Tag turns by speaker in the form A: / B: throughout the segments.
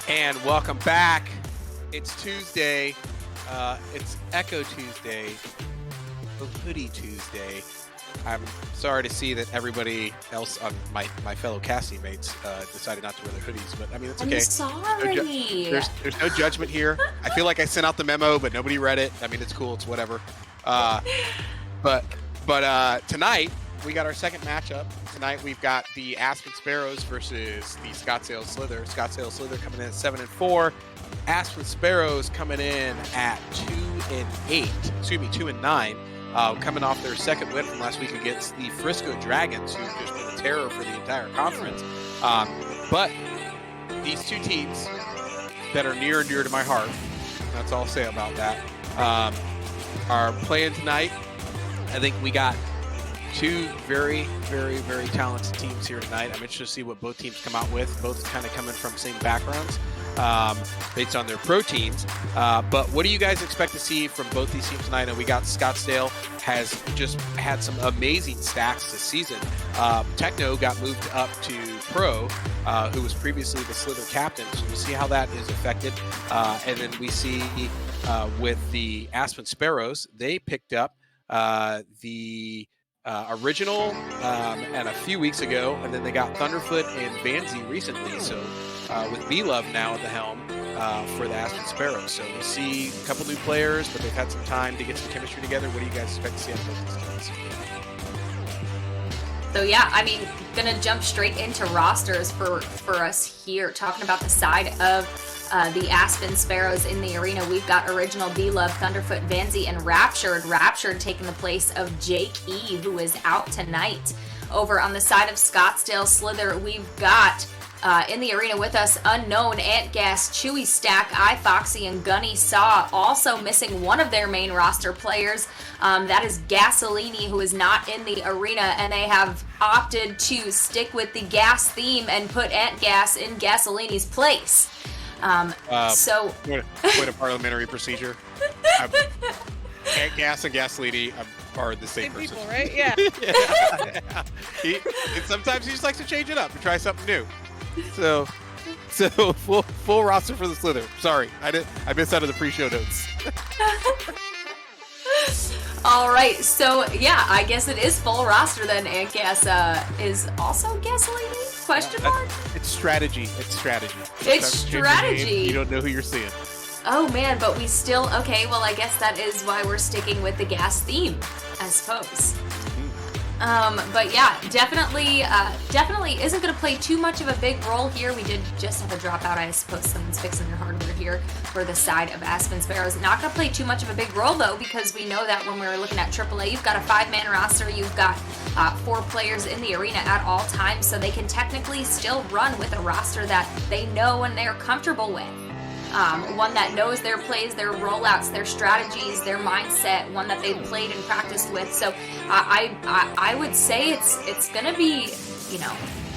A: And welcome back. It's Tuesday. It's Echo Tuesday. Hoodie Tuesday. I'm sorry to see that everybody else on my fellow casting mates decided not to wear their hoodies, but I mean, it's okay.
B: I'm sorry.
A: There's no judgment here. I feel like I sent out the memo, but nobody read it. I mean, it's cool. It's whatever. But tonight we got our second matchup. Tonight we've got the Aspen Sparrows versus the Scottsdale Slither. Scottsdale Slither coming in at 7-4. Aspen Sparrows coming in at 2-9. Coming off their second win from last week against the Frisco Dragons, who've just been a terror for the entire conference. But these two teams that are near and dear to my heart, that's all I'll say about that, are playing tonight. I think we got two very, very, very talented teams here tonight. I'm interested to see what both teams come out with. Both kind of coming from same backgrounds based on their pro teams. But what do you guys expect to see from both these teams tonight? And we got Scottsdale has just had some amazing stacks this season. Techno got moved up to pro, who was previously the Slither captain. So we'll see how that is affected. And then we see with the Aspen Sparrows, they picked up the original and a few weeks ago, and then they got Thunderfoot and Vanzi recently. So with B-Love now at the helm for the Aspen Sparrows. So we'll see a couple new players, but they've had some time to get some chemistry together. What do you guys expect to see out of both these teams?
B: So yeah, I mean, gonna jump straight into rosters for us here, talking about the side of the Aspen Sparrows in the arena. We've got original B-Love, Thunderfoot, Vanzi, and Raptured. Raptured taking the place of Jake E, who is out tonight. Over on the side of Scottsdale Slither, we've got in the arena with us, Unknown, Antgas, Chewy Stack, iFoxy, and Gunny Saw. Also missing one of their main roster players. That is Gasolini, who is not in the arena, and they have opted to stick with the gas theme and put Antgas in Gasolini's place. So
A: point of parliamentary procedure. Gas and Gasolini are the same person.
C: People, right? Yeah.
A: Yeah. And sometimes he just likes to change it up and try something new. So full roster for the Slither. Sorry, I missed out of the pre-show notes.
B: All right, so yeah, I guess it is full roster then. Antgas is also Gasolini? Question mark?
A: It's strategy.
B: It's strategy.
A: You don't know who you're seeing.
B: Oh man, but we still, okay, well I guess that is why we're sticking with the gas theme, I suppose. But yeah, definitely isn't going to play too much of a big role here. We did just have a dropout. I suppose someone's fixing their hardware here for the side of Aspen Sparrows. Not going to play too much of a big role though, because we know that when we're looking at AAA, you've got a 5-man roster. You've got 4 players in the arena at all times, so they can technically still run with a roster that they know and they're comfortable with. One that knows their plays, their rollouts, their strategies, their mindset, one that they've played and practiced with. So I would say it's going to be,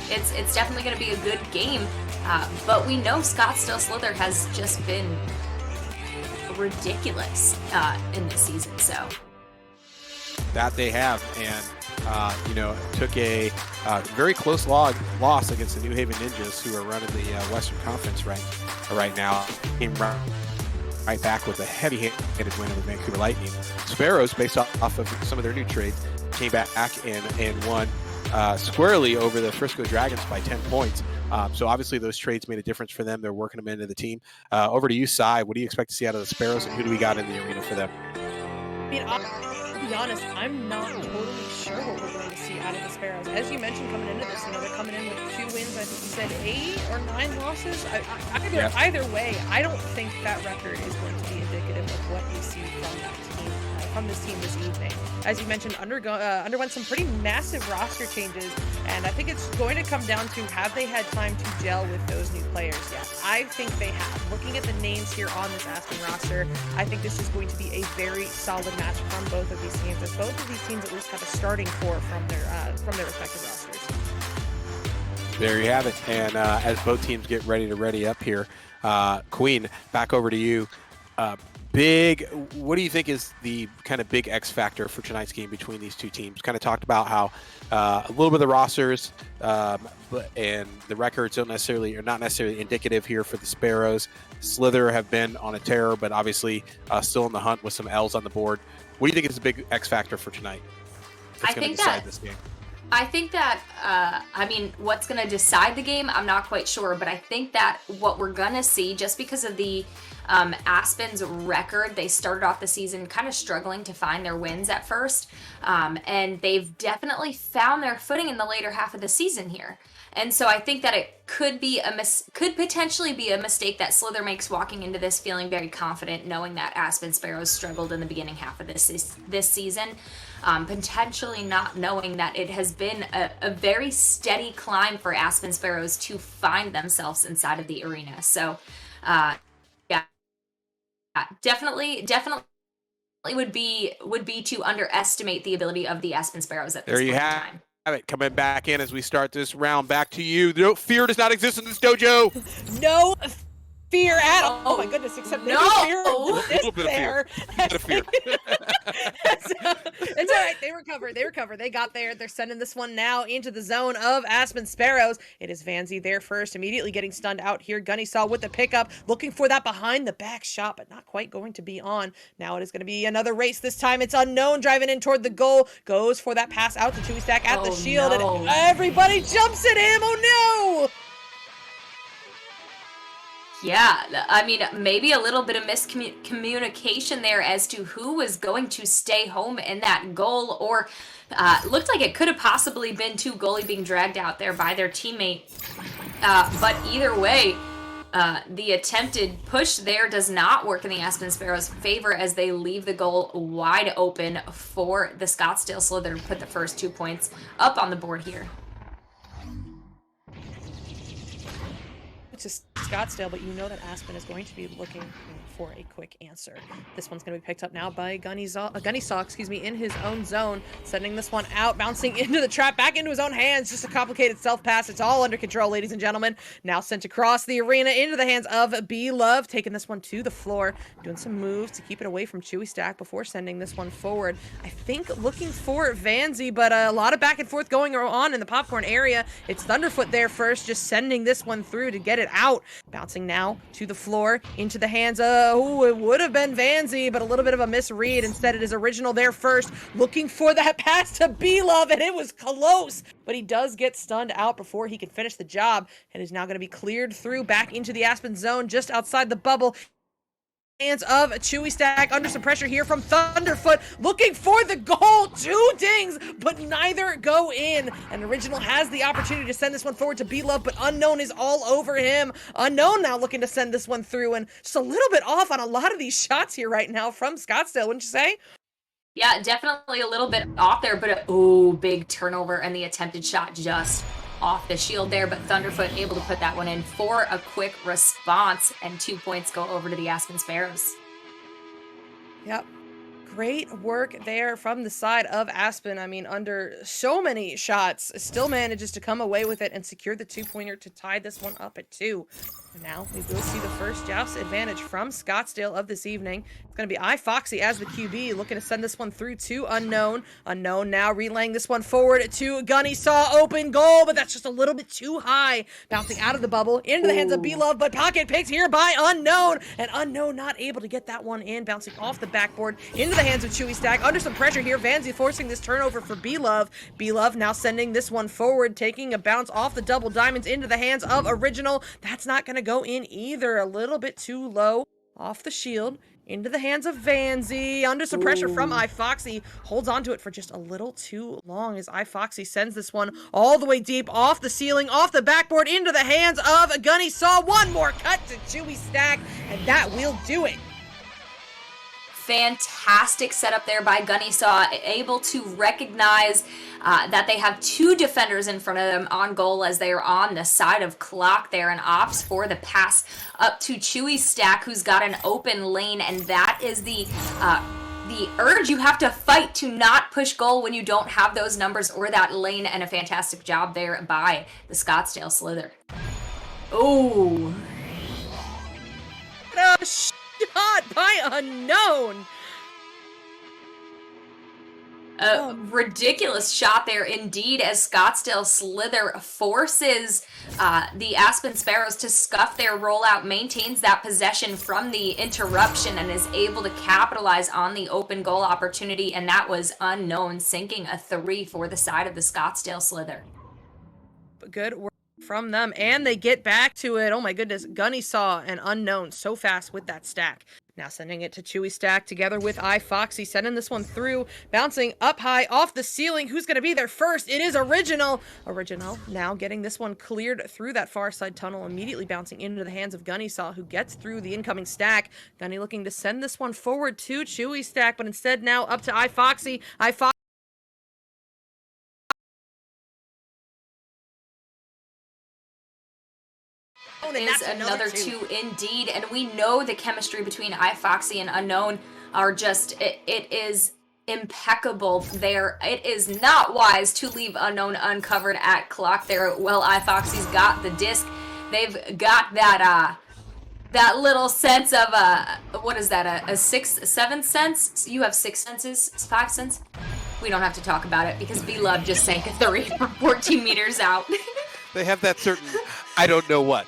B: it's definitely going to be a good game. But we know Scottsdale Slither has just been ridiculous in this season. So
A: that they have, and took a very close loss against the New Haven Ninjas, who are running the Western Conference right now. Came right back with a heavy-handed win over Vancouver Lightning. Sparrows, based off of some of their new trades, came back and won squarely over the Frisco Dragons by 10 points. So obviously those trades made a difference for them. They're working them into the team. Over to you, Cy. What do you expect to see out of the Sparrows, and who do we got in the arena for them?
C: I mean, to be honest, I'm not totally sure what we're going to see out of the Sparrows. As you mentioned, coming into this, they're coming in with 2 wins. I think you said 8 or 9 losses. Either way, I don't think that record is going to be indicative of what we see from that team, from this team this evening. As you mentioned, underwent some pretty massive roster changes, and I think it's going to come down to, have they had time to gel with those new players yet? I think they have. Looking at the names here on this Aspen roster, I think this is going to be a very solid match from both of these teams, as both of these teams at least have a starting core from their respective rosters.
A: There you have it. And as both teams get ready up here, Queen, back over to you. what do you think is the kind of big X factor for tonight's game between these two teams? Kind of talked about how a little bit of the rosters and the records are not necessarily indicative here for the Sparrows. Slither have been on a tear, but obviously still in the hunt with some L's on the board. What do you think is the big X factor for tonight? That's going to decide this game.
B: I think that, what's going to decide the game, I'm not quite sure, but I think that what we're going to see, just because of the Aspen's record, they started off the season kind of struggling to find their wins at first, and they've definitely found their footing in the later half of the season here. And so I think that it could potentially be a mistake that Slither makes walking into this feeling very confident, knowing that Aspen Sparrows struggled in the beginning half of this season. Potentially not knowing that it has been a very steady climb for Aspen Sparrows to find themselves inside of the arena. So, definitely would be to underestimate the ability of the Aspen Sparrows at this point in time.
A: It coming back in as we start this round. Back to you. No fear does not exist in this dojo.
C: No fear at all. Oh my goodness, except
B: no
C: fear.
A: A little bit of fear.
C: It's all right. They recover. They got there. They're sending this one now into the zone of Aspen Sparrows. It is Vanzi there first, immediately getting stunned out here. Gunny Saw with the pickup, looking for that behind the back shot, but not quite going to be on. Now it is going to be another race. This time it's Unknown driving in toward the goal. Goes for that pass out to Chewy Stack at the shield, and everybody jumps at him. Oh no!
B: Yeah, I mean, maybe a little bit of miscommunication there as to who was going to stay home in that goal, or looked like it could have possibly been two goalie being dragged out there by their teammate. But either way, the attempted push there does not work in the Aspen Sparrows' favor as they leave the goal wide open for the Scottsdale Slither to put the first 2 points up on the board here.
C: To Scottsdale, but you know that Aspen is going to be looking for a quick answer. This one's going to be picked up now by Gunny Saw, in his own zone, sending this one out, bouncing into the trap, back into his own hands. Just a complicated self-pass. It's all under control, ladies and gentlemen. Now sent across the arena into the hands of B-Love, taking this one to the floor, doing some moves to keep it away from Chewy Stack before sending this one forward. I think looking for Vanzi, but a lot of back and forth going on in the popcorn area. It's Thunderfoot there first, just sending this one through to get it out. Bouncing now to the floor, into the hands of, it would have been Vanzi, but a little bit of a misread. Instead, it is Original there first, looking for that pass to B-Love, and it was close. But he does get stunned out before he can finish the job, and is now going to be cleared through back into the Aspen zone, just outside the bubble. Hands of Chewy Stack under some pressure here from Thunderfoot, looking for the goal. 2 dings, but neither go in. And Original has the opportunity to send this one forward to B-Love, but Unknown is all over him. Unknown now looking to send this one through, and just a little bit off on a lot of these shots here right now from Scottsdale, wouldn't you say?
B: Yeah, definitely a little bit off there, but big turnover, and the attempted shot just off the shield there, but Thunderfoot able to put that one in for a quick response, and 2 points go over to the Aspen Sparrows.
C: Yep. Great work there from the side of Aspen. I mean, under so many shots, still manages to come away with it and secure the 2-pointer to tie this one up at 2. And now we will see the first joust advantage from Scottsdale of this evening. It's going to be iFoxy as the QB, looking to send this one through to Unknown. Unknown now relaying this one forward to Gunny Saw, open goal, but that's just a little bit too high. Bouncing out of the bubble, into the hands of B-Love, but pocket picked here by Unknown. And Unknown not able to get that one in, bouncing off the backboard, into the hands of Chewy Stack. Under some pressure here, Vanzi forcing this turnover for B-Love. B-Love now sending this one forward, taking a bounce off the double diamonds into the hands of Original. That's not going to go in either. A little bit too low off the shield, into the hands of Vanzi, under some pressure from iFoxy, holds onto it for just a little too long as iFoxy sends this one all the way deep, off the ceiling, off the backboard, into the hands of Gunny Saw. One more cut to Chewy Stack, and that will do it.
B: Fantastic setup there by Gunny Saw, able to recognize that they have 2 defenders in front of them on goal as they are on the side of clock there, and opts for the pass up to Chewy Stack, who's got an open lane, and that is the urge you have to fight to not push goal when you don't have those numbers or that lane, and a fantastic job there by the Scottsdale Slither. Oh.
C: shot by Unknown.
B: A ridiculous shot there indeed, as Scottsdale Slither forces the Aspen Sparrows to scuff their rollout, maintains that possession from the interruption, and is able to capitalize on the open goal opportunity, and that was Unknown sinking a 3 for the side of the Scottsdale Slither.
C: Good work from them, and they get back to it. Oh my goodness, Gunny Saw and Unknown so fast with that stack. Now sending it to Chewy Stack together with iFoxy, sending this one through, bouncing up high off the ceiling. Who's going to be there first? It is Original. Original now getting this one cleared through that far side tunnel, immediately bouncing into the hands of Gunny Saw, who gets through the incoming stack. Gunny looking to send this one forward to Chewy Stack, but instead now up to iFoxy. iFoxy
B: is another two indeed, and we know the chemistry between iFoxy and Unknown are just, it is impeccable there. It is not wise to leave Unknown uncovered at clock there. Well, iFoxy's got the disc. They've got that that little sense of what is that, a seventh sense? You have 6 senses, 5 senses? We don't have to talk about it because B-Love just sank a 3 from 14 meters out.
A: They have that certain, I don't know what.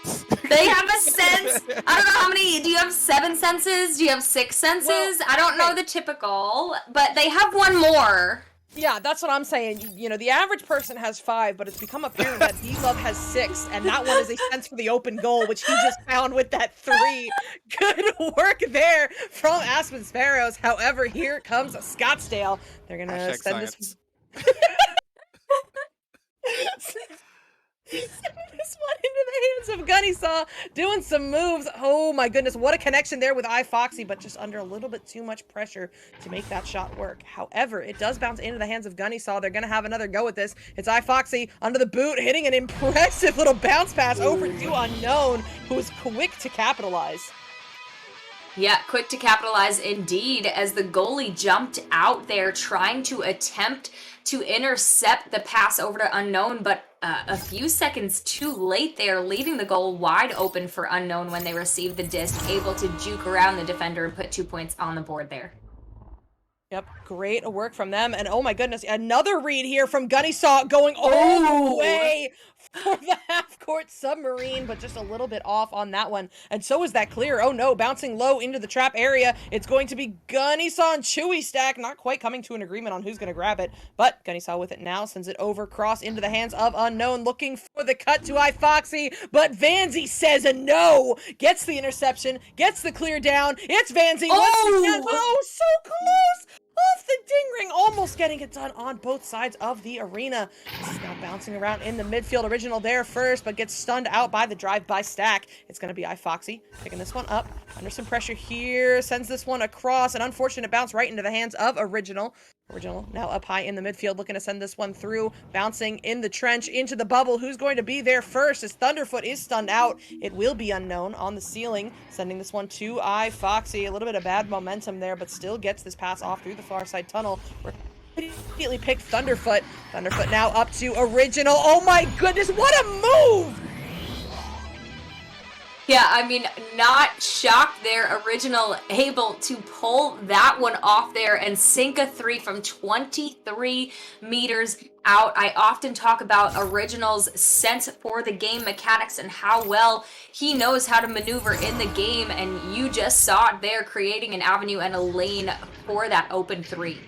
B: They have a sense. I don't know how many. Do you have 7 senses? Do you have 6 senses?
C: Well,
B: I don't know the typical, but they have one more.
C: Yeah, that's what I'm saying. You know, the average person has 5, but it's become apparent that B-Love has 6, and that one is a sense for the open goal, which he just found with that 3. Good work there from Aspen Sparrows. However, here comes Scottsdale. They're going to send this... This one into the hands of Gunny Saw, doing some moves. Oh my goodness, what a connection there with iFoxy, but just under a little bit too much pressure to make that shot work. However, it does bounce into the hands of Gunny Saw. They're going to have another go at this. It's iFoxy under the boot, hitting an impressive little bounce pass over to Unknown, who is quick to capitalize.
B: Yeah, quick to capitalize indeed, as the goalie jumped out there trying to attempt to intercept the pass over to Unknown, but a few seconds too late there, leaving the goal wide open for Unknown when they received the disc, able to juke around the defender and put 2 points on the board there.
C: Yep, great work from them. And oh my goodness, another read here from Gunny Saw, going all the way for the half-court submarine, but just a little bit off on that one. And so is that clear. Oh no, bouncing low into the trap area. It's going to be Gunny Saw and Chewy Stack, not quite coming to an agreement on who's going to grab it, but Gunny Saw with it now, sends it over, cross into the hands of Unknown, looking for the cut to iFoxy, but Vanzy says a no, gets the interception, gets the clear down. It's Vanzy once again. Oh, so close! Off the ding ring, almost getting it done on both sides of the arena. This is now bouncing around in the midfield. Original there first, but gets stunned out by the drive-by stack. It's going to be iFoxy picking this one up. Under some pressure here, sends this one across. An unfortunate bounce right into the hands of Original. Original now up high in the midfield, looking to send this one through, bouncing in the trench into the bubble. Who's going to be there first as Thunderfoot is stunned out? It will be Unknown on the ceiling, sending this one to iFoxy. A little bit of bad momentum there, but still gets this pass off through the far side tunnel. Immediately picked Thunderfoot. Thunderfoot now up to Original. Oh my goodness, what a move!
B: Yeah, I mean, not shocked there. Original able to pull that one off there and sink a 3 from 23 meters out. I often talk about Original's sense for the game mechanics and how well he knows how to maneuver in the game, and you just saw it there, creating an avenue and a lane for that open 3.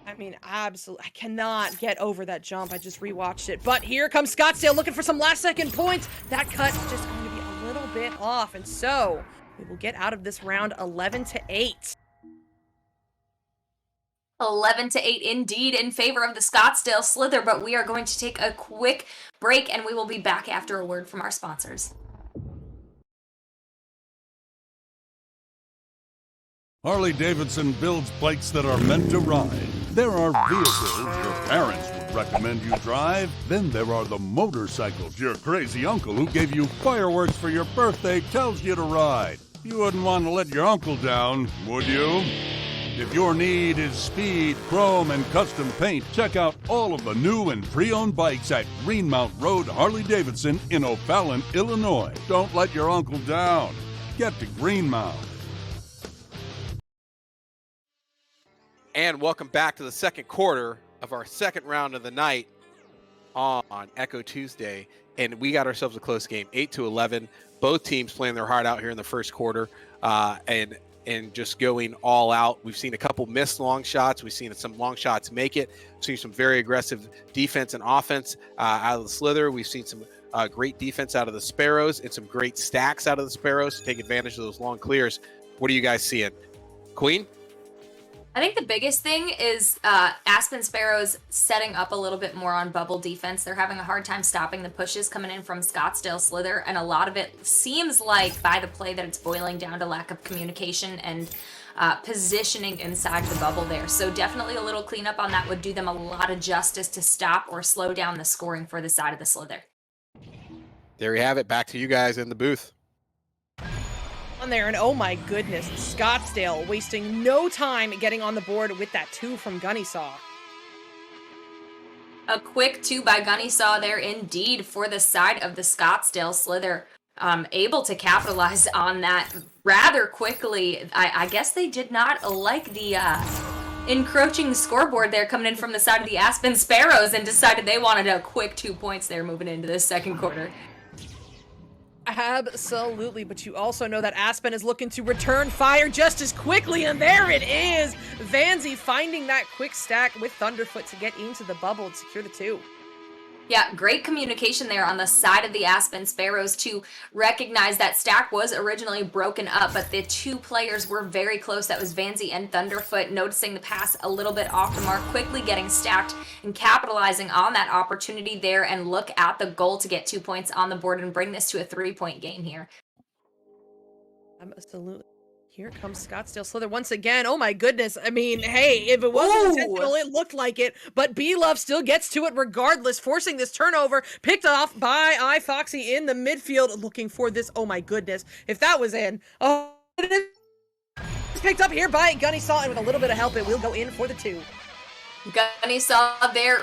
C: I mean, absolutely. I cannot get over that jump. I just rewatched it. But here comes Scottsdale looking for some last-second points. That cut is just going to be a little bit off. And so we will get out of this round 11-8.
B: 11-8 indeed in favor of the Scottsdale Slither, but we are going to take a quick break, and we will be back after a word from our sponsors.
D: Harley-Davidson builds bikes that are meant to ride. There are vehicles your parents would recommend you drive. Then there are the motorcycles your crazy uncle who gave you fireworks for your birthday tells you to ride. You wouldn't want to let your uncle down, would you? If your need is speed, chrome, and custom paint, check out all of the new and pre-owned bikes at Greenmount Road Harley-Davidson in O'Fallon, Illinois. Don't let your uncle down. Get to Greenmount.
A: And welcome back to the second quarter of our second round of the night on Echo Tuesday. And we got ourselves a close game, 8-11. Both teams playing their heart out here in the first quarter and just going all out. We've seen a couple missed long shots. We've seen some long shots make it. We've seen some very aggressive defense and offense out of the Slither. We've seen some great defense out of the Sparrows and some great stacks out of the Sparrows to take advantage of those long clears. What are you guys seeing? Queen?
B: I think the biggest thing is Aspen Sparrows setting up a little bit more on bubble defense. They're having a hard time stopping the pushes coming in from Scottsdale Slither, and a lot of it seems like by the play that it's boiling down to lack of communication and positioning inside the bubble there. So definitely a little cleanup on that would do them a lot of justice to stop or slow down the scoring for the side of the Slither.
A: There you have it. Back to you guys in the booth.
C: On there, and oh my goodness, Scottsdale wasting no time getting on the board with that 2 from Gunnysaw.
B: A quick 2 by Gunnysaw there indeed for the side of the Scottsdale Slither. Able to capitalize on that rather quickly. I guess they did not like the encroaching scoreboard there coming in from the side of the Aspen Sparrows and decided they wanted a quick 2 points there moving into the second quarter.
C: Absolutely, but you also know that Aspen is looking to return fire just as quickly, and there it is! Vanzi finding that quick stack with Thunderfoot to get into the bubble and secure the 2.
B: Yeah, great communication there on the side of the Aspen Sparrows to recognize that stack was originally broken up, but the 2 players were very close. That was Vanzi and Thunderfoot, noticing the pass a little bit off the mark, quickly getting stacked and capitalizing on that opportunity there, and look at the goal to get 2 points on the board and bring this to a 3-point game here.
C: Absolutely. Here comes Scottsdale Slither once again. Oh my goodness. I mean, hey, if it wasn't intentional, it looked like it. But B-Love still gets to it regardless, forcing this turnover. Picked off by iFoxy in the midfield. Looking for this. Oh my goodness. If that was in. Oh, it is picked up here by Gunnysaw, and with a little bit of help, it will go in for the 2.
B: Gunnysaw there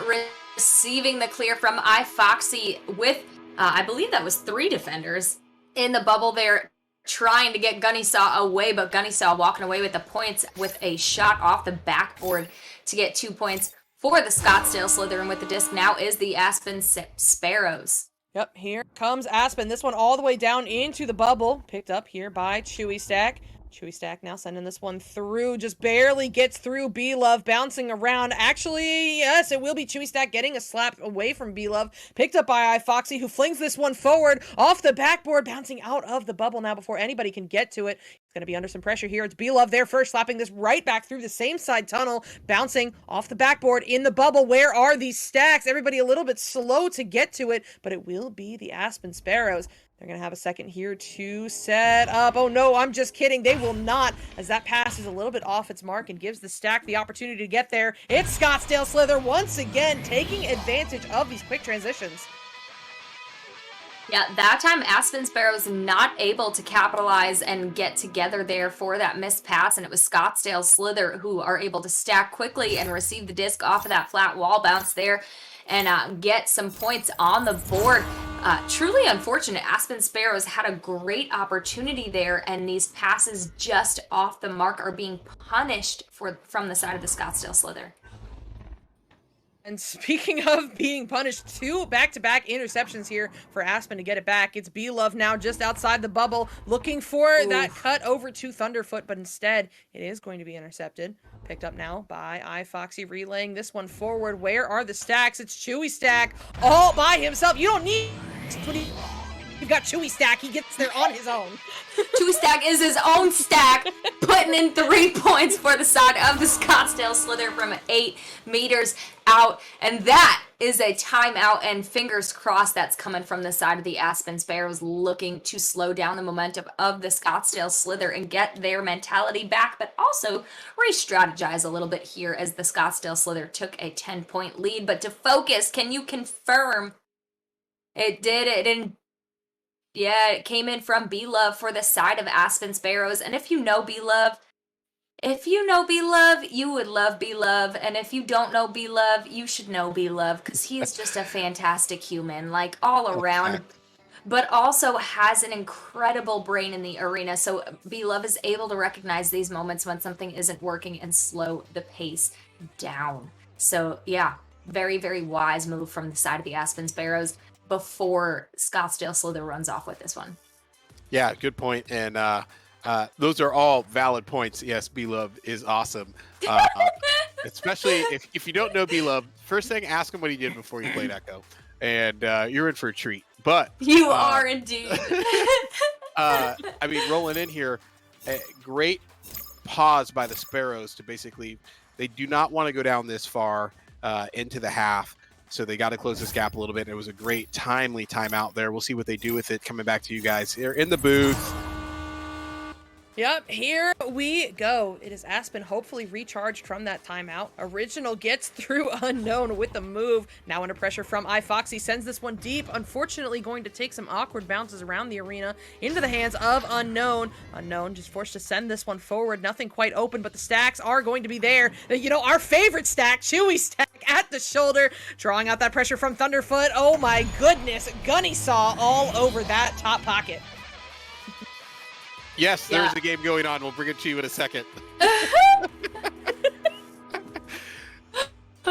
B: receiving the clear from iFoxy with, I believe that was 3 defenders in the bubble there, trying to get Gunnysaw away, but Gunnysaw walking away with the points with a shot off the backboard to get 2 points for the Scottsdale Slither, and with the disc now is the Aspen Sparrows.
C: Yep, here comes Aspen. This one all the way down into the bubble. Picked up here by Chewy Stack. Chewy Stack now sending this one through. Just barely gets through B-Love, bouncing around. Actually, yes, it will be Chewy Stack getting a slap away from B-Love. Picked up by iFoxy, who flings this one forward off the backboard, bouncing out of the bubble now before anybody can get to it. He's going to be under some pressure here. It's B-Love there first, slapping this right back through the same side tunnel, bouncing off the backboard in the bubble. Where are these stacks? Everybody a little bit slow to get to it, but it will be the Aspen Sparrows. They're going to have a second here to set up. Oh no, I'm just kidding. They will not, as that pass is a little bit off its mark and gives the stack the opportunity to get there. It's Scottsdale Slither once again taking advantage of these quick transitions.
B: Yeah, that time Aspen Sparrows not able to capitalize and get together there for that missed pass, and it was Scottsdale Slither who are able to stack quickly and receive the disc off of that flat wall bounce there and get some points on the board. Truly unfortunate. Aspen Sparrows had a great opportunity there, and these passes just off the mark are being punished from the side of the Scottsdale Slither.
C: And speaking of being punished, 2 back-to-back interceptions here for Aspen to get it back. It's B-Love now just outside the bubble, looking for that cut over to Thunderfoot, but instead it is going to be intercepted. Picked up now by iFoxy, relaying this one forward. Where are the stacks? It's Chewy Stack all by himself. You don't need... You've got Chewy Stack. He gets there on his own.
B: Chewy Stack is his own stack, putting in 3 points for the side of the Scottsdale Slither from 8 meters out. And that is a timeout, and fingers crossed that's coming from the side of the Aspen Sparrows, looking to slow down the momentum of the Scottsdale Slither and get their mentality back, but also re-strategize a little bit here as the Scottsdale Slither took a 10-point lead. But to focus, can you confirm it did? It didn't. Yeah, it came in from B-Love for the side of Aspen Sparrows. And if you know B-Love, you would love B-Love. And if you don't know B-Love, you should know B-Love, because he is just a fantastic human. Like, all around. but also has an incredible brain in the arena. So B-Love is able to recognize these moments when something isn't working and slow the pace down. So yeah, very, very wise move from the side of the Aspen Sparrows before Scottsdale Slither runs off with this one.
A: Yeah, good point. And those are all valid points. Yes, B-Love is awesome. Especially if you don't know B-Love, first thing, ask him what he did before he played Echo. And you're in for a treat. But
B: you are indeed.
A: I mean, rolling in here, a great pause by the Sparrows to basically, they do not want to go down this far into the half. So they got to close this gap a little bit. It was a great, timely timeout there. We'll see what they do with it. Coming back to you guys here in the booth.
C: Yep, here we go. It is Aspen hopefully recharged from that timeout. Original gets through Unknown with the move. Now under pressure from iFoxy, sends this one deep. Unfortunately going to take some awkward bounces around the arena into the hands of Unknown. Unknown just forced to send this one forward. Nothing quite open, but the stacks are going to be there. You know, our favorite stack, Chewy Stack at the shoulder, drawing out that pressure from Thunderfoot. Oh my goodness, Gunny Saw all over that top pocket.
A: Yes, there is a game going on. We'll bring it to you in a second.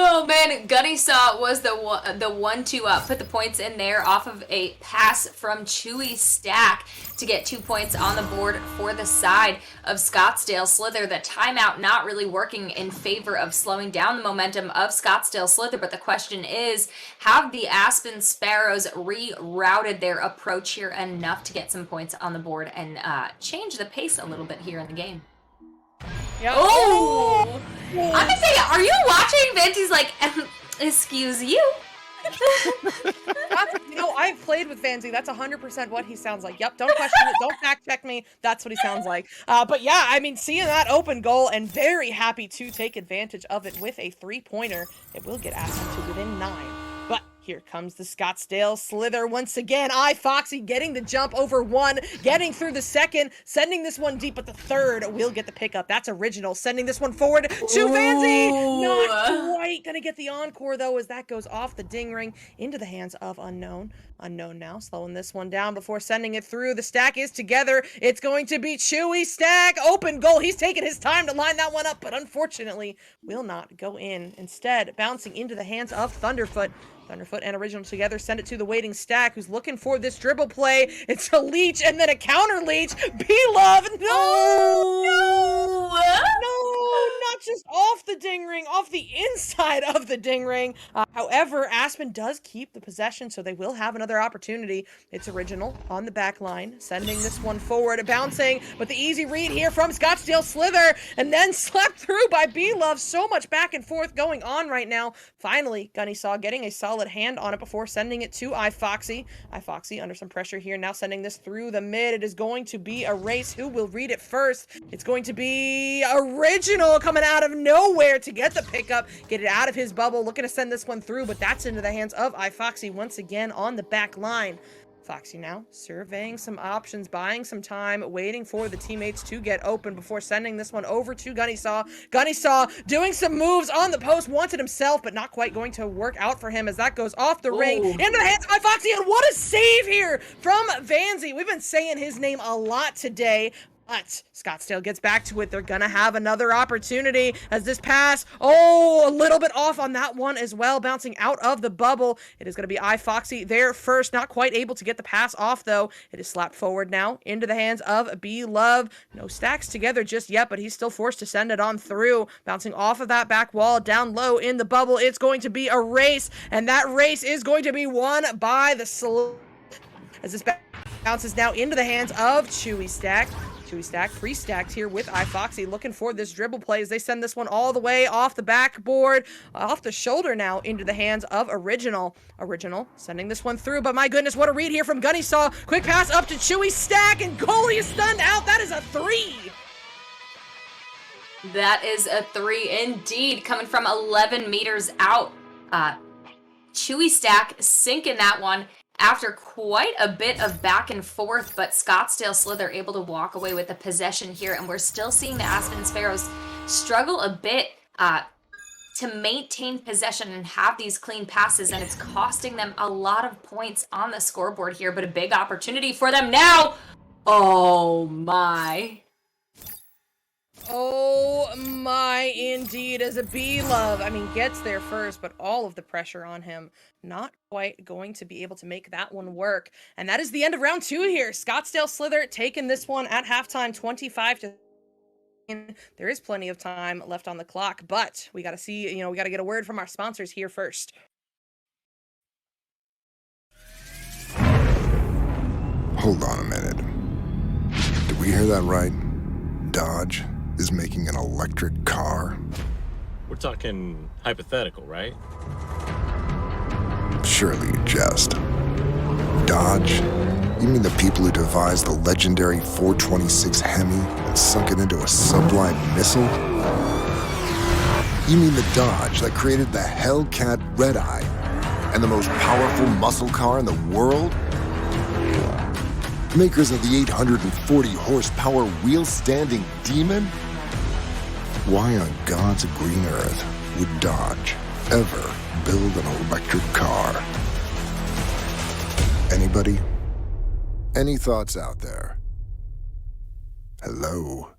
B: Oh man, Gunny Saw was the 1-2 put the points in there off of a pass from Chewy Stack to get 2 points on the board for the side of Scottsdale Slither. The timeout not really working in favor of slowing down the momentum of Scottsdale Slither, but the question is, have the Aspen Sparrows rerouted their approach here enough to get some points on the board and change the pace a little bit here in the game?
C: Yep.
B: Oh! I'm gonna say, are you watching? Vanty's like, excuse you?
C: You know, I've played with Vanzy. That's 100% what he sounds like. Yep, don't question it. Don't fact check me. That's what he sounds like. But yeah, I mean, seeing that open goal and very happy to take advantage of it with a 3-pointer, it will get Aspen to within 9. But here comes the Scottsdale Slither once again. iFoxy getting the jump over 1, getting through the second, sending this one deep, but the third will get the pickup. That's Original, sending this one forward to Vanzy. Not quite gonna get the encore though, as that goes off the ding ring into the hands of Unknown. Unknown now slowing this one down before sending it through. The stack is together. It's going to be Chewy Stack. Open goal. He's taking his time to line that one up, but unfortunately will not go in. Instead, bouncing into the hands of Thunderfoot. Thunderfoot and Original together send it to the waiting Stack, who's looking for this dribble play. It's a leech and then a counter leech. B-Love, no, not just off the ding ring, off the inside of the ding ring. However, Aspen does keep the possession, so they will have another opportunity. It's Original on the back line, sending this one forward, bouncing, but the easy read here from Scottsdale Slither, and then slapped through by B-Love. So much back and forth going on right now. Finally, Gunny Saw getting a solid hand on it before sending it to iFoxy. iFoxy under some pressure here, now sending this through the mid. It is going to be a race. Who will read it first? It's going to be Original coming out of nowhere to get the pickup, get it out of his bubble, looking to send this one through, but that's into the hands of iFoxy once again on the back line. Foxy now surveying some options, buying some time, waiting for the teammates to get open before sending this one over to Gunny Saw. Gunny Saw doing some moves on the post, wanted himself, but not quite going to work out for him as that goes off the ring into the hands of Foxy. And what a save here from Vanzy. We've been saying his name a lot today. But Scottsdale gets back to it. They're going to have another opportunity as this pass, a little bit off on that one as well, bouncing out of the bubble. It is going to be iFoxy there first, not quite able to get the pass off, though. It is slapped forward now into the hands of B-Love. No stacks together just yet, but he's still forced to send it on through, bouncing off of that back wall, down low in the bubble. It's going to be a race, and that race is going to be won by the as this bounces now into the hands of Chewy Stack. Chewy Stack pre-stacked here with iFoxy, looking for this dribble play as they send this one all the way off the backboard, off the shoulder now into the hands of Original. Original sending this one through, but my goodness, what a read here from Gunny Saw. Quick pass up to Chewy Stack, and goalie is stunned out. That is a 3.
B: That is a 3 indeed, coming from 11 meters out. Chewy Stack sinking that one after quite a bit of back and forth, but Scottsdale Slither able to walk away with the possession here, and we're still seeing the Aspen Sparrows struggle a bit to maintain possession and have these clean passes, and it's costing them a lot of points on the scoreboard here, but a big opportunity for them now. Oh my.
C: Oh my, indeed, as a B-Love. I mean, gets there first, but all of the pressure on him. Not quite going to be able to make that one work. And that is the end of round 2 here. Scottsdale Slither taking this one at halftime, 25-. There is plenty of time left on the clock, but we got to see, we got to get a word from our sponsors here first.
E: Hold on a minute. Did we hear that right? Dodge is making an electric car?
F: We're talking hypothetical, right?
E: Surely you jest. Dodge? You mean the people who devised the legendary 426 Hemi and sunk it into a sublime missile? You mean the Dodge that created the Hellcat Red Eye and the most powerful muscle car in the world? Makers of the 840 horsepower wheel-standing Demon? Why on God's green earth would Dodge ever build an electric car? Anybody? Any thoughts out there? Hello?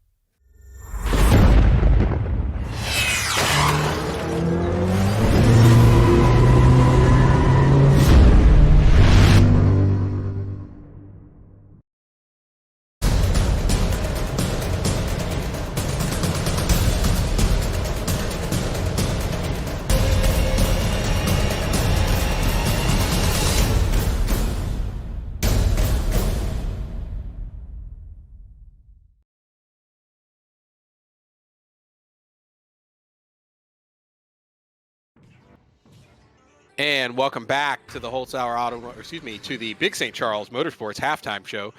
A: And welcome back to the to the Big St. Charles Motorsports halftime show.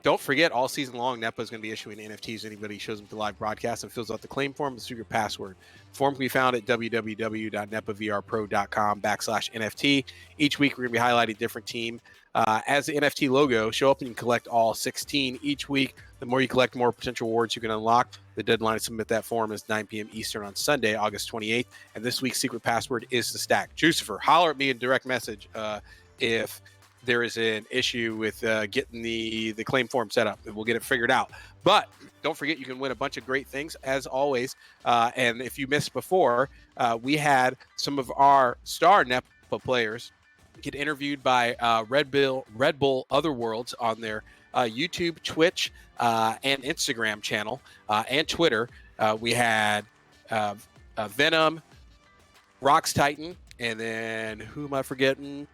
A: Don't forget, all season long, Nepa is going to be issuing NFTs. Anybody shows up to live broadcast and fills out the claim form with your password. The form can be found at www.nepavrpro.com/NFT. Each week, we're going to be highlighting a different team. As the NFT logo, show up and you can collect all 16 each week. The more you collect, the more potential awards you can unlock. The deadline to submit that form is 9 p.m. Eastern on Sunday, August 28th. And this week's secret password is the stack. Jucifer, holler at me in direct message if there is an issue with getting the claim form set up, and we'll get it figured out. But don't forget, you can win a bunch of great things, as always. And if you missed before, we had some of our star NEPA players get interviewed by Red Bull Otherworlds on their YouTube, Twitch, and Instagram channel, and Twitter. We had Venom, Rox Titan, and then who am I forgetting?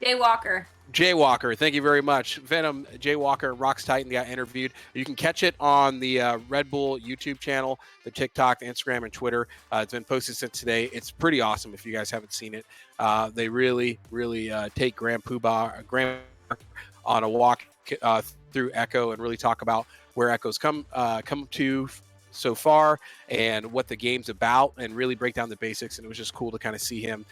A: Jaywalker, thank you very much. Venom, Jaywalker, Rox Titan got interviewed. You can catch it on the Red Bull YouTube channel, the TikTok, the Instagram, and Twitter. It's been posted since today. It's pretty awesome if you guys haven't seen it. They really take Grand Poobah on a walk through Echo and really talk about where Echo's come to so far and what the game's about, and really break down the basics. And it was just cool to kind of see him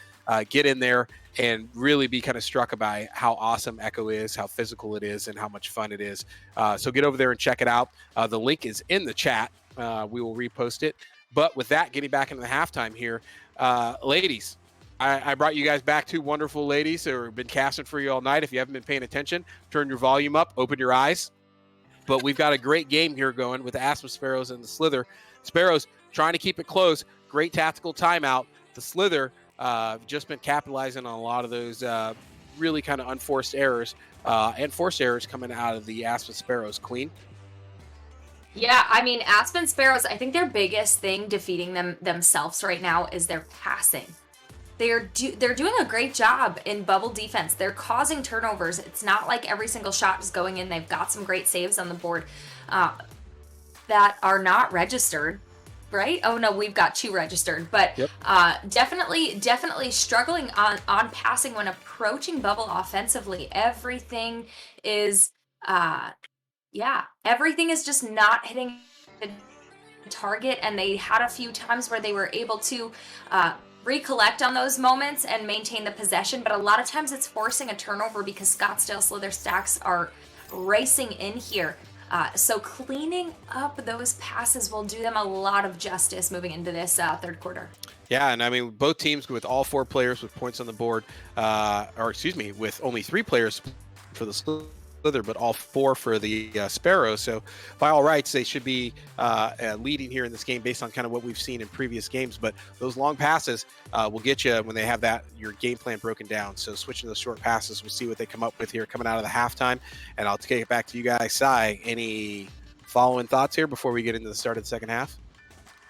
A: get in there and really be kind of struck by how awesome Echo is, how physical it is, and how much fun it is. So get over there and check it out. The link is in the chat. We will repost it. But with that, getting back into the halftime here, ladies, I brought you guys back, two wonderful ladies who have been casting for you all night. If you haven't been paying attention, turn your volume up, open your eyes. But we've got a great game here going with the Aspen Sparrows and the Slither. Sparrows trying to keep it close. Great tactical timeout. The Slither just been capitalizing on a lot of those really kind of unforced errors and forced errors coming out of the Aspen Sparrows. Queen?
B: Yeah, I mean, Aspen Sparrows, I think their biggest thing defeating themselves right now is their passing. They're doing a great job in bubble defense. They're causing turnovers. It's not like every single shot is going in. They've got some great saves on the board that are not registered, right? Oh no, we've got 2 registered, but yep. Definitely struggling on passing when approaching bubble offensively. Everything is everything is just not hitting the target, and they had a few times where they were able to recollect on those moments and maintain the possession, but a lot of times it's forcing a turnover because Scottsdale Slither stacks are racing in here. So cleaning up those passes will do them a lot of justice moving into this third quarter.
A: Yeah, and I mean, both teams with all 4 players with points on the board, with only 3 players for the Slither, but all 4 for the Sparrow. So, by all rights, they should be leading here in this game based on kind of what we've seen in previous games. But those long passes will get you when they have your game plan broken down. So, switching to those short passes, we'll see what they come up with here coming out of the halftime. And I'll take it back to you guys. Sai, any following thoughts here before we get into the start of the second half?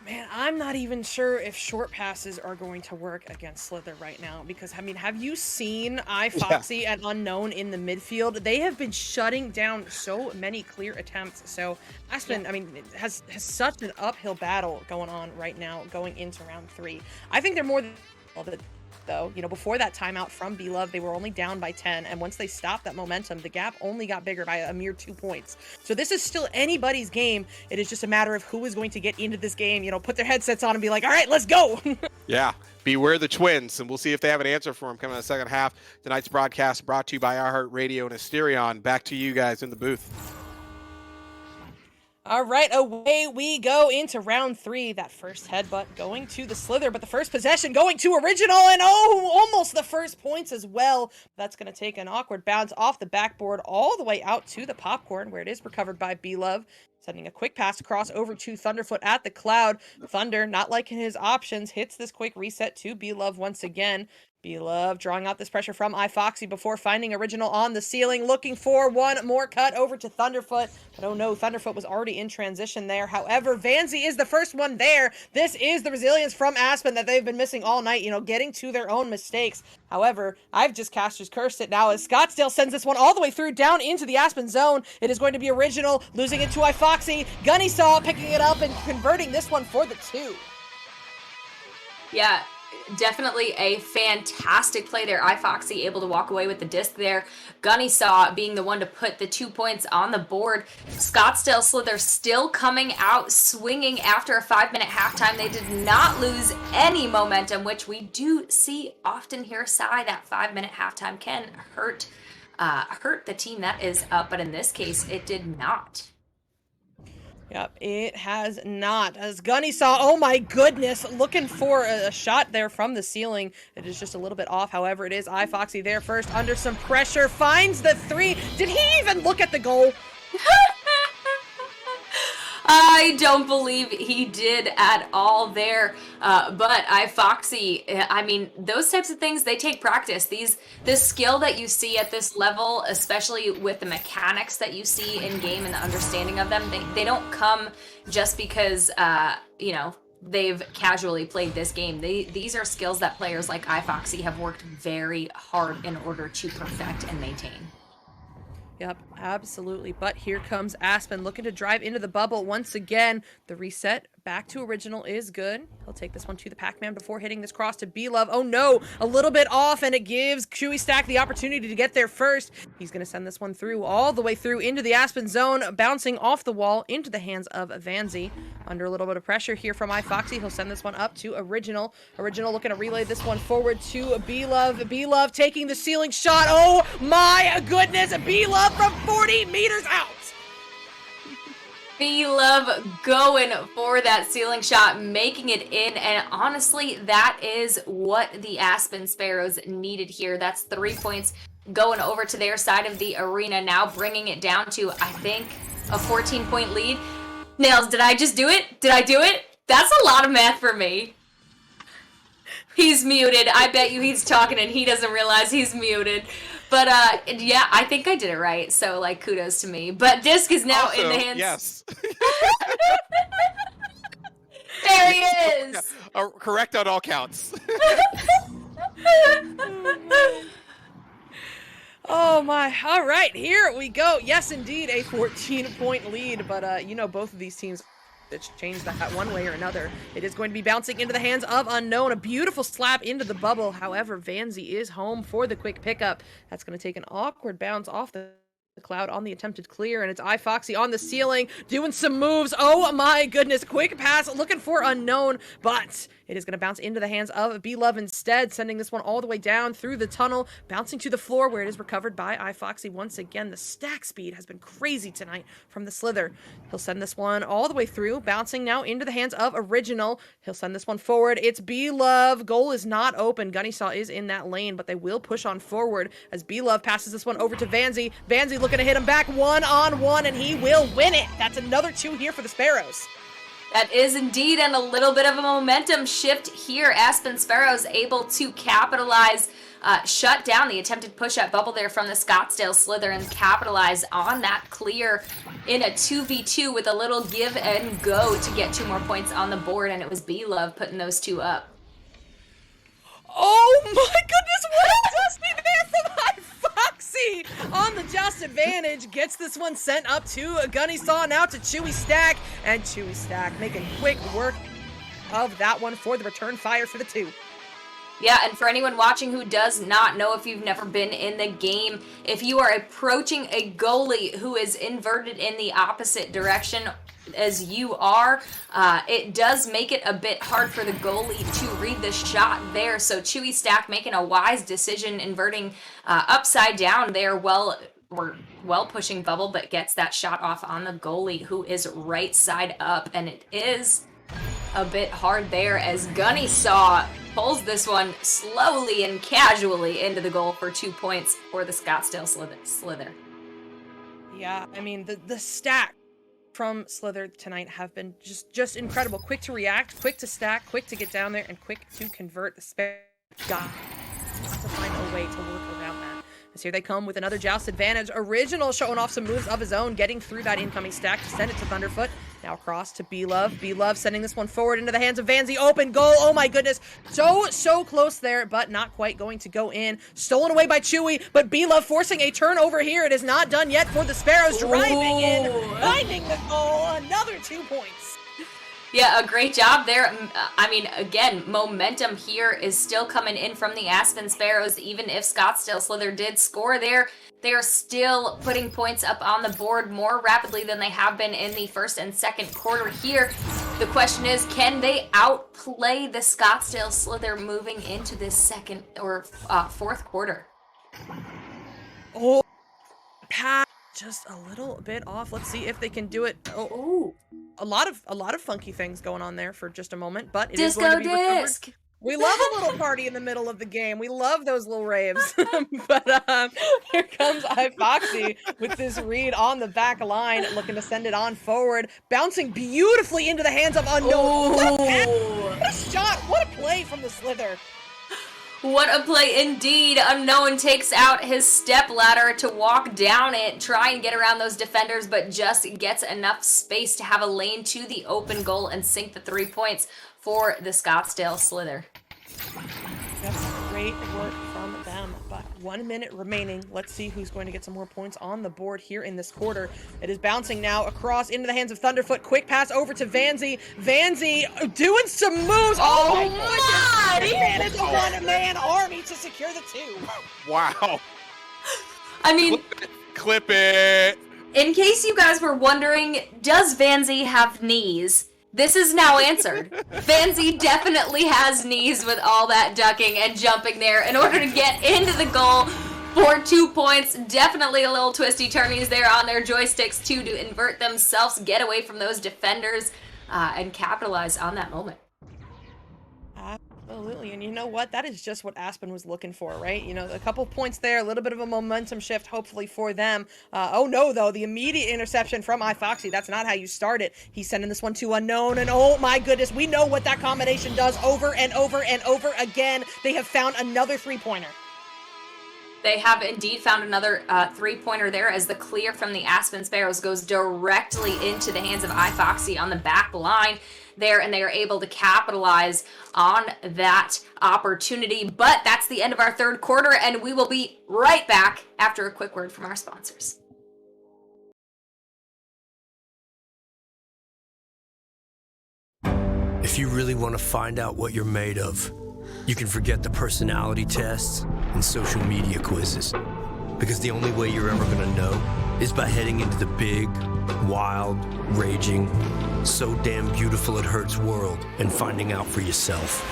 C: Man, I'm not even sure if short passes are going to work against Slither right now because, I mean, have you seen iFoxy and Unknown in the midfield? They have been shutting down so many clear attempts. So Aspen, I mean, has such an uphill battle going on right now going into round 3. I think they're more than though. You know, before that timeout from B-Love, they were only down by 10, and once they stopped that momentum, the gap only got bigger by a mere 2 points. So this is still anybody's game. It is just a matter of who is going to get into this game, you know, put their headsets on and be like, all right, let's go.
A: Yeah, beware the twins, and we'll see if they have an answer for them coming in the second half. Tonight's broadcast brought to you by iHeartRadio and Asterion. Back to you guys in the booth.
C: All right, away we go into round 3. That first headbutt going to the Slither, but the first possession going to Original, and almost the first points as well. That's going to take an awkward bounce off the backboard all the way out to the popcorn, where it is recovered by B-Love. Sending a quick pass across over to Thunderfoot at the Cloud. Thunder, not liking his options, hits this quick reset to B-Love once again. B-Love drawing out this pressure from iFoxy before finding Original on the ceiling, looking for one more cut over to Thunderfoot. But oh no, Thunderfoot was already in transition there. However, Vanzi is the first one there. This is the resilience from Aspen that they've been missing all night, you know, getting to their own mistakes. However, I've just Caster's cursed it now as Scottsdale sends this one all the way through down into the Aspen zone. It is going to be Original, losing it to iFoxy. Gunny Saw picking it up and converting this one for the 2.
B: Yeah, definitely a fantastic play there. iFoxy able to walk away with the disc there. Gunny Saw being the one to put the 2 points on the board. Scottsdale Slither still coming out swinging after a 5-minute halftime. They did not lose any momentum, which we do see often here. Sai, that 5-minute halftime can hurt the team that is up, but in this case, it did not.
C: Yep, it has not. As Gunny Saw, oh my goodness, looking for a shot there from the ceiling. It is just a little bit off. However, it is iFoxy there first under some pressure. Finds the 3. Did he even look at the goal?
B: I don't believe he did at all there. But iFoxy, I mean, those types of things, they take practice. This skill that you see at this level, especially with the mechanics that you see in game and the understanding of them, they don't come just because, you know, they've casually played this game. These are skills that players like iFoxy have worked very hard in order to perfect and maintain.
C: Yep, absolutely. But here comes Aspen looking to drive into the bubble once again. The reset back to Original is good. He'll take this one to the Pac-Man before hitting this cross to B-Love. Oh no, a little bit off, and it gives Chewy Stack the opportunity to get there first. He's going to send this one through, all the way through into the Aspen zone, bouncing off the wall into the hands of Vanzi. Under a little bit of pressure here from iFoxy, he'll send this one up to Original. Original looking to relay this one forward to B-Love. B-Love taking the ceiling shot. Oh my goodness, B-Love from 40 meters out.
B: B-Love going for that ceiling shot, making it in, and honestly, that is what the Aspen Sparrows needed here. That's 3 points going over to their side of the arena, now bringing it down to, I think, a 14-point lead. Nails, did I just do it? Did I do it? That's a lot of math for me. He's muted. I bet you he's talking and he doesn't realize he's muted. But, yeah, I think I did it right. So, like, kudos to me. But Disc is now
A: Also,
B: in the hands.
A: Yes.
B: There he is.
A: Correct on all counts.
C: Oh my, all right, here we go. Yes, indeed, a 14-point lead, but you know, both of these teams, it's changed that one way or another. It is going to be bouncing into the hands of Unknown, a beautiful slap into the bubble. However, Vanzi is home for the quick pickup. That's going to take an awkward bounce off the Cloud on the attempted clear, and it's iFoxy on the ceiling doing some moves. Oh my goodness, quick pass looking for Unknown, but It is going to bounce into the hands of B-Love instead, sending this one all the way down through the tunnel, bouncing to the floor where it is recovered by iFoxy. Once again, the stack speed has been crazy tonight from the Slither. He'll send this one all the way through, bouncing now into the hands of Original. He'll send this one forward. It's B-Love. Goal is not open. Gunnysaw is in that lane, but they will push on forward as B-Love passes this one over to Vanzy. Vanzy looking to hit him back 1-on-1, and he will win it. That's another 2 here for the Sparrows.
B: That is indeed, and a little bit of a momentum shift here. Aspen Sparrows able to capitalize, shut down the attempted push-up bubble there from the Scottsdale Slither and capitalize on that clear in a 2v2 with a little give and go to get 2 more points on the board, and it was B-Love putting those 2 up.
C: Oh my goodness, what a dusty there from iFoxy on the just advantage. Gets this one sent up to Gunnysaw, now to Chewy Stack, and Chewy Stack making quick work of that one for the return fire for the 2.
B: Yeah, and for anyone watching who does not know, if you've never been in the game, if you are approaching a goalie who is inverted in the opposite direction as you are, it does make it a bit hard for the goalie to read the shot there. So Chewy Stack making a wise decision, inverting upside down there, well pushing bubble, but gets that shot off on the goalie who is right side up, and it is a bit hard there as Gunnysaw pulls this one slowly and casually into the goal for 2 points for the Scottsdale Slither.
C: Yeah, I mean, the stack from Slither tonight have been just incredible. Quick to react, quick to stack, quick to get down there, and quick to convert. The spare guy to find a way to work around that. As here they come with another joust advantage. Original showing off some moves of his own, getting through that incoming stack to send it to Thunderfoot. Now across to B-Love. B-Love sending this one forward into the hands of Vanzy. Open goal. Oh my goodness. So close there, but not quite going to go in. Stolen away by Chewy, but B-Love forcing a turnover here. It is not done yet for the Sparrows. Driving in, finding the goal. Another 2 points.
B: Yeah, a great job there. I mean, again, momentum here is still coming in from the Aspen Sparrows. Even if Scottsdale Slither did score there, they are still putting points up on the board more rapidly than they have been in the first and second quarter here. The question is, can they outplay the Scottsdale Slither moving into this second or fourth quarter?
C: Oh, pass just a little bit off. Let's see if they can do it. Oh. A lot of funky things going on there for just a moment, but it is going to be recovered. We love a little party in the middle of the game. We love those little raves. But here comes iFoxy with this read on the back line, looking to send it on forward, bouncing beautifully into the hands of Unknown. What a shot! What a play from the Slither.
B: What a play indeed. Unknown takes out his step ladder to walk down it, try and get around those defenders, but just gets enough space to have a lane to the open goal and sink the 3 points for the Scottsdale Slither.
C: That's great work from them, but 1 minute remaining. Let's see who's going to get some more points on the board here in this quarter. It is bouncing now across into the hands of Thunderfoot. Quick pass over to Vanzy. Vanzy doing some moves. Oh my goodness! Man, it's a one-man army to secure the 2.
A: Wow.
B: I mean,
A: Clip it.
B: In case you guys were wondering, does Vanzy have knees? This is now answered. Vanzy definitely has knees with all that ducking and jumping there in order to get into the goal for 2 points. Definitely a little twisty turnies there on their joysticks too to invert themselves, get away from those defenders, and capitalize on that moment.
C: Absolutely, and you know what? That is just what Aspen was looking for, right? You know, a couple points there, a little bit of a momentum shift, hopefully for them. Oh no, though, the immediate interception from iFoxy. That's not how you start it. He's sending this one to Unknown, and oh my goodness, we know what that combination does over and over and over again. They have found another three-pointer.
B: They have indeed found another three-pointer there as the clear from the Aspen Sparrows goes directly into the hands of iFoxy on the back line there, and they are able to capitalize on that opportunity. But that's the end of our third quarter, and we will be right back after a quick word from our sponsors.
G: If you really want to find out what you're made of, you can forget the personality tests and social media quizzes. Because the only way you're ever going to know is by heading into the big, wild, raging, so damn beautiful it hurts world and finding out for yourself.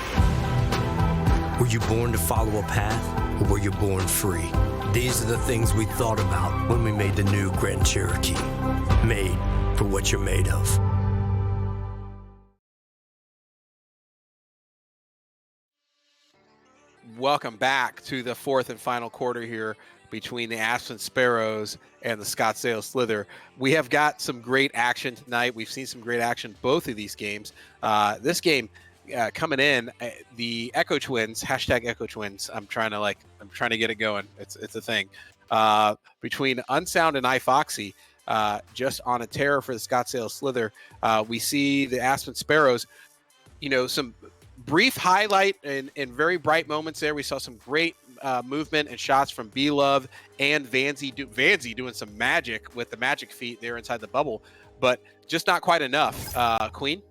G: Were you born to follow a path, or were you born free? These are the things we thought about when we made the new Grand Cherokee. Made for what you're made of.
A: Welcome back to the fourth and final quarter here between the Aspen Sparrows and the Scottsdale Slither. We have got some great action tonight. We've seen some great action both of these games. This game coming in, the Echo Twins, hashtag Echo Twins. I'm trying to get it going. It's a thing. Between Unsound and iFoxy, just on a tear for the Scottsdale Slither. We see the Aspen Sparrows, some brief highlight and very bright moments there. We saw some great movement and shots from B-Love and Vanzi doing some magic with the magic feet there inside the bubble, but just not quite enough. Queen?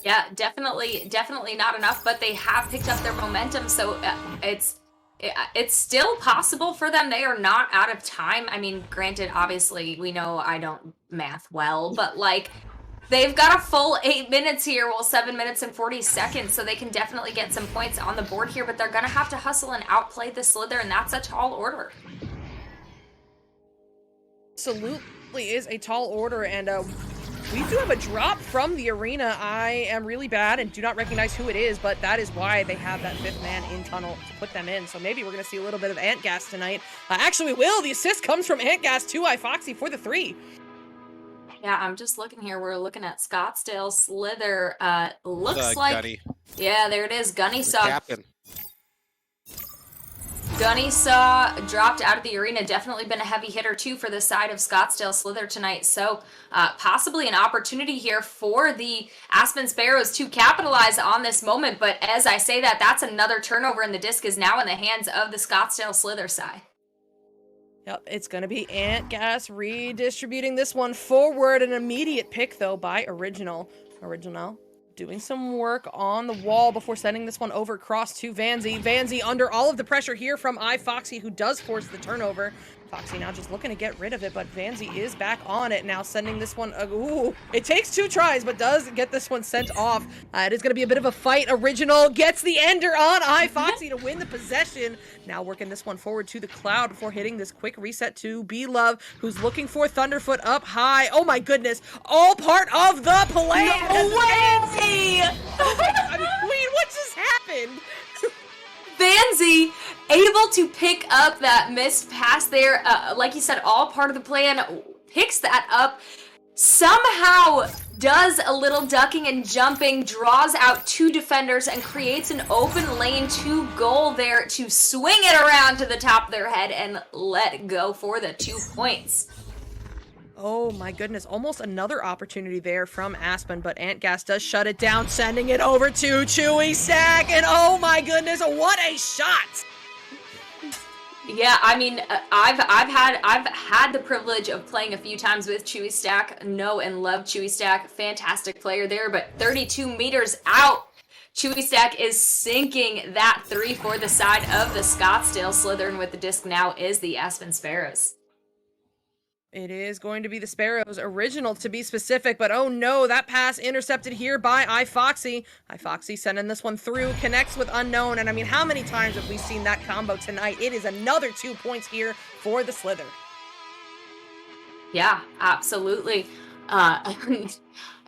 B: Yeah, definitely not enough, but they have picked up their momentum, so it's still possible for them. They are not out of time. I mean, granted, obviously, we know I don't math well, but they've got a full 8 minutes here, 7 minutes and 40 seconds, so they can definitely get some points on the board here, but they're going to have to hustle and outplay the Slither, and that's a tall order.
C: Absolutely is a tall order, and we do have a drop from the arena. I am really bad and do not recognize who it is, but that is why they have that fifth man in tunnel to put them in, so maybe we're going to see a little bit of Antgas tonight. Actually, we will. The assist comes from Antgas to iFoxy for the 3.
B: Yeah, I'm just looking here. We're looking at Scottsdale Slither. Looks like
A: Gunny.
B: Yeah, there it is. Gunny
A: The
B: saw
A: captain.
B: dropped out of the arena. Definitely been a heavy hitter too for the side of Scottsdale Slither tonight. So possibly an opportunity here for the Aspen Sparrows to capitalize on this moment. But as I say that, that's another turnover, and the disc is now in the hands of the Scottsdale Slither side.
C: Yep, it's going to be Antgas redistributing this one forward. An immediate pick, though, by Original. Original doing some work on the wall before sending this one over across to Vanzi. Vanzi under all of the pressure here from iFoxy, who does force the turnover. Foxy now just looking to get rid of it, but Vanzi is back on it now, sending this one. Ooh, it takes 2 tries, but does get this one sent off. It is going to be a bit of a fight. Original gets the ender on iFoxy to win the possession. Now working this one forward to the Cloud before hitting this quick reset to B-Love, who's looking for Thunderfoot up high. Oh my goodness, all part of the play.
B: No way!
C: I mean, Queen, what just happened?
B: Vanzi able to pick up that missed pass there. Like you said, all part of the plan. Picks that up. Somehow does a little ducking and jumping, draws out 2 defenders, and creates an open lane to goal there to swing it around to the top of their head and let go for the 2 points.
C: Oh my goodness, almost another opportunity there from Aspen, but Antgas does shut it down, sending it over to Chewy Stack, and oh my goodness, what a shot!
B: Yeah, I mean, I've had the privilege of playing a few times with Chewy Stack. Know and love Chewy Stack, fantastic player there, but 32 meters out, Chewy Stack is sinking that 3 for the side of the Scottsdale Slither, and with the disc now is the Aspen Sparrows.
C: It is going to be the Sparrows, Original to be specific, but oh no, that pass intercepted here by iFoxy. iFoxy sending this one through, connects with Unknown, and I mean, how many times have we seen that combo tonight? It is another 2 points here for the Slither.
B: Yeah, absolutely. And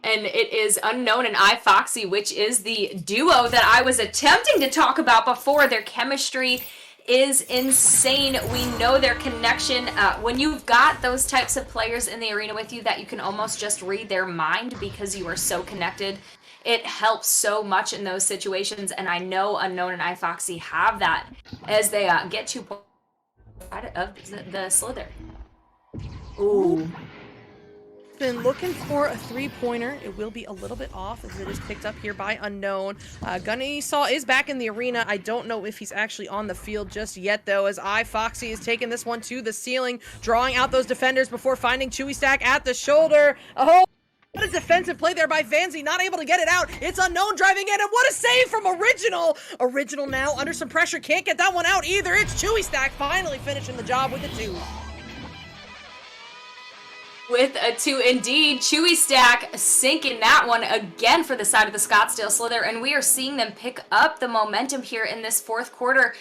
B: it is Unknown and iFoxy, which is the duo that I was attempting to talk about before. Their chemistry is insane. We know their connection. When you've got those types of players in the arena with you that you can almost just read their mind because you are so connected, it helps so much in those situations, and I know Unknown and iFoxy have that as they get 2 points out of the Slither. Ooh.
C: Been looking for a 3-pointer. It will be a little bit off as it is picked up here by Unknown. Gunny Saw is back in the arena. I don't know if he's actually on the field just yet, though, as iFoxy is taking this one to the ceiling, drawing out those defenders before finding Chewy Stack at the shoulder. Oh, what a defensive play there by Vanzi, not able to get it out. It's Unknown driving in, and what a save from Original. Original now under some pressure, can't get that one out either. It's Chewy Stack finally finishing the job with the 2.
B: with a 2 indeed. Chewy Stack sinking that one again for the side of the Scottsdale Slither, and we are seeing them pick up the momentum here in this fourth quarter.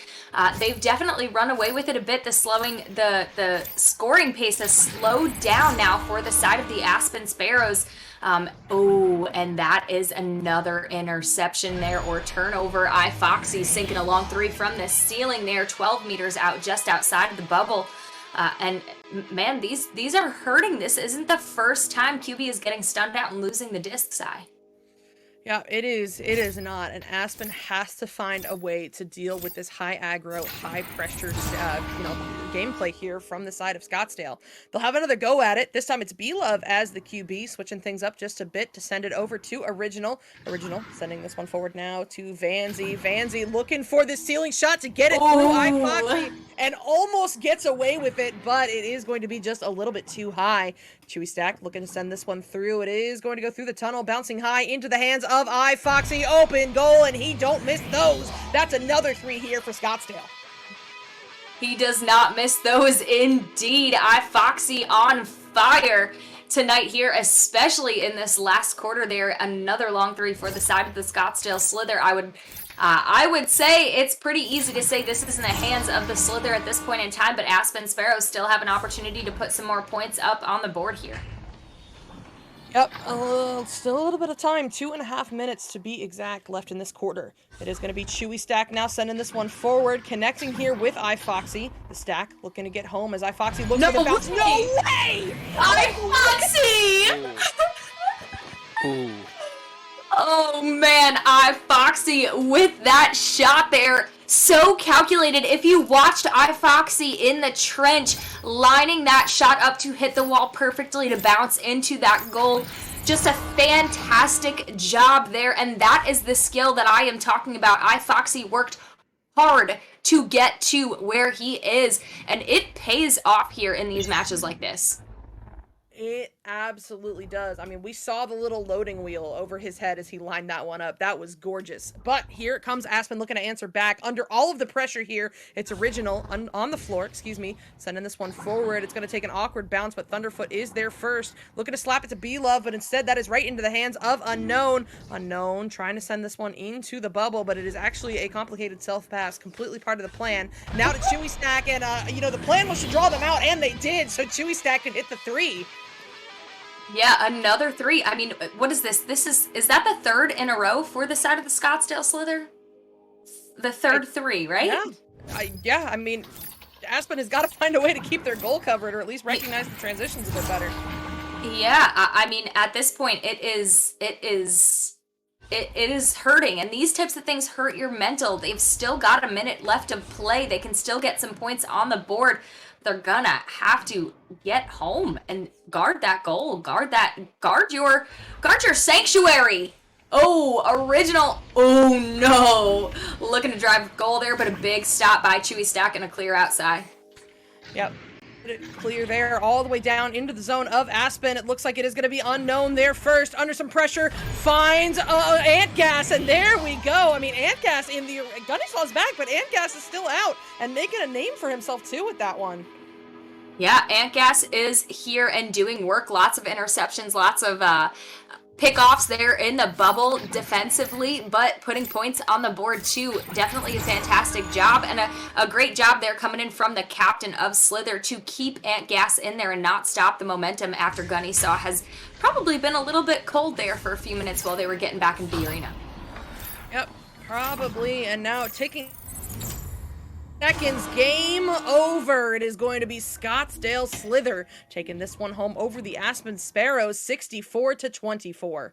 B: They've definitely run away with it a bit. The scoring pace has slowed down now for the side of the Aspen Sparrows. And that is another interception there, or turnover. iFoxy sinking a long 3 from the ceiling there, 12 meters out, just outside of the bubble. And man, these are hurting. This isn't the first time QB is getting stunned out and losing the disc side.
C: Yeah, it is. It is not. And Aspen has to find a way to deal with this high aggro, high pressure, gameplay here from the side of Scottsdale. They'll have another go at it. This time it's B-Love as the QB, switching things up just a bit to send it over to Original. Original sending this one forward now to Vanzy. Vanzy looking for this ceiling shot to get it through iFoxy and almost gets away with it, but it is going to be just a little bit too high. Chewy Stack looking to send this one through. It is going to go through the tunnel, bouncing high into the hands of iFoxy. Open goal, and he don't miss those. That's another 3 here for Scottsdale.
B: He does not miss those indeed. iFoxy on fire tonight here, especially in this last quarter there. Another long 3 for the side of the Scottsdale Slither. I would say it's pretty easy to say this is in the hands of the Slither at this point in time, but Aspen Sparrows still have an opportunity to put some more points up on the board here.
C: Yep, still a little bit of time, 2.5 minutes to be exact left in this quarter. It is going to be Chewy Stack now sending this one forward, connecting here with iFoxy. The Stack looking to get home as iFoxy looks for the bounce. No way!
B: iFoxy!
A: Ooh.
B: Oh man, iFoxy with that shot there. So calculated. If you watched iFoxy in the trench, lining that shot up to hit the wall perfectly to bounce into that goal. Just a fantastic job there, and that is the skill that I am talking about. iFoxy worked hard to get to where he is, and it pays off here in these matches like this.
C: It absolutely does. I mean, we saw the little loading wheel over his head as he lined that one up. That was gorgeous. But here comes Aspen looking to answer back. Under all of the pressure here, it's Original on the floor, sending this one forward. It's going to take an awkward bounce, but Thunderfoot is there first. Looking to slap it to B-Love, but instead that is right into the hands of Unknown. Unknown trying to send this one into the bubble, but it is actually a complicated self-pass, completely part of the plan. Now to Chewy Stack, and the plan was to draw them out, and they did, so Chewy Stack can hit the 3.
B: Yeah, another 3. I mean, what is this? Is that the 3rd in a row for the side of the Scottsdale Slither? The 3rd 3, right?
C: Yeah. I mean, Aspen has got to find a way to keep their goal covered, or at least recognize the transitions a bit better.
B: Yeah, I mean, at this point, it is hurting, and these types of things hurt your mental. They've still got a minute left to play. They can still get some points on the board. They're gonna have to get home and guard that goal. Guard your sanctuary. Oh, Original. Oh no. Looking to drive goal there, but a big stop by Chewy Stack and a clear outside.
C: Yep. Clear there all the way down into the zone of Aspen. It looks like it is going to be Unknown there first. Under some pressure, finds Antgas, and there we go. I mean, Antgas in the Gunnyslaw's back, but Antgas is still out and making a name for himself too with that one.
B: Yeah, Antgas is here and doing work. Lots of interceptions, lots of pickoffs there in the bubble defensively, but putting points on the board too. Definitely a fantastic job, and a great job there coming in from the captain of Slither to keep Antgas in there and not stop the momentum after Gunny Saw has probably been a little bit cold there for a few minutes while they were getting back into the arena.
C: Yep, probably, and now taking seconds, game over. It is going to be Scottsdale Slither taking this one home over the Aspen Sparrows, 64-24.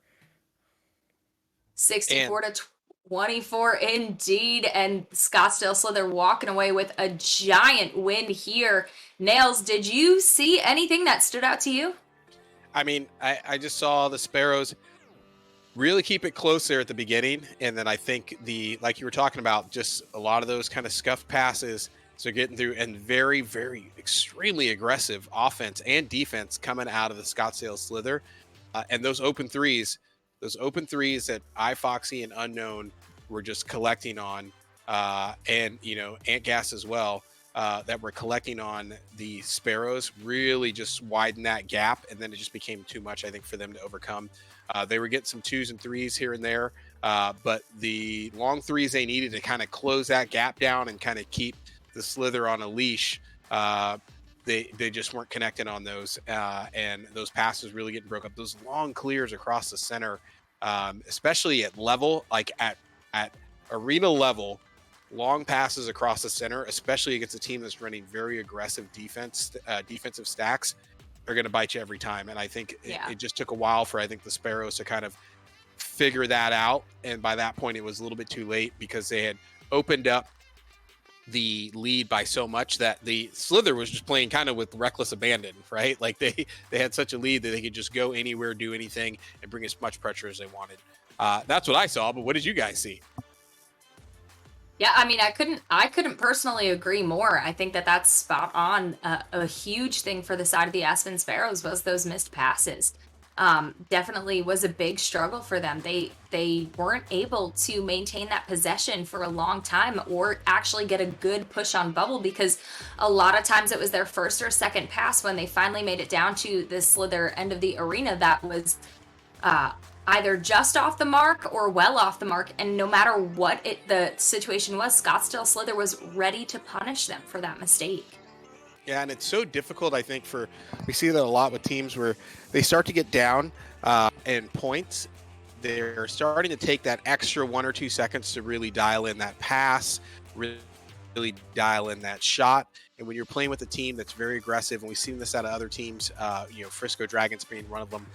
B: 64-24 indeed, and Scottsdale Slither walking away with a giant win here. Nails, did you see anything that stood out to you?
A: I mean, I just saw the Sparrows really keep it close there at the beginning, and then I think like you were talking about, just a lot of those kind of scuffed passes, so getting through, and very, very extremely aggressive offense and defense coming out of the Scottsdale Slither, and those open threes that iFoxy and Unknown were just collecting on, and Antgas as well. that were collecting on the Sparrows really just widened that gap, and then it just became too much, I think, for them to overcome. They were getting some 2s and 3s here and there, but the long 3s they needed to kind of close that gap down and kind of keep the Slither on a leash. They just weren't connecting on those, and those passes really getting broke up. Those long clears across the center, especially at level, like at arena level, long passes across the center, especially against a team that's running very aggressive defensive stacks, are going to bite you every time. And I think it just took a while for, I think, the Sparrows to kind of figure that out. And by that point, it was a little bit too late because they had opened up the lead by so much that the Slither was just playing kind of with reckless abandon, right? Like they had such a lead that they could just go anywhere, do anything, and bring as much pressure as they wanted. That's what I saw, but what did you guys see?
B: Yeah, I mean, I couldn't personally agree more. I think that that's spot on. A huge thing for the side of the Aspen Sparrows was those missed passes. Definitely was a big struggle for them. They weren't able to maintain that possession for a long time or actually get a good push on bubble, because a lot of times it was their first or second pass when they finally made it down to the Slither end of the arena that was either just off the mark or well off the mark, and no matter what the situation was, Scottsdale Slither was ready to punish them for that mistake.
A: Yeah, and it's so difficult, I think, we see that a lot with teams where they start to get down in points. They're starting to take that extra 1 or 2 seconds to really dial in that pass, really dial in that shot. And when you're playing with a team that's very aggressive, and we've seen this out of other teams, Frisco Dragons being one of them,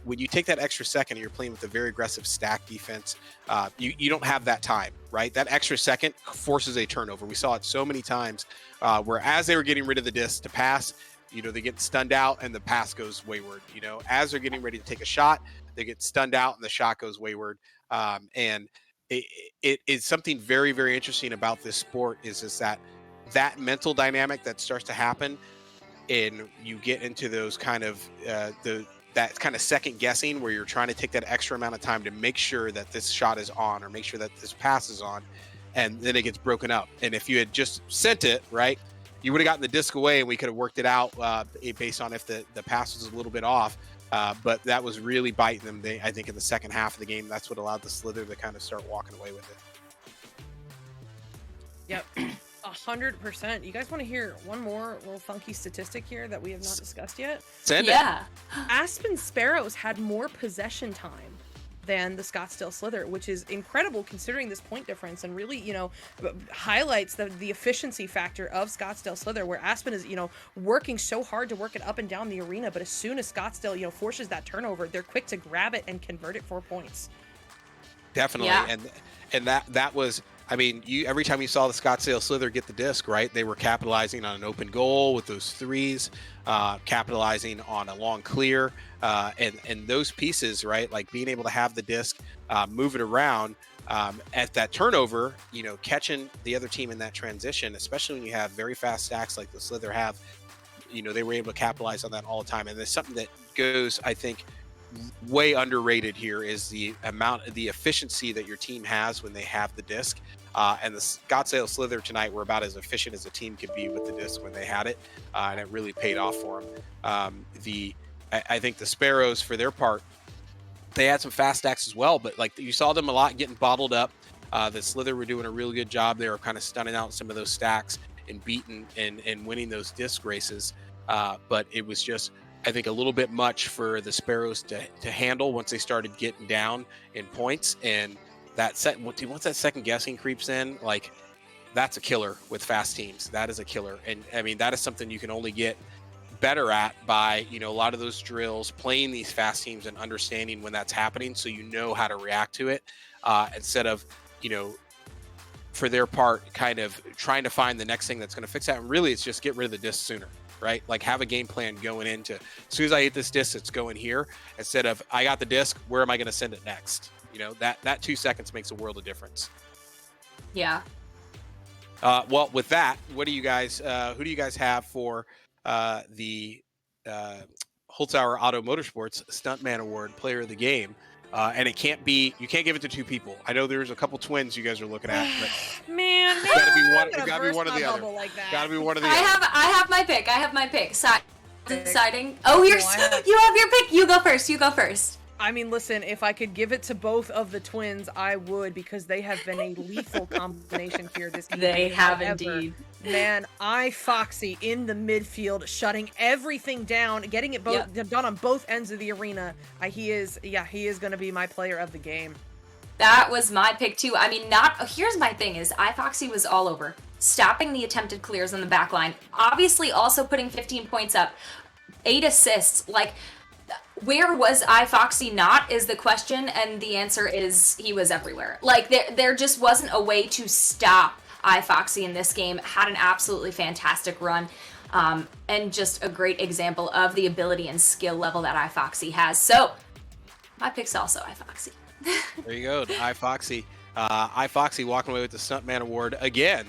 A: when you take that extra second and you're playing with a very aggressive stack defense, you don't have that time, right? That extra second forces a turnover. We saw it so many times where as they were getting rid of the disc to pass, they get stunned out and the pass goes wayward. As they're getting ready to take a shot, they get stunned out and the shot goes wayward. And it is something very, very interesting about this sport is that mental dynamic that starts to happen, and you get into those kind of that kind of second guessing where you're trying to take that extra amount of time to make sure that this shot is on or make sure that this pass is on, and then it gets broken up. And if you had just sent it, right, you would have gotten the disc away and we could have worked it out based on if the pass was a little bit off. But that was really biting them, I think, in the second half of the game. That's what allowed the Slither to kind of start walking away with it.
C: Yep. 100%. You guys want to hear one more little funky statistic here that we have not discussed yet?
A: Send
B: it.
C: Aspen Sparrows had more possession time than the Scottsdale Slither, which is incredible considering this point difference, and really, highlights the efficiency factor of Scottsdale Slither, where Aspen is, working so hard to work it up and down the arena, but as soon as Scottsdale, forces that turnover, they're quick to grab it and convert it for points.
A: Definitely.
B: Yeah.
A: And that was, I mean, every time you saw the Scottsdale Slither get the disc, right, they were capitalizing on an open goal with those 3s, capitalizing on a long clear, and those pieces, right, like being able to have the disc, move it around at that turnover, catching the other team in that transition, especially when you have very fast stacks like the Slither have, they were able to capitalize on that all the time. And there's something that goes, I think, way underrated here is the efficiency that your team has when they have the disc. And the Scottsdale Slither tonight were about as efficient as a team could be with the disc when they had it, and it really paid off for them. I think the Sparrows, for their part, they had some fast stacks as well, but like you saw them a lot getting bottled up. The Slither were doing a really good job. They were kind of stunning out some of those stacks and beating and winning those disc races. But it was just, I think, a little bit much for the Sparrows to handle once they started getting down in points. And once that second guessing creeps in, like, that's a killer with fast teams. That is a killer. And I mean, that is something you can only get better at by, a lot of those drills, playing these fast teams and understanding when that's happening, so you know how to react to it, instead of, for their part, kind of trying to find the next thing that's going to fix that. And really, it's just get rid of the disc sooner. Right? Like, have a game plan going into, as soon as I hit this disc, it's going here, instead of, I got the disc, where am I going to send it next? That 2 seconds makes a world of difference.
B: Yeah.
A: Well, with that, what do you guys, who do you guys have for the Holzhauer Auto Motorsports Stuntman Award Player of the Game? And you can't give it to two people. I know there's a couple twins you guys are looking at, but
C: Man,
A: it's gotta be one.
C: I'm
A: It
C: gonna
A: gotta be
C: burst
A: one or
C: my
A: the other.
C: bubble like that.
A: Gotta be one or the
B: I
A: other.
B: have my pick. Deciding. Oh, you have your pick. You go first.
C: I mean, listen, if I could give it to both of the twins, I would, because they have been a lethal combination here this season.
B: They have
C: However,
B: indeed.
C: Man, Foxy in the midfield, shutting everything down, getting it done on both ends of the arena. He is going to be my player of the game.
B: That was my pick too. I mean, here's my thing is Foxy was all over, stopping the attempted clears on the back line. Obviously also putting 15 points up, 8 assists. Like, where was Foxy not is the question, and the answer is he was everywhere. Like, there just wasn't a way to stop Foxy in this game. Had an absolutely fantastic run, and just a great example of the ability and skill level that Foxy has. So, my pick's also Foxy.
A: There you go, iFoxy. iFoxy walking away with the Stuntman Award again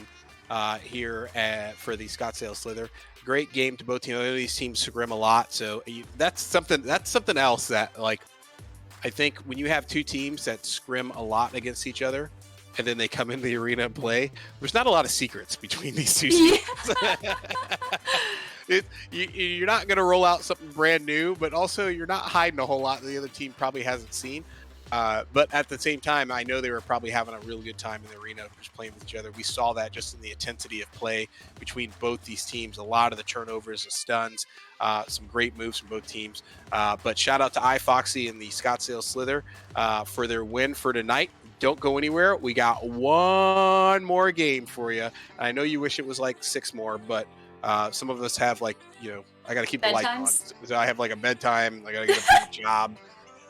A: here for the Scottsdale Slither. Great game to both teams. I know these teams scrim a lot, so that's something else that, like, I think when you have two teams that scrim a lot against each other, and then they come in the arena and play, there's not a lot of secrets between these two teams. You're not going to roll out something brand new, but also you're not hiding a whole lot that the other team probably hasn't seen. But at the same time, I know they were probably having a really good time in the arena, just playing with each other. We saw that just in the intensity of play between both these teams. A lot of the turnovers and stuns, some great moves from both teams. But shout out to iFoxy and the Scottsdale Slither for their win for tonight. Don't go anywhere. We got one more game for you. I know you wish it was like 6 more, but some of us have, like, I got to keep the light on. So I have like a bedtime. I got to get a job.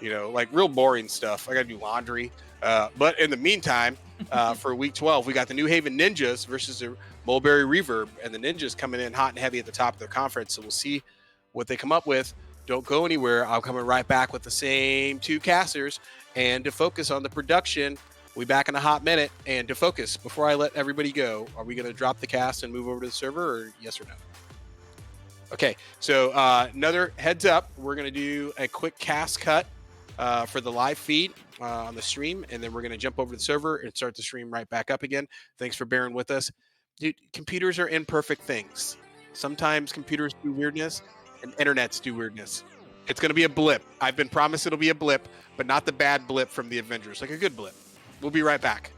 A: Like real boring stuff. I got to do laundry. But in the meantime, for week 12, we got the New Haven Ninjas versus the Mulberry Reverb, and the Ninjas coming in hot and heavy at the top of the conference. So we'll see what they come up with. Don't go anywhere. I'm coming right back with the same 2 casters. And to focus on the production, we'll be back in a hot minute. And to focus, before I let everybody go, are we going to drop the cast and move over to the server, or yes or no? Okay, so another heads up. We're going to do a quick cast cut for the live feed on the stream, and then we're going to jump over to the server and start the stream right back up again. Thanks for bearing with us. Dude, computers are imperfect things. Sometimes computers do weirdness, and internets do weirdness. It's going to be a blip. I've been promised it'll be a blip, but not the bad blip from the Avengers, like a good blip. We'll be right back.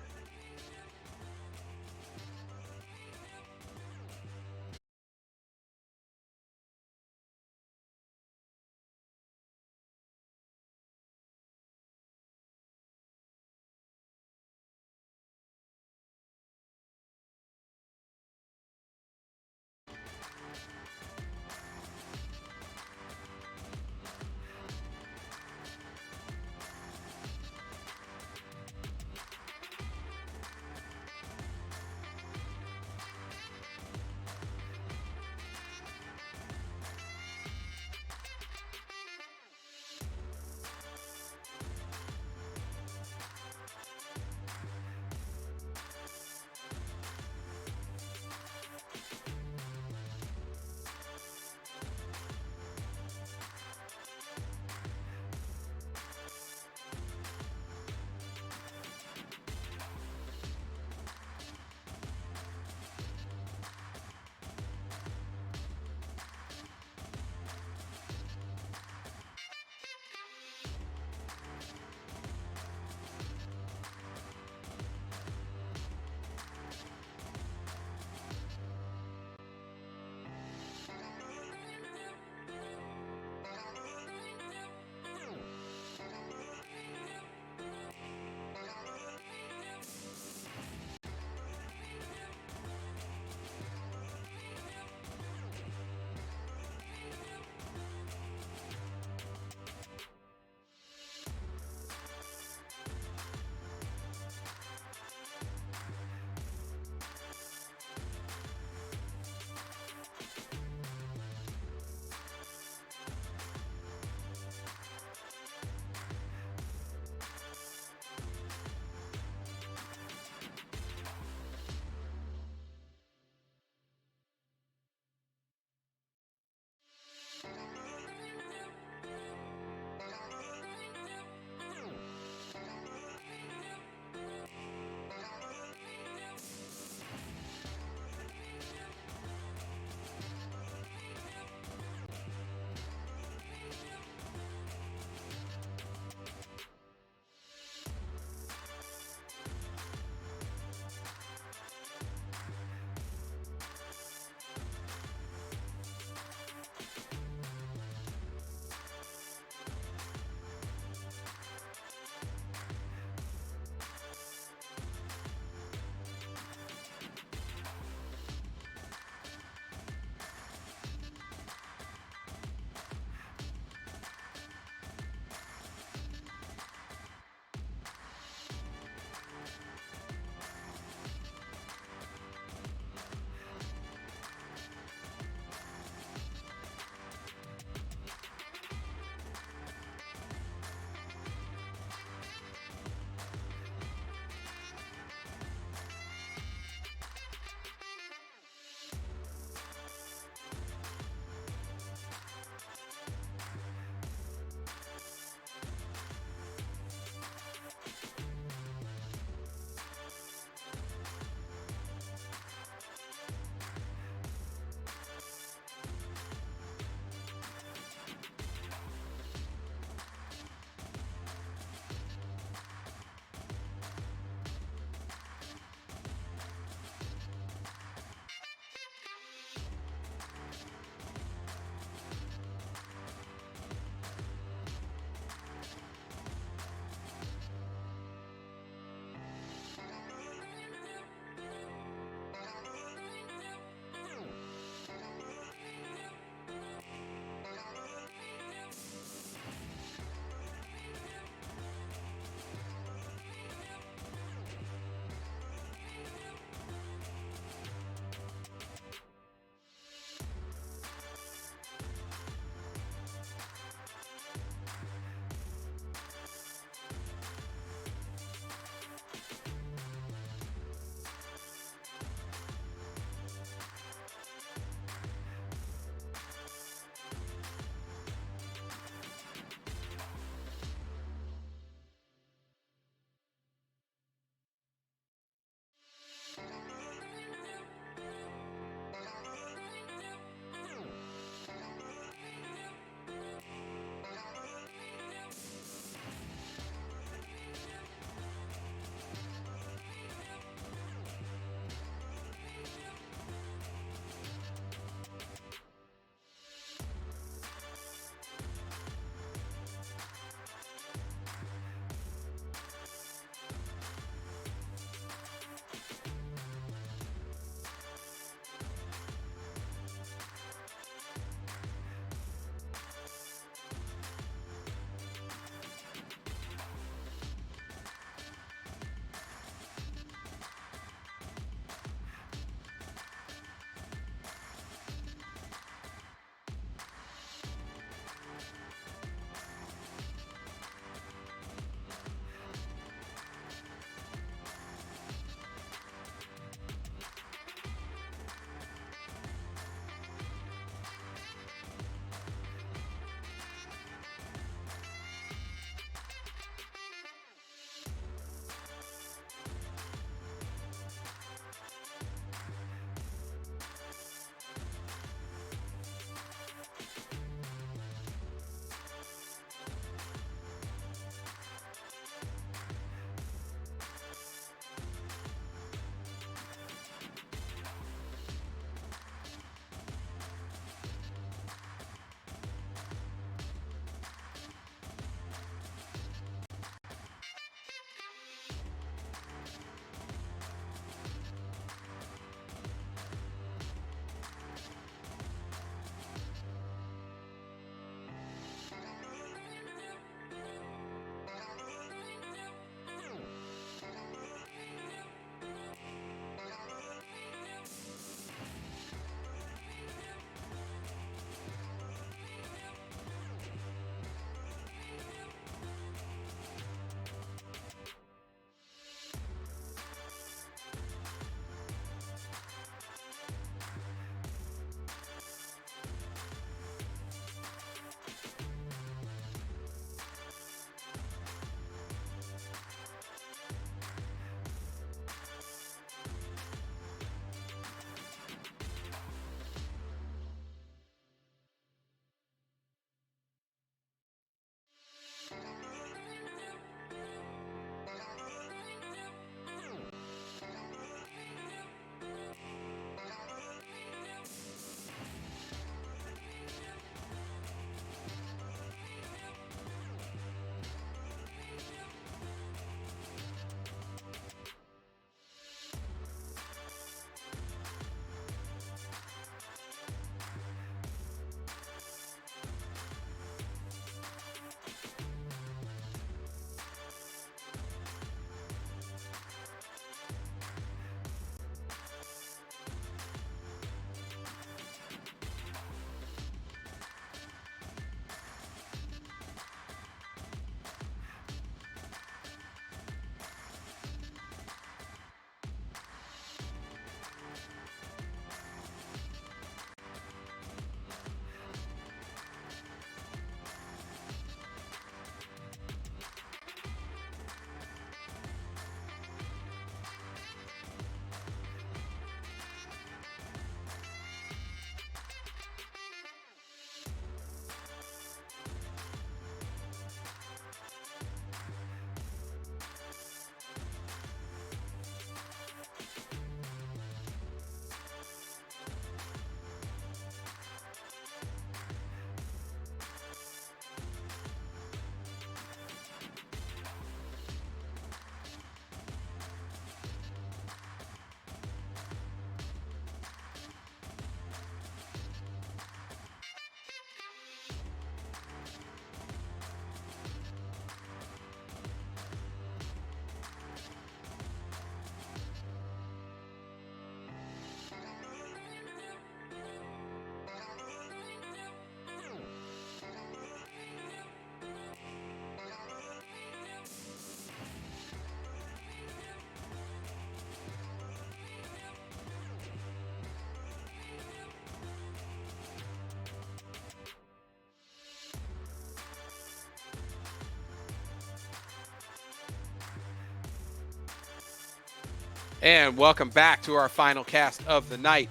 A: And welcome back to our final cast of the night.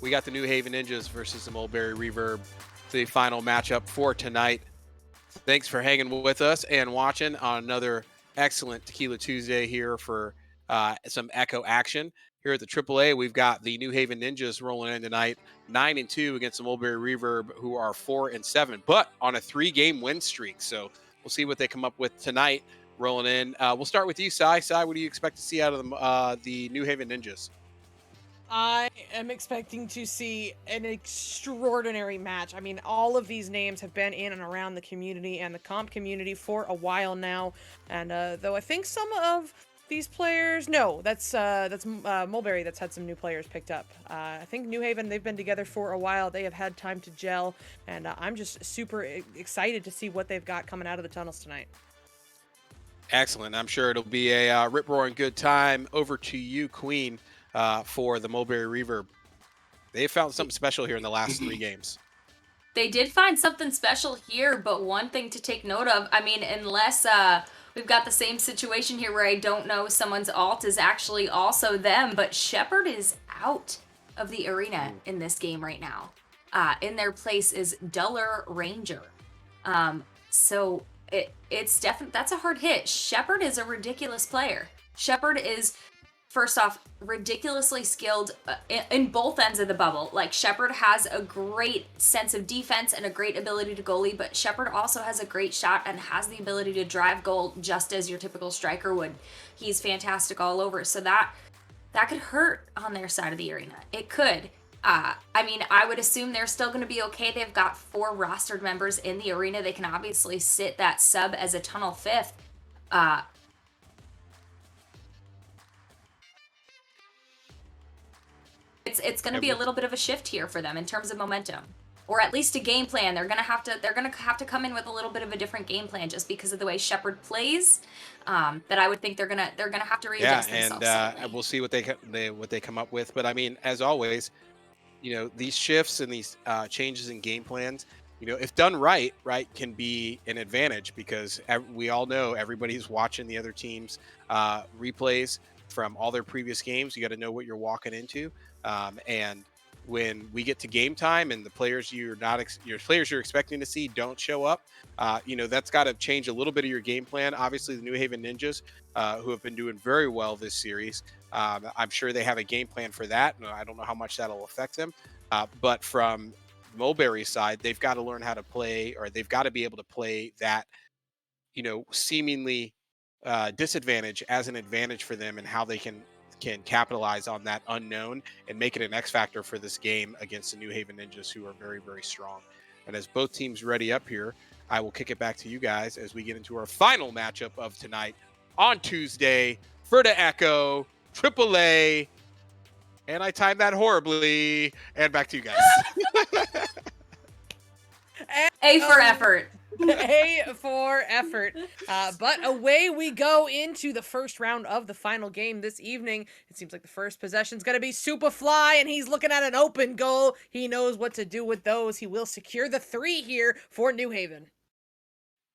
A: We got the New Haven Ninjas versus the Mulberry Reverb, the final matchup for tonight. Thanks for hanging with us and watching on another excellent Tequila Tuesday here for some Echo action. Here at the AAA, we've got the New Haven Ninjas rolling in tonight, 9-2 against the Mulberry Reverb, who are 4-7, but on a 3-game win streak. So we'll see what they come up with tonight. Rolling in. We'll start with you, Sai. Sai, what do you expect to see out of the New Haven Ninjas?
C: I am expecting to see an extraordinary match. I mean, all of these names have been in and around the community and the comp community for a while now. And though I think some of these players, no, that's Mulberry that's had some new players picked up. I think New Haven, they've been together for a while. They have had time to gel, and I'm just super excited to see what they've got coming out of the tunnels tonight.
A: Excellent. I'm sure it'll be a rip-roaring good time. Over to you, Queen, for the Mulberry Reverb. They found something special here in the last 3 games.
B: They did find something special here, but one thing to take note of, I mean, unless we've got the same situation here where I don't know someone's alt is actually also them, but Shepard is out of the arena in this game right now. In their place is Duller Ranger. So it's definitely, that's a hard hit. Shepard is a ridiculous player. Shepard is, first off, ridiculously skilled in both ends of the bubble. Like, Shepard has a great sense of defense and a great ability to goalie, but Shepard also has a great shot and has the ability to drive goal just as your typical striker would. He's fantastic all over. So that could hurt on their side of the arena. It could. I mean, I would assume they're still going to be okay. They've got 4 rostered members in the arena. They can obviously sit that sub as a tunnel 5th. It's going to be a little bit of a shift here for them in terms of momentum, or at least a game plan. They're going to have to come in with a little bit of a different game plan just because of the way Shepard plays. That I would think they're gonna have to readjust themselves.
A: And we'll see what they come up with. But I mean, as always, you know, these shifts and these changes in game plans, you know, if done right, can be an advantage, because we all know everybody's watching the other team's replays from all their previous games. You got to know what you're walking into. And when we get to game time and the players your players you're expecting to see don't show up, you know, that's got to change a little bit of your game plan. Obviously, the New Haven Ninjas, who have been doing very well this series, I'm sure they have a game plan for that. I don't know how much that'll affect them. But from Mulberry's side, they've got to learn how to play, or they've got to be able to play that, you know, seemingly disadvantage as an advantage for them, and how they can capitalize on that unknown and make it an X factor for this game against the New Haven Ninjas, who are very, very strong. And as both teams ready up here, I will kick it back to you guys as we get into our final matchup of tonight on Tuesday for the Echo AAA. And I timed that horribly. And back to you guys.
B: A for effort.
C: A for effort. But away we go into the first round of the final game this evening. It seems like the first possession's going to be Superfly, and he's looking at an open goal. He knows what to do with those. He will secure the 3 here for New Haven.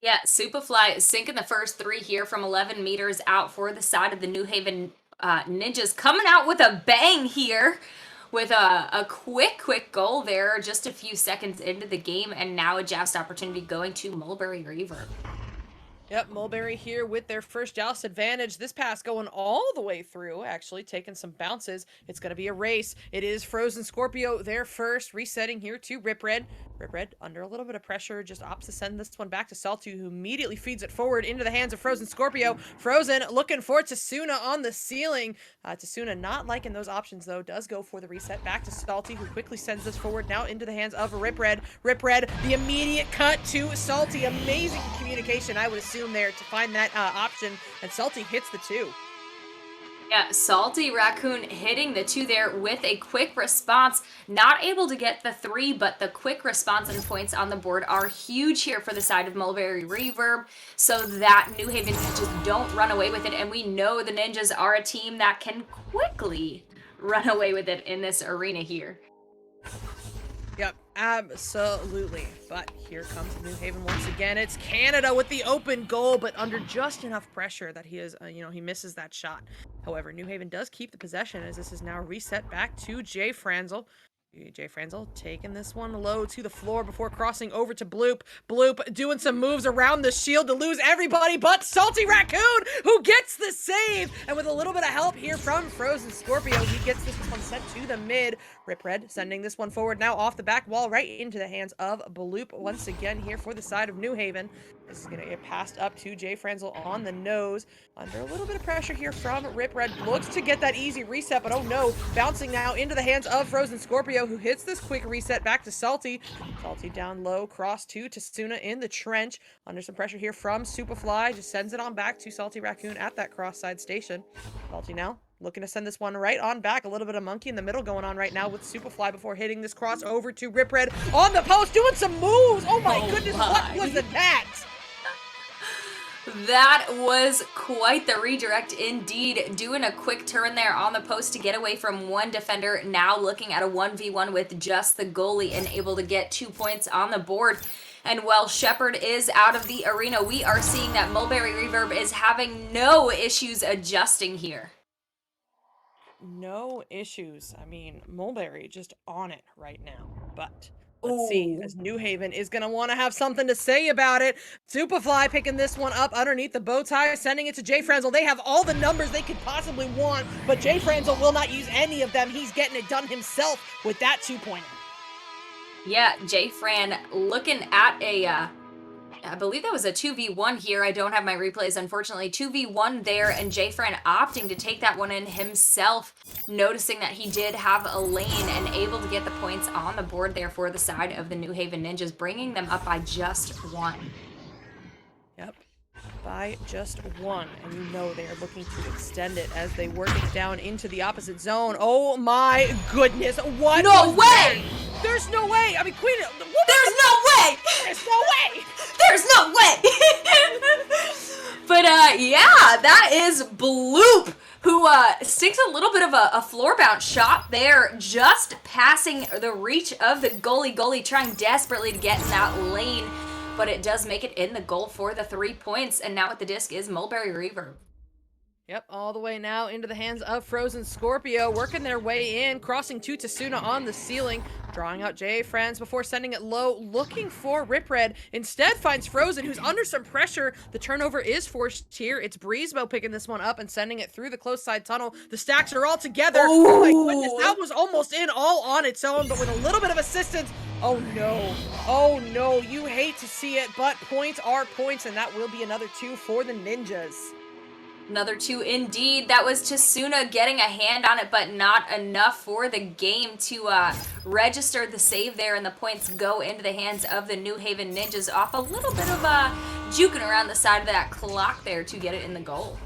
B: Yeah, Superfly is sinking the first 3 here from 11 meters out for the side of the New Haven Ninjas, coming out with a bang here with a quick goal there just a few seconds into the game, and now a joust opportunity going to Mulberry Reverb.
C: Yep, Mulberry here with their first joust advantage. This pass going all the way through, actually taking some bounces. It's going to be a race. It is Frozen Scorpio there first, resetting here to Rip Red. Rip Red under a little bit of pressure, just opts to send this one back to Salty, who immediately feeds it forward into the hands of Frozen Scorpio. Frozen looking for Tasuna on the ceiling. Tasuna not liking those options, though, does go for the reset back to Salty, who quickly sends this forward now into the hands of Rip Red. Rip Red, the immediate cut to Salty. Amazing communication, I would assume, there to find that option, and Salty hits the 2.
B: Yeah, Salty Raccoon hitting the 2 there with a quick response. Not able to get the 3, but the quick response and points on the board are huge here for the side of Mulberry Reverb, so that New Haven Ninjas don't run away with it. And we know the Ninjas are a team that can quickly run away with it in this arena here.
C: Yep, Absolutely. But here comes New Haven once again. It's Canada with the open goal, but under just enough pressure that he is, he misses that shot. However, New Haven does keep the possession as this is now reset back to Jay Franzel. Jay Franzel taking this one low to the floor before crossing over to Bloop. Bloop doing some moves around the shield to lose everybody but Salty Raccoon, who gets the save. And with a little bit of help here from Frozen Scorpio, he gets this one sent to the mid. Rip Red sending this one forward now off the back wall right into the hands of Bloop once again here for the side of New Haven. This is going to get passed up to Jay Franzel on the nose. Under a little bit of pressure here from Rip Red. Looks to get that easy reset, but oh no. Bouncing now into the hands of Frozen Scorpio, who hits this quick reset back to Salty. Salty down low, cross to Tasuna in the trench. Under some pressure here from Superfly. Just sends it on back to Salty Raccoon at that cross side station. Salty now looking to send this one right on back. A little bit of monkey in the middle going on right now with Superfly before hitting this cross over to Rip Red on the post, doing some moves. Oh my goodness, what was that?
B: That was quite the redirect indeed. Doing a quick turn there on the post to get away from one defender. Now looking at a 1v1 with just the goalie and able to get 2 points on the board. And while Shepard is out of the arena, we are seeing that Mulberry Reverb is having no issues adjusting here.
C: No issues. I mean, Mulberry just on it right now. But let's see, as New Haven is going to want to have something to say about it. Superfly picking this one up underneath the bow tie, sending it to Jay Franzel. They have all the numbers they could possibly want, but Jay Franzel will not use any of them. He's getting it done himself with that 2-pointer.
B: Yeah, Jay Fran looking at a, I believe that was a 2v1 here. I don't have my replays, unfortunately. 2v1 there, and Jay Fran opting to take that one in himself, noticing that he did have a lane and able to get the points on the board there for the side of the New Haven Ninjas, bringing them up by just 1.
C: Yep, by just 1. And you know they are looking to extend it as they work it down into the opposite zone. Oh my goodness, what?
B: No way!
C: There's no way! I mean, Queen,
B: there's no way!
C: There's no way!
B: There's no way! But yeah, that is Bloop, who sticks a little bit of a floor bounce shot there, just passing the reach of the goalie trying desperately to get in that lane, but it does make it in the goal for the 3 points, and now at the disc is Mulberry Reverb.
C: Yep, all the way now into the hands of Frozen Scorpio, working their way in, crossing to Tasuna on the ceiling, drawing out Jay Franz before sending it low, looking for Rip Red. Instead finds Frozen, who's under some pressure. The turnover is forced here. It's Breezebo picking this one up and sending it through the close side tunnel. The stacks are all together.
B: Ooh.
C: Oh my goodness, that was almost in all on its own, but with a little bit of assistance. Oh no, you hate to see it, but points are points, and that will be another 2 for the Ninjas.
B: Another 2 indeed. That was Tasuna getting a hand on it, but not enough for the game to register the save there, and the points go into the hands of the New Haven Ninjas off a little bit of juking around the side of that clock there to get it in the goal.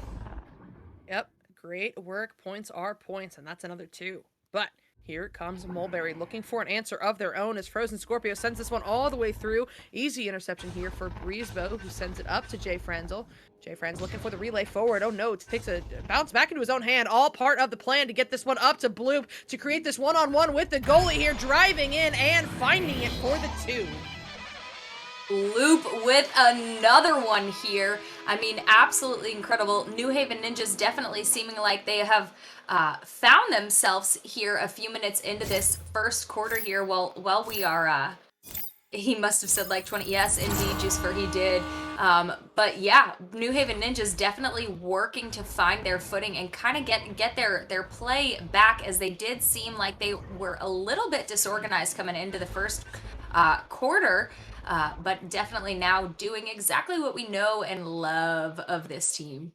C: Yep, great work. Points are points, and that's another 2. But here comes Mulberry looking for an answer of their own as Frozen Scorpio sends this one all the way through. Easy interception here for Breezebo, who sends it up to Jay Franzel. Jay Franz looking for the relay forward. Oh no, takes a bounce back into his own hand. All part of the plan to get this one up to Bloop to create this one-on-one with the goalie here, driving in and finding it for the 2.
B: Loop with another one here. I mean, absolutely incredible. New Haven Ninjas definitely seeming like they have found themselves here a few minutes into this first quarter here. While we are, he must have said like 20. Yes, indeed, Juicefer, he did. But yeah, New Haven Ninjas definitely working to find their footing and kind of get their play back, as they did seem like they were a little bit disorganized coming into the first quarter. But definitely now doing exactly what we know and love of this team.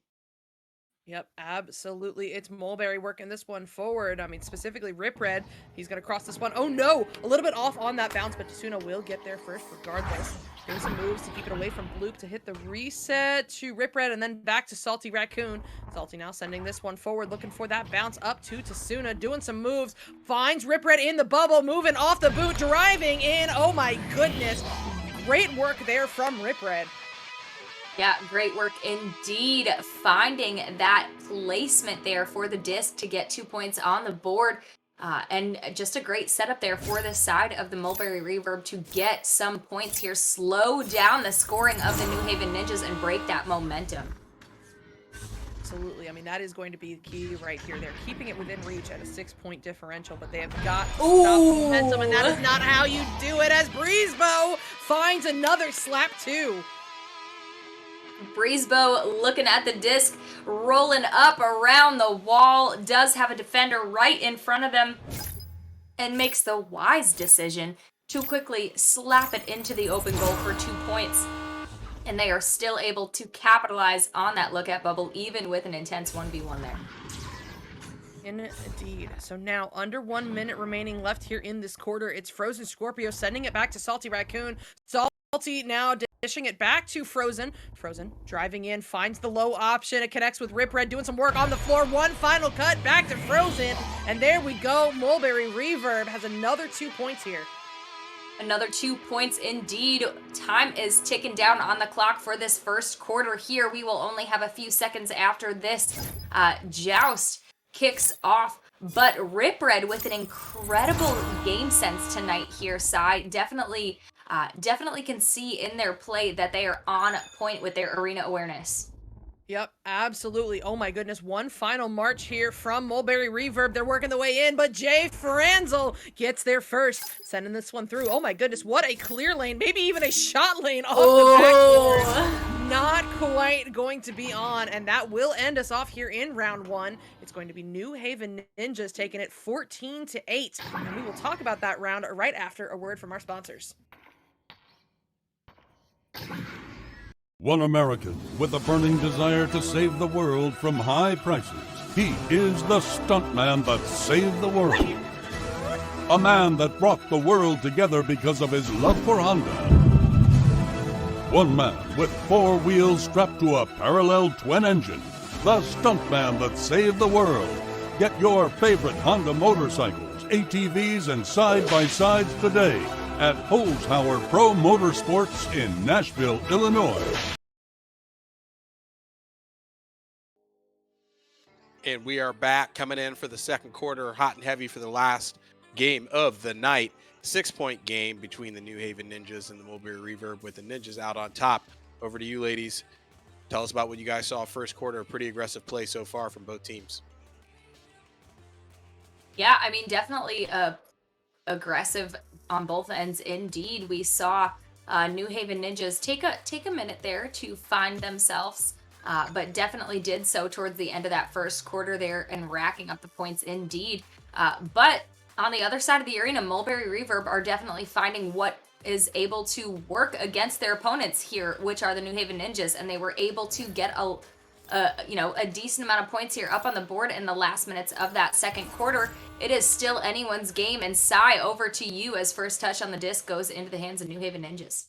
C: Yep, absolutely. It's Mulberry working this one forward. I mean, specifically Rip Red. He's going to cross this one. Oh no, a little bit off on that bounce, but Tasuna will get there first regardless. Doing some moves to keep it away from Bloop to hit the reset to Rip Red and then back to Salty Raccoon. Salty now sending this one forward, looking for that bounce up to Tasuna. Doing some moves, finds Rip Red in the bubble, moving off the boot, driving in. Oh my goodness. Great work there from Rip Red.
B: Yeah, great work indeed. Finding that placement there for the disc to get 2 points on the board. And just a great setup there for this side of the Mulberry Reverb to get some points here, slow down the scoring of the New Haven Ninjas and break that momentum.
C: Absolutely. I mean, that is going to be the key right here. They're keeping it within reach at a 6-point differential, but they have got to stop the momentum, and that is not how you do it, as Breezebo finds another slap too.
B: Breezebo looking at the disc, rolling up around the wall, does have a defender right in front of them, and makes the wise decision to quickly slap it into the open goal for 2 points. And they are still able to capitalize on that look-at bubble, even with an intense 1v1 there.
C: Indeed. So now, under 1 minute remaining left here in this quarter, it's Frozen Scorpio sending it back to Salty Raccoon. Salty now dishing it back to Frozen. Frozen driving in, finds the low option. It connects with Rip Red, doing some work on the floor. One final cut, back to Frozen. And there we go. Mulberry Reverb has another 2 points here.
B: Another 2 points indeed. Time is ticking down on the clock for this first quarter here. We will only have a few seconds after this joust kicks off. But Rip Red with an incredible game sense tonight here, Sai. Definitely can see in their play that they are on point with their arena awareness.
C: Yep, absolutely. Oh my goodness. One final march here from Mulberry Reverb. They're working the way in, but Jay Franzel gets there first, sending this one through. Oh my goodness, what a clear lane. Maybe even a shot lane off the backboard. Not quite going to be on, and that will end us off here in round 1. It's going to be New Haven Ninjas taking it 14-8, and we will talk about that round right after a word from our sponsors.
D: One American with a burning desire to save the world from high prices. He is the stuntman that saved the world. A man that brought the world together because of his love for Honda. One man with 4 wheels strapped to a parallel twin engine. The stuntman that saved the world. Get your favorite Honda motorcycles, ATVs, and side-by-sides today at Holzhauer Pro Motorsports in Nashville, Illinois.
A: And we are back, coming in for the second quarter, hot and heavy for the last game of the night. 6-point game between the New Haven Ninjas and the Mulberry Reverb, with the Ninjas out on top. Over to you, ladies. Tell us about what you guys saw first quarter. A pretty aggressive play so far from both teams.
B: Yeah, I mean, definitely aggressive on both ends. Indeed, we saw New Haven Ninjas take a minute there to find themselves, but definitely did so towards the end of that first quarter there and racking up the points indeed. But on the other side of the arena, Mulberry Reverb are definitely finding what is able to work against their opponents here, which are the New Haven Ninjas, and they were able to get a decent amount of points here up on the board in the last minutes of that second quarter. It is still anyone's game, and Sai, over to you as first touch on the disc goes into the hands of New Haven Ninjas.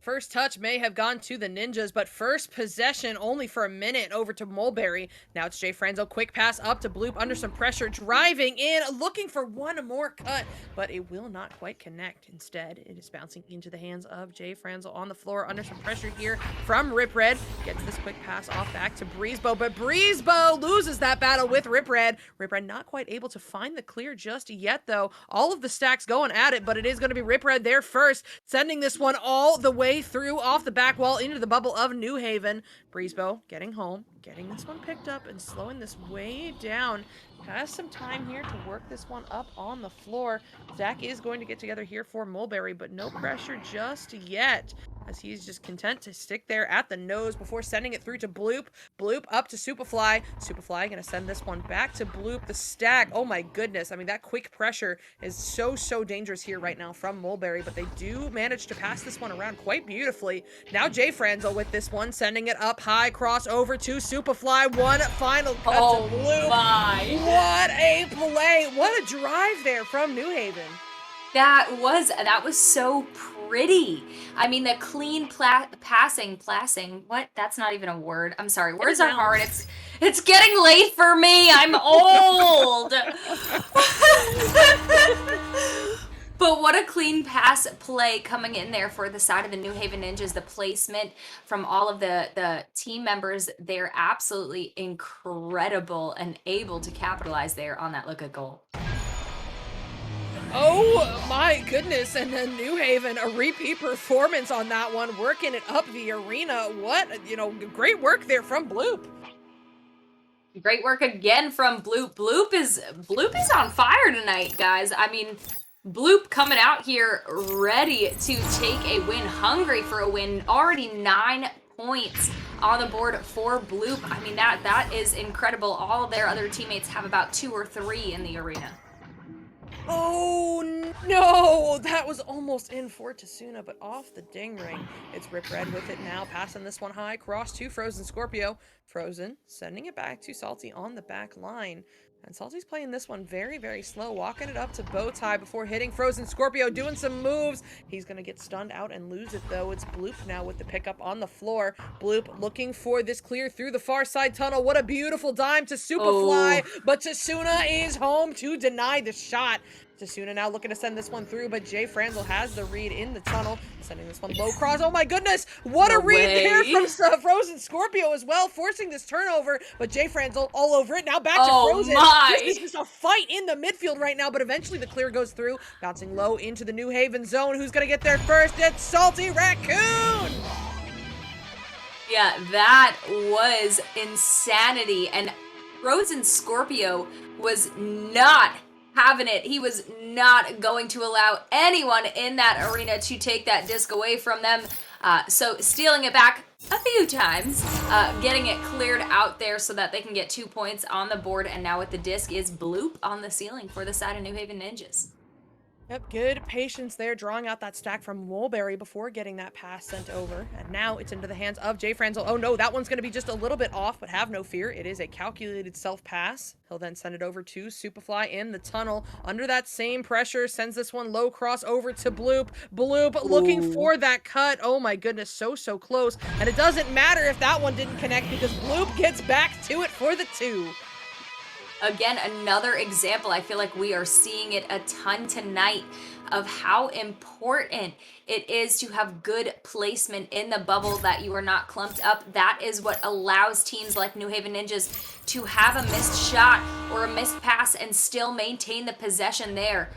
C: First touch may have gone to the Ninjas, but first possession only for a minute over to Mulberry. Now it's Jay Franzel, quick pass up to Bloop under some pressure, driving in, looking for one more cut, but it will not quite connect. Instead, it is bouncing into the hands of Jay Franzel on the floor under some pressure here from Rip Red. Gets this quick pass off back to Breezebo, but Breezebo loses that battle with Rip Red. Rip Red not quite able to find the clear just yet, though. All of the stacks going at it, but it is going to be Rip Red there first, sending this one all the way through off the back wall into the bubble of New Haven. Breezebo getting home, getting this one picked up and slowing this way down. Has some time here to work this one up on the floor. Zach is going to get together here for Mulberry, but no pressure just yet, as he's just content to stick there at the nose before sending it through to Bloop. Bloop up to Superfly. Superfly gonna send this one back to Bloop. The stack, oh my goodness. I mean, that quick pressure is so dangerous here right now from Mulberry, but they do manage to pass this one around quite beautifully. Now Jay Franzel with this one, sending it up high, cross over to Superfly. One final cut to Bloop.
B: My.
C: What a play. What a drive there from New Haven.
B: That was so pretty. I mean, the clean passing, what? That's not even a word. I'm sorry. Words are hard. It's getting late for me. I'm old. But what a clean pass play coming in there for the side of the New Haven Ninjas. The placement from all of the team members, they're absolutely incredible and able to capitalize there on that look at goal.
C: Oh my goodness, and then New Haven, a repeat performance on that one, working it up the arena. What, great work there from Bloop.
B: Great work again from Bloop. Bloop is on fire tonight, guys. I mean, Bloop coming out here ready to take a win, hungry for a win. Already 9 points on the board for Bloop. I mean, that is incredible. All of their other teammates have about 2 or 3 in the arena.
C: Oh no, that was almost in for Tasuna, but off the ding ring. It's Rip Red with it now, passing this one high, cross to Frozen Scorpio. Frozen sending it back to Salty on the back line. And Salty's playing this one very, very slow, walking it up to Bowtie before hitting Frozen Scorpio, doing some moves. He's going to get stunned out and lose it, though. It's Bloop now with the pickup on the floor. Bloop looking for this clear through the far side tunnel. What a beautiful dime to Superfly, but Tasuna is home to deny the shot. Tasuna now looking to send this one through, but Jay Franzel has the read in the tunnel, sending this one low cross. Oh my goodness, what a read there from Frozen Scorpio as well, forcing this turnover, but Jay Franzel all over it. Now back to Frozen. This is just a fight in the midfield right now, but eventually the clear goes through, bouncing low into the New Haven zone. Who's gonna get there first? It's Salty Raccoon!
B: Yeah, that was insanity, and Frozen Scorpio was not having it. He was not going to allow anyone in that arena to take that disc away from them. So stealing it back a few times, getting it cleared out there so that they can get 2 points on the board. And now with the disc is Bloop on the ceiling for the side of New Haven Ninjas.
C: Yep, good patience there, drawing out that stack from Mulberry before getting that pass sent over. And now it's into the hands of Jay Franzel. Oh no, that one's going to be just a little bit off, but have no fear. It is a calculated self-pass. He'll then send it over to Superfly in the tunnel. Under that same pressure, sends this one low cross over to Bloop. Bloop looking for that cut. Oh my goodness, so close. And it doesn't matter if that one didn't connect because Bloop gets back to it for the 2.
B: Again, another example. I feel like we are seeing it a ton tonight of how important it is to have good placement in the bubble, that you are not clumped up. That is what allows teams like New Haven Ninjas to have a missed shot or a missed pass and still maintain the possession there.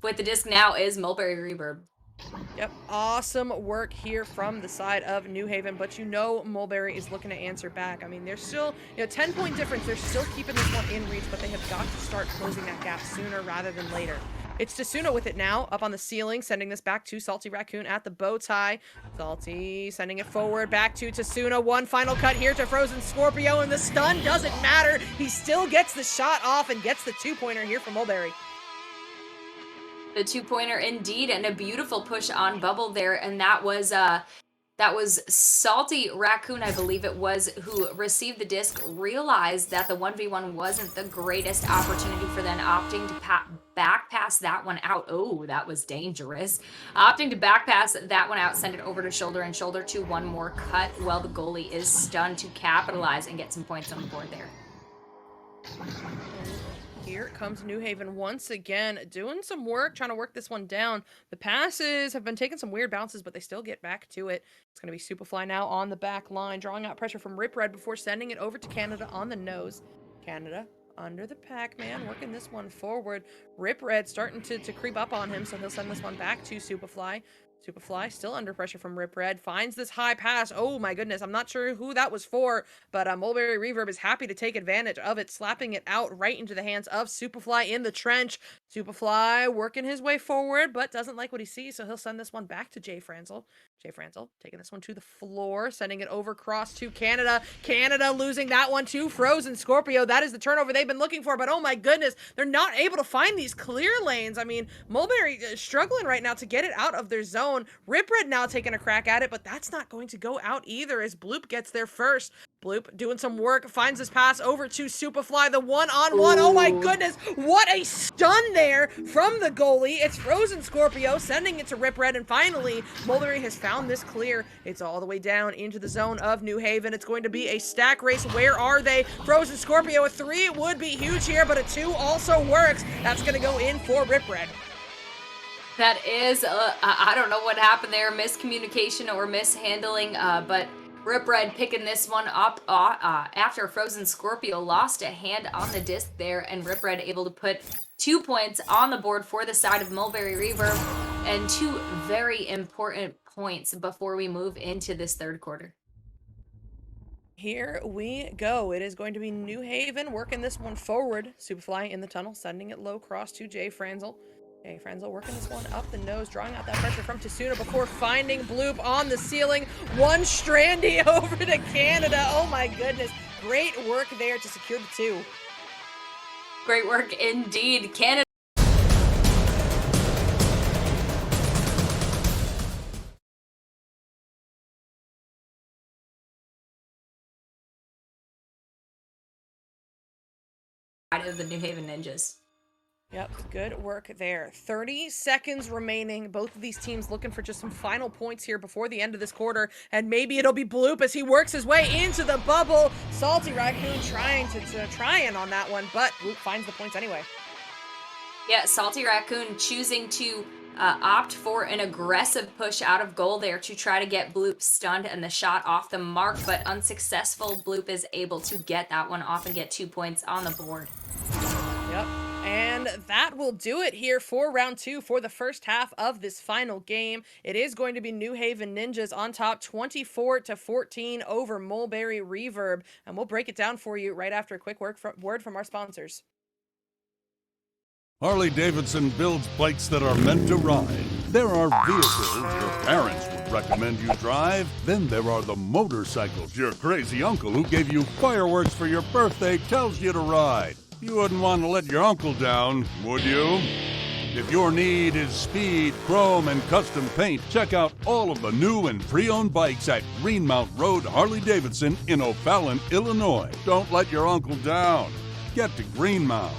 B: With the disc now is Mulberry Reverb.
C: Yep, awesome work here from the side of New Haven, but Mulberry is looking to answer back. I mean, they're still, 10-point difference. They're still keeping this one in reach, but they have got to start closing that gap sooner rather than later. It's Tasuna with it now, up on the ceiling, sending this back to Salty Raccoon at the bow tie. Salty sending it forward, back to Tasuna. One final cut here to Frozen Scorpio, and the stun doesn't matter. He still gets the shot off and gets the 2-pointer here from Mulberry.
B: The 2-pointer indeed, and a beautiful push on bubble there, and that was Salty Raccoon, I believe it was, who received the disc, realized that the 1v1 wasn't the greatest opportunity for them, opting to back pass that one out. Oh, that was dangerous. Opting to back pass that one out, send it over to shoulder and shoulder to one more cut while the goalie is stunned to capitalize and get some points on the board there.
C: Here comes New Haven once again, doing some work, trying to work this one down. The passes have been taking some weird bounces, but they still get back to it. It's going to be Superfly now on the back line, drawing out pressure from Rip Red before sending it over to Canada on the nose. Canada under the Pac-Man, working this one forward. Rip Red starting to creep up on him, so he'll send this one back to Superfly. Superfly still under pressure from Rip Red, finds this high pass. Oh my goodness, I'm not sure who that was for, but Mulberry Reverb is happy to take advantage of it, slapping it out right into the hands of Superfly in the trench. Superfly working his way forward, but doesn't like what he sees, so he'll send this one back to Jay Franzel. Jay Franzel taking this one to the floor, sending it over cross to Canada. Canada losing that one to Frozen Scorpio. That is the turnover they've been looking for, but oh my goodness, they're not able to find these clear lanes. I mean, Mulberry is struggling right now to get it out of their zone. Rip Red now taking a crack at it, but that's not going to go out either as Bloop gets there first. Bloop doing some work, finds his pass over to Superfly, the one-on-one. Oh my goodness, what a stun there from the goalie. It's Frozen Scorpio sending it to Rip Red, and finally, Mulberry has found this clear. It's all the way down into the zone of New Haven. It's going to be a stack race. Where are they? Frozen Scorpio, a 3 would be huge here, but a 2 also works. That's going to go in for Rip Red.
B: That is, I don't know what happened there, miscommunication or mishandling, but Rip Red picking this one up after Frozen Scorpio lost a hand on the disc there, and Rip Red able to put 2 points on the board for the side of Mulberry Reverb, and 2 very important points before we move into this third quarter.
C: Here we go. It is going to be New Haven working this one forward. Superfly in the tunnel, sending it low cross to Jay Franzel. Jay Franzel working this one up the nose, drawing out that pressure from Tasuna before finding Bloop on the ceiling. One Strandy over to Canada. Oh my goodness. Great work there to secure the 2.
B: Great work indeed. Canada of the New Haven Ninjas.
C: Yep, good work there. 30 seconds remaining. Both of these teams looking for just some final points here before the end of this quarter, and maybe it'll be Bloop as he works his way into the bubble. Salty Raccoon trying on that one, but Bloop finds the points anyway.
B: Yeah, Salty Raccoon choosing to opt for an aggressive push out of goal there to try to get Bloop stunned and the shot off the mark, but unsuccessful. Bloop is able to get that one off and get 2 points on the board.
C: Yep. And that will do it here for round 2 for the first half of this final game. It is going to be New Haven Ninjas on top 24-14 over Mulberry Reverb. And we'll break it down for you right after a quick word from our sponsors.
D: Harley-Davidson builds bikes that are meant to ride. There are vehicles your parents would recommend you drive. Then there are the motorcycles your crazy uncle who gave you fireworks for your birthday tells you to ride. You wouldn't want to let your uncle down, would you? If your need is speed, chrome, and custom paint, check out all of the new and pre-owned bikes at Greenmount Road Harley-Davidson in O'Fallon, Illinois. Don't let your uncle down. Get to Greenmount.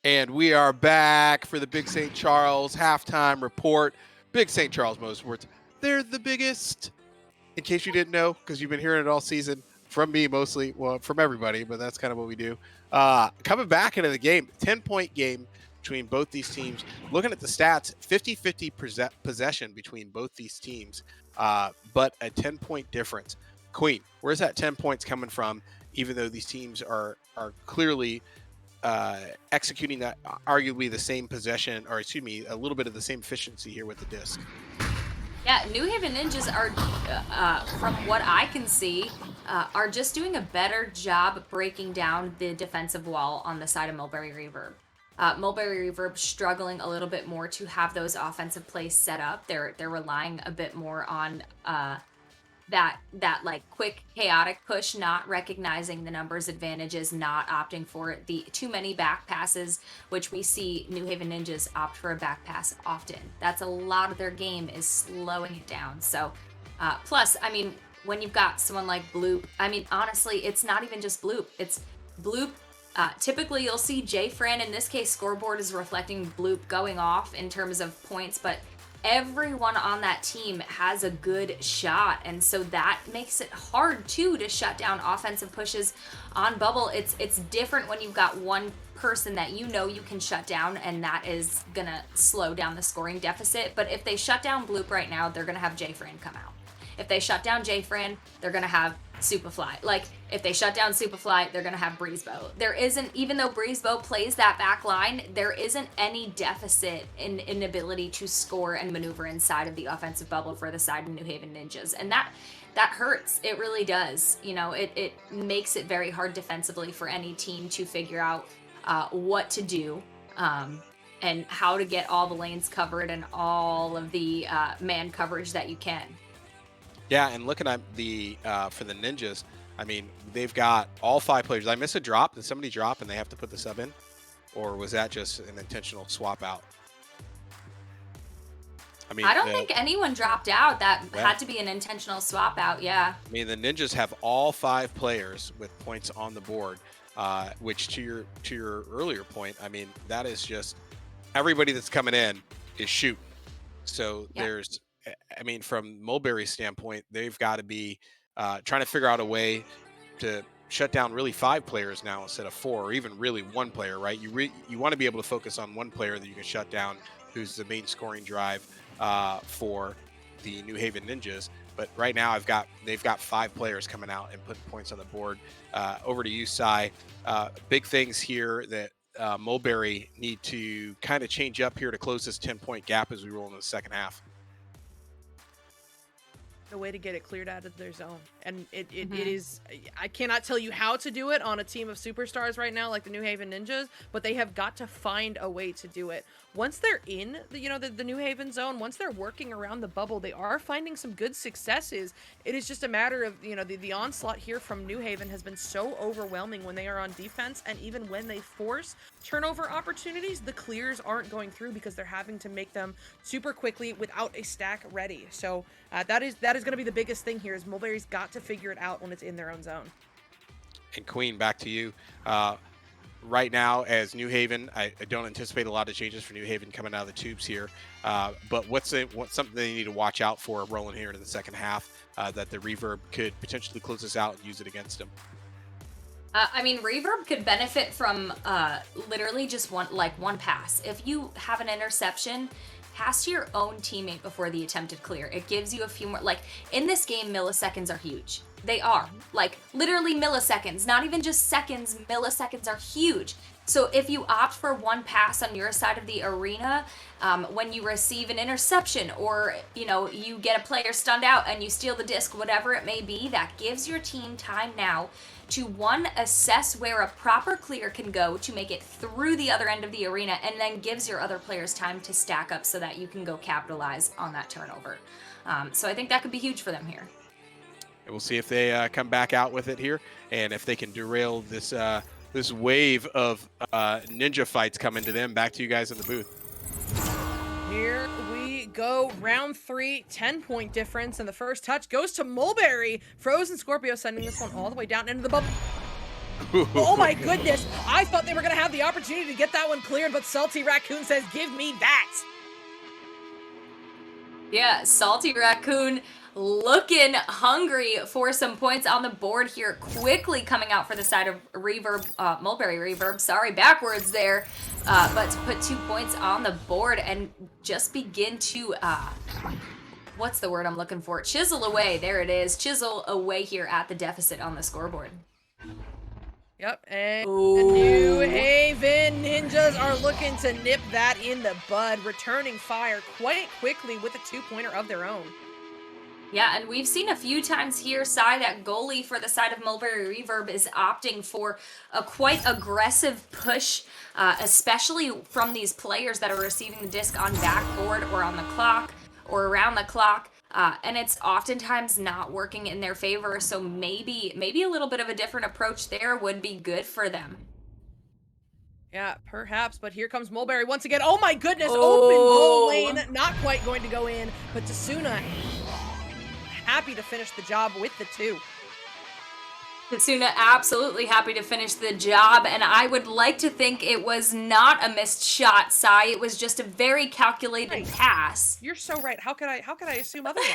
A: And we are back for the Big St. Charles halftime report. Big St. Charles Motorsports, they're the biggest. In case you didn't know, because you've been hearing it all season from me mostly, well, from everybody, but that's kind of what we do. Coming back into the game, 10-point game between both these teams. Looking at the stats, 50-50 possession between both these teams, but a 10-point difference. Queen, where's that 10 points coming from, even though these teams are clearly executing that arguably the same possession, or excuse me, a little bit of the same efficiency here with the disc?
B: Yeah, New Haven Ninjas are, from what I can see, are just doing a better job breaking down the defensive wall on the side of Mulberry Reverb. Mulberry Reverb struggling a little bit more to have those offensive plays set up. They're relying a bit more on that like quick chaotic push, not recognizing the numbers advantages, not opting for the too many back passes, which we see New Haven Ninjas opt for a back pass often. That's a lot of their game, is slowing it down. So plus, I mean, when you've got someone like Bloop, I mean, honestly, it's not even just Bloop, it's Bloop. Typically you'll see J-Fran, in this case scoreboard is reflecting Bloop going off in terms of points, but everyone on that team has a good shot, and so that makes it hard too to shut down offensive pushes on bubble. It's different when you've got one person that you know you can shut down, and that is gonna slow down the scoring deficit. But if they shut down Bloop right now, they're gonna have J-Fran come out. If they shut down J-Fran, they're gonna have Superfly. Like, if they shut down Superfly, they're gonna have Breezebow. There isn't, even though Breezebow plays that back line, there isn't any deficit in inability to score and maneuver inside of the offensive bubble for the side of New Haven Ninjas. And that hurts. It really does. You know, it makes it very hard defensively for any team to figure out what to do and how to get all the lanes covered and all of the man coverage that you can.
A: Yeah, and looking at the for the Ninjas, I mean, they've got all 5 players. Did I miss a drop? Did somebody drop and they have to put the sub in? Or was that just an intentional swap out? I mean,
B: I don't think anyone dropped out. That had to be an intentional swap out, yeah.
A: I mean, the Ninjas have all 5 players with points on the board, which to your earlier point, I mean, that is just everybody that's coming in is shooting. So I mean, from Mulberry's standpoint, they've got to be trying to figure out a way to shut down really 5 players now instead of 4, or even really 1 player, right? You want to be able to focus on 1 player that you can shut down, who's the main scoring drive for the New Haven Ninjas. But right now, they've got 5 players coming out and putting points on the board. Over to you, Cy. Big things here that Mulberry need to kind of change up here to close this 10-point gap as we roll into the second half.
C: The way to get it cleared out of their zone. And it is, I cannot tell you how to do it on a team of superstars right now like the New Haven Ninjas, but they have got to find a way to do it. Once they're in the New Haven zone, once they're working around the bubble, they are finding some good successes. It is just a matter of, the onslaught here from New Haven has been so overwhelming when they are on defense, and even when they force turnover opportunities, the clears aren't going through because they're having to make them super quickly without a stack ready. So that is going to be the biggest thing here, is Mulberry's got to figure it out when it's in their own zone.
A: And Queen, back to you. Right now, as New Haven, I don't anticipate a lot of changes for New Haven coming out of the tubes here. But what's something they need to watch out for rolling here into the second half that the Reverb could potentially close this out and use it against them?
B: I mean, Reverb could benefit from literally just one pass. If you have an interception, pass to your own teammate before the attempted clear. It gives you a few more, in this game, milliseconds are huge. They are, literally milliseconds, not even just seconds, milliseconds are huge. So if you opt for one pass on your side of the arena, when you receive an interception, or, you get a player stunned out and you steal the disc, whatever it may be, that gives your team time now to, one, assess where a proper clear can go to make it through the other end of the arena, and then gives your other players time to stack up so that you can go capitalize on that turnover. So I think that could be huge for them here.
A: And we'll see if they come back out with it here, and if they can derail this this wave of ninja fights coming to them. Back to you guys in the booth.
C: Here we go. Round 3, 10-point difference, and the first touch goes to Mulberry. Frozen Scorpio sending this one all the way down into the bubble. Oh my goodness! I thought they were going to have the opportunity to get that one cleared, but Salty Raccoon says, give me that!
B: Yeah, Salty Raccoon looking hungry for some points on the board here. Quickly coming out for the side of Reverb, Mulberry Reverb, sorry, backwards there. But to put 2 points on the board and just begin to, what's the word I'm looking for? Chisel away, there it is. Chisel away here at the deficit on the scoreboard.
C: Yep, and the New Haven Ninjas are looking to nip that in the bud, returning fire quite quickly with a 2-pointer of their own.
B: Yeah, and we've seen a few times here, Cy, that goalie for the side of Mulberry Reverb is opting for a quite aggressive push, especially from these players that are receiving the disc on backboard or on the clock or around the clock. And it's oftentimes not working in their favor, so maybe a little bit of a different approach there would be good for them.
C: Yeah, perhaps, but here comes Mulberry once again. Oh my goodness, open goal lane, not quite going to go in, but Tasuna happy to finish the job with the 2.
B: Tasuna absolutely happy to finish the job, and I would like to think it was not a missed shot, Cy. It was just a very calculated pass.
C: You're so right. How could I assume otherwise?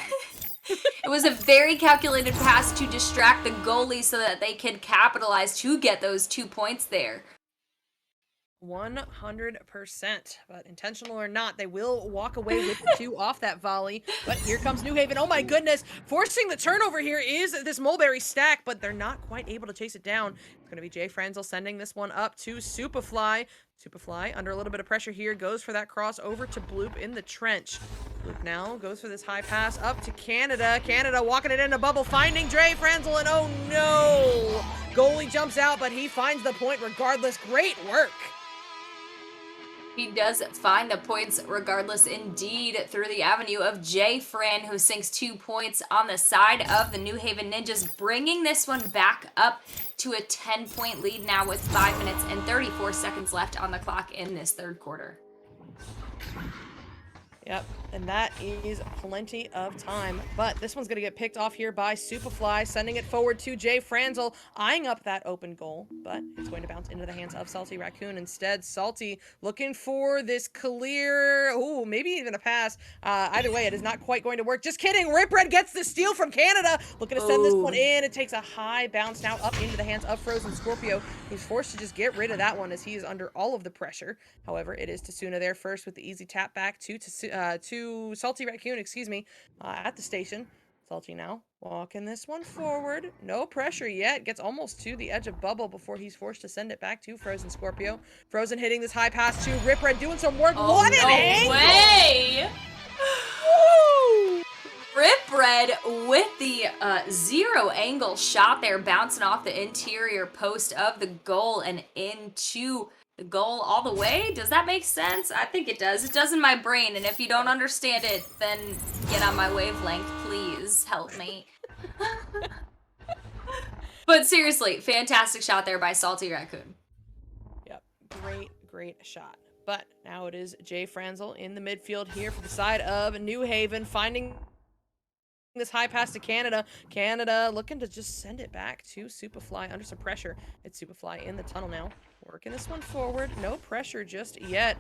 B: It was a very calculated pass to distract the goalie so that they could capitalize to get those 2 points there.
C: 100%, but intentional or not, they will walk away with the 2 off that volley. But here comes New Haven. Oh my goodness, forcing the turnover here is this Mulberry stack, but they're not quite able to chase it down. It's going to be Jay Franzel sending this one up to Superfly. Superfly under a little bit of pressure here, goes for that cross over to Bloop in the trench. Bloop now goes for this high pass up to Canada. Canada walking it into bubble, finding Jay Franzel, and oh no! Goalie jumps out, but he finds the point regardless. Great work!
B: He does find the points regardless indeed through the avenue of Jay Fran, who sinks 2 points on the side of the New Haven Ninjas, bringing this one back up to a 10-point lead now with 5 minutes and 34 seconds left on the clock in this third quarter.
C: Yep, and that is plenty of time. But this one's going to get picked off here by Superfly, sending it forward to Jay Franzel, eyeing up that open goal, but it's going to bounce into the hands of Salty Raccoon instead. Salty looking for this clear, ooh, maybe even a pass. Either way, it is not quite going to work. Just kidding, Rip Red gets the steal from Canada, looking to send this one in. It takes a high bounce now up into the hands of Frozen Scorpio, who's forced to just get rid of that one as he is under all of the pressure. However, it is Tasuna there first with the easy tap back to Salty Raccoon, at the station. Salty now walking this one forward. No pressure yet. Gets almost to the edge of bubble before he's forced to send it back to Frozen Scorpio. Frozen hitting this high pass to Rip Red, doing some work.
B: Oh,
C: what an
B: no
C: angle!
B: way!
C: Woo!
B: Rip Red with the zero angle shot there, bouncing off the interior post of the goal and into the goal all the way. Does that make sense? I think it does. It does in my brain, and if you don't understand it, then get on my wavelength, please. Help me. But seriously, fantastic shot there by Salty Raccoon.
C: Yep, great shot. But now it is Jay Franzel in the midfield here for the side of New Haven, finding this high pass to Canada. Canada looking to just send it back to Superfly under some pressure. It's Superfly in the tunnel now. Working this one forward. No pressure just yet.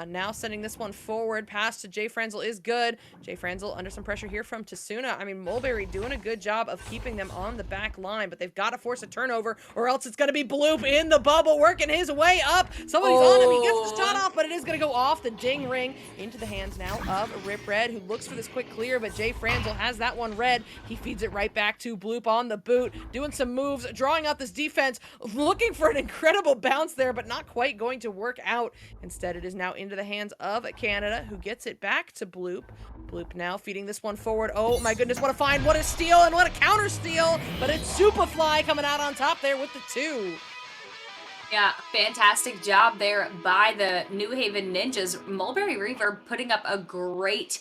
C: Now sending this one forward. Pass to Jay Franzel is good. Jay Franzel under some pressure here from Tasuna. I mean, Mulberry doing a good job of keeping them on the back line, but they've got to force a turnover or else it's going to be Bloop in the bubble working his way up. Somebody's on him. He gets the shot off, but it is going to go off the ding ring into the hands now of Rip Red, who looks for this quick clear, but Jay Franzel has that one red. He feeds it right back to Bloop on the boot, doing some moves, drawing out this defense, looking for an incredible bounce there, but not quite going to work out. Instead, it is now into the hands of Canada, who gets it back to Bloop. Bloop now feeding this one forward. Oh my goodness, what a find, what a steal, and what a counter steal, but it's Superfly coming out on top there with the 2.
B: Yeah, fantastic job there by the New Haven Ninjas. Mulberry Reaver putting up a great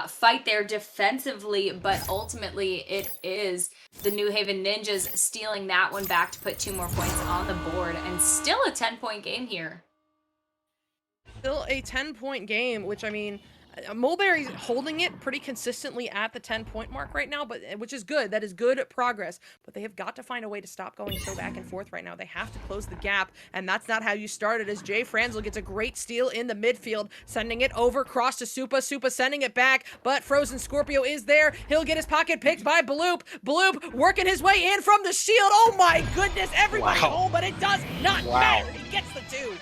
B: fight there defensively, but ultimately it is the New Haven Ninjas stealing that one back to put 2 more points on the board, and still a 10-point game here.
C: Still a 10-point game, which, I mean, Mulberry's holding it pretty consistently at the 10-point mark right now, but which is good. That is good progress, but they have got to find a way to stop going so back and forth right now. They have to close the gap, and that's not how you start it, as Jay Franzel gets a great steal in the midfield, sending it over, cross to Supa. Supa sending it back, but Frozen Scorpio is there. He'll get his pocket picked by Bloop. Bloop working his way in from the shield. Oh my goodness, everybody home, but it does not matter. He gets the 2.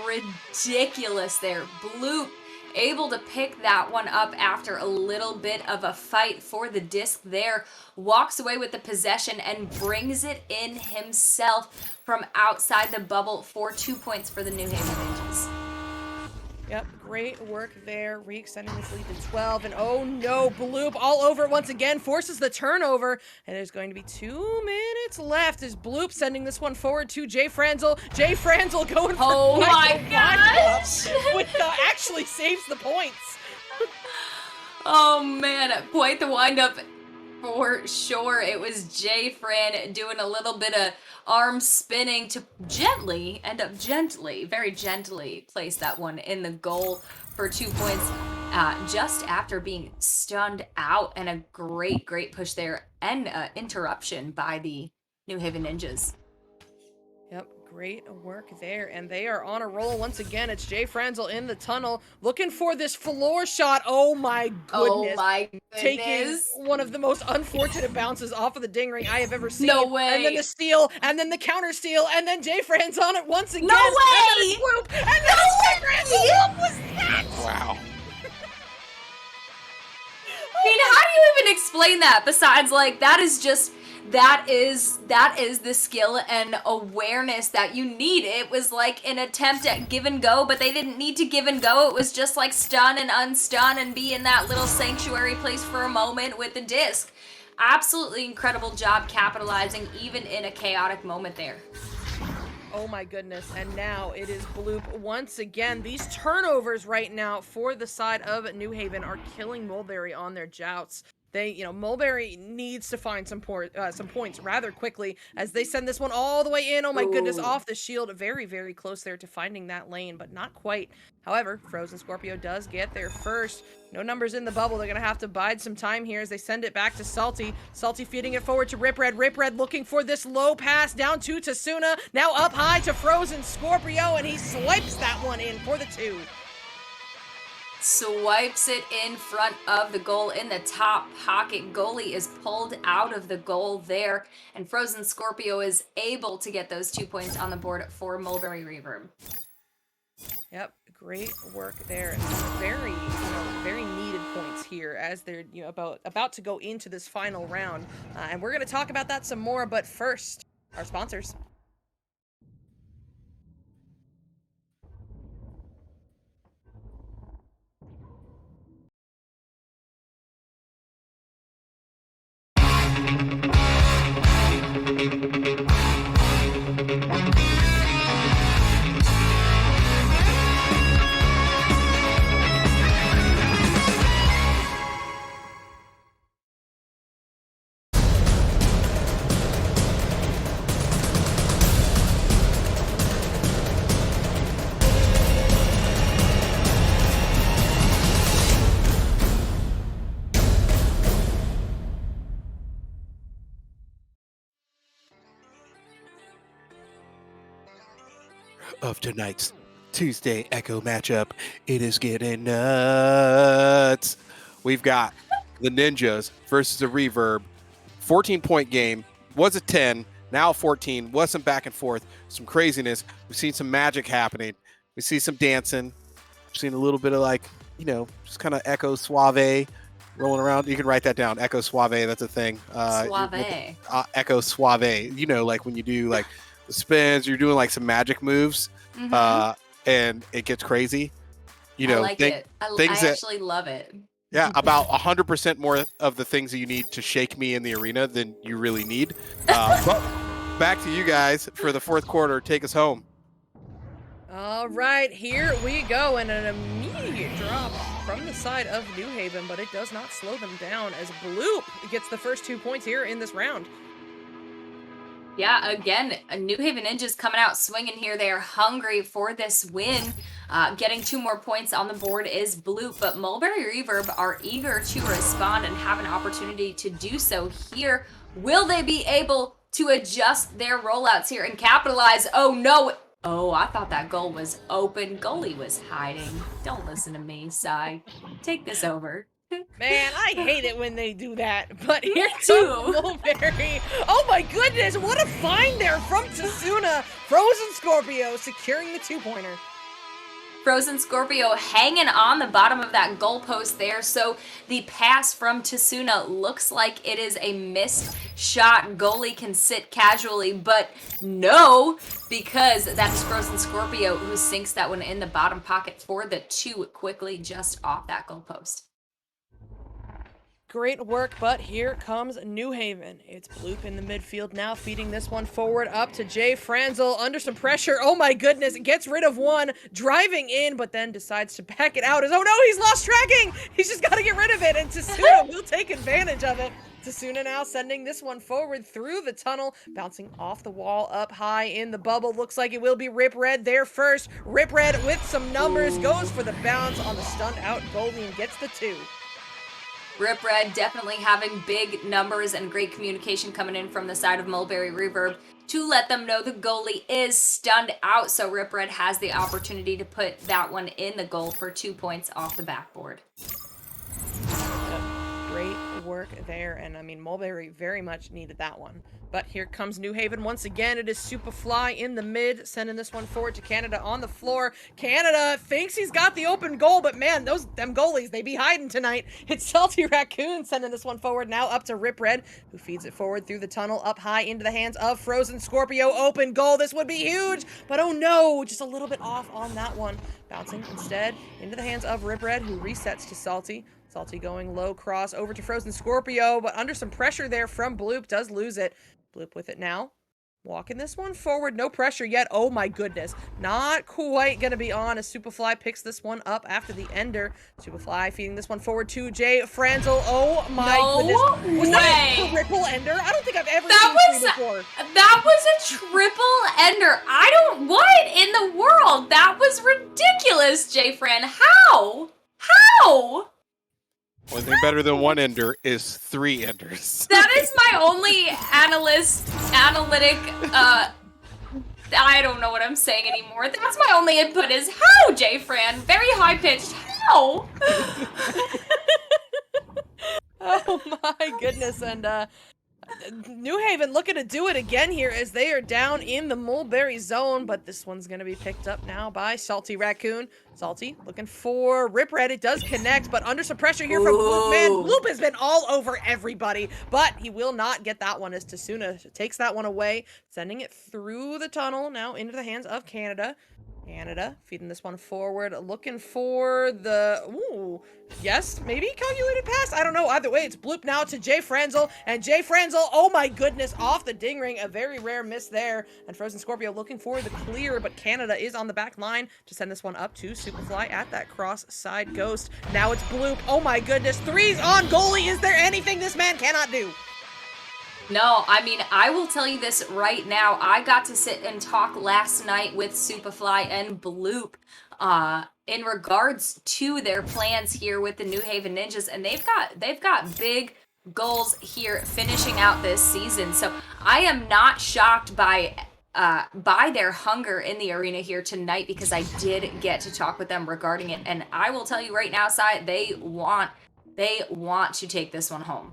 B: Ridiculous there. Bloop able to pick that one up after a little bit of a fight for the disc there, walks away with the possession and brings it in himself from outside the bubble for 2 points for the New Haven Ninjas.
C: Yep, great work there. Re-extending this lead to 12, and oh no, Bloop all over it once again, forces the turnover, and there's going to be 2 minutes left as Bloop sending this one forward to Jay Franzel. Jay Franzel going for
B: oh my gosh!
C: Which actually saves the points.
B: Oh man, quite the windup for sure. It was Jay Fran doing a little bit of arm spinning to very gently place that one in the goal for 2 points just after being stunned out, and a great push there and interruption by the New Haven Ninjas.
C: Yep, great work there, and they are on a roll once again. It's Jay Franzel in the tunnel looking for this floor shot. Oh my goodness.
B: Oh my goodness.
C: Taking one of the most unfortunate bounces off of the ding ring I have ever seen.
B: No way.
C: And then the steal, and then the counter steal, and then Jay Franz on it once again.
B: No way.
C: And then Jay Franzel. What was that?
A: Wow.
B: I mean, how do you even explain that besides, like, that is the skill and awareness that you need. It was like an attempt at give and go, but they didn't need to give and go. It was just like stun and unstun and be in that little sanctuary place for a moment with the disc. Absolutely incredible job capitalizing even in a chaotic moment there.
C: Oh my goodness, and now it is Bloop once again. These turnovers right now for the side of New Haven are killing Mulberry on their jouts. Mulberry needs to find some points rather quickly as they send this one all the way in. Oh my goodness,
B: Ooh.
C: off the shield. Very, very close there to finding that lane, but not quite. However, Frozen Scorpio does get there first. No numbers in the bubble. They're going to have to bide some time here as they send it back to Salty. Salty feeding it forward to Rip Red. Rip Red looking for this low pass down to Tasuna. Now up high to Frozen Scorpio, and he swipes that one in for the 2.
B: Swipes it in front of the goal in the top pocket. Goalie is pulled out of the goal there, and Frozen Scorpio is able to get those 2 points on the board for Mulberry Reverb.
C: Yep, great work there. And some very, very needed points here as they're about to go into this final round. And we're going to talk about that some more, but first, our sponsors.
A: Of tonight's Tuesday Echo matchup, it is getting nuts. We've got the Ninjas versus the Reverb. 14-point game. Was a 10, now 14. Was some back and forth, some craziness. We've seen some magic happening. We see some dancing. We've seen a little bit of just kind of Echo Suave rolling around. You can write that down. Echo Suave, that's a thing.
B: Suave.
A: Echo Suave. Like when you do like the spins, you're doing like some magic moves. And it gets crazy.
B: I like it. I actually love it.
A: Yeah, about 100% more of the things that you need to shake me in the arena than you really need. But back to you guys for the fourth quarter. Take us home.
C: All right, here we go, and an immediate drop from the side of New Haven, but it does not slow them down as Bloop gets the first 2 points here in this round.
B: Yeah, again, New Haven Ninjas coming out swinging here. They are hungry for this win. Getting 2 more points on the board is Bloop, but Mulberry Reverb are eager to respond and have an opportunity to do so here. Will they be able to adjust their rollouts here and capitalize? Oh, no. Oh, I thought that goal was open. Goalie was hiding. Don't listen to me, Sai. Take this over.
C: Man, I hate it when they do that, but here
B: too.
C: comes Mulberry. Oh my goodness, what a find there from Tasuna. Frozen Scorpio securing the 2-pointer.
B: Frozen Scorpio hanging on the bottom of that goalpost there, so the pass from Tasuna looks like it is a missed shot. Goalie can sit casually, but no, because that is Frozen Scorpio who sinks that one in the bottom pocket for the 2 quickly just off that goalpost.
C: Great work, but here comes New Haven. It's Bloop in the midfield now, feeding this one forward up to Jay Franzel under some pressure. Oh my goodness, gets rid of one, driving in, but then decides to back it out as, oh no, he's lost tracking! He's just got to get rid of it, and Tasuna will take advantage of it. Tasuna now sending this one forward through the tunnel, bouncing off the wall up high in the bubble. Looks like it will be Rip Red there first. Rip Red with some numbers, goes for the bounce on the stunned out goalie and gets the 2.
B: Rip Red definitely having big numbers and great communication coming in from the side of Mulberry Reverb to let them know the goalie is stunned out. So Rip Red has the opportunity to put that one in the goal for 2 points off the backboard.
C: Great work there, and I mean, Mulberry very much needed that one. But here comes New Haven once again. It is Superfly in the mid, sending this one forward to Canada on the floor. Canada thinks he's got the open goal, but man, them goalies, they be hiding tonight. It's Salty Raccoon sending this one forward, now up to Rip Red, who feeds it forward through the tunnel, up high into the hands of Frozen Scorpio. Open goal, this would be huge, but oh no, just a little bit off on that one. Bouncing instead into the hands of Rip Red, who resets to Salty. Salty going low cross over to Frozen Scorpio, but under some pressure there from Bloop, does lose it. Bloop with it now. Walking this one forward, no pressure yet. Oh my goodness. Not quite gonna be on as Superfly picks this one up after the ender. Superfly feeding this one forward to Jay Franzel. Oh my goodness. Was that a triple ender? I don't think I've ever seen three before.
B: That was a triple ender. What in the world? That was ridiculous, Jay Fran. How?
A: One thing better than one ender is 3 enders.
B: That is my only analytic, I don't know what I'm saying anymore. That's my only input is how, Jay Fran. Very high-pitched. How?
C: Oh my goodness, and New Haven looking to do it again here as they are down in the Mulberry zone, but this one's going to be picked up now by Salty Raccoon. Salty looking for Rip Red. It does connect, but under some pressure here from Bloop. Man, Bloop has been all over everybody, but he will not get that one as Tasuna takes that one away, sending it through the tunnel now into the hands of Canada. Canada feeding this one forward, looking for the, ooh, yes, maybe calculated pass? I don't know. Either way, it's Bloop now to Jay Franzel, and Jay Franzel, oh my goodness, off the ding ring, a very rare miss there, and Frozen Scorpio looking for the clear, but Canada is on the back line to send this one up to Superfly at that cross side ghost. Now it's Bloop, oh my goodness, 3's on goalie. Is there anything this man cannot do?
B: No, I mean, I will tell you this right now. I got to sit and talk last night with Superfly and Bloop in regards to their plans here with the New Haven Ninjas, and they've got big goals here finishing out this season. So I am not shocked by their hunger in the arena here tonight, because I did get to talk with them regarding it, and I will tell you right now, Sai, they want to take this one home.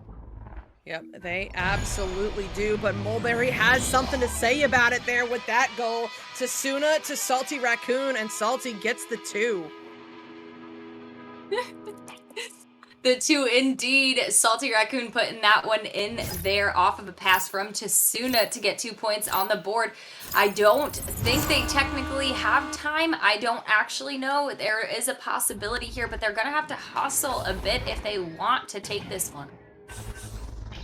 C: Yep, they absolutely do, but Mulberry has something to say about it there with that goal. Tasuna to Salty Raccoon, and Salty gets the 2.
B: The 2 indeed. Salty Raccoon putting that one in there off of a pass from Tasuna to get 2 points on the board. I don't think they technically have time. I don't actually know. There is a possibility here, but they're going to have to hustle a bit if they want to take this one.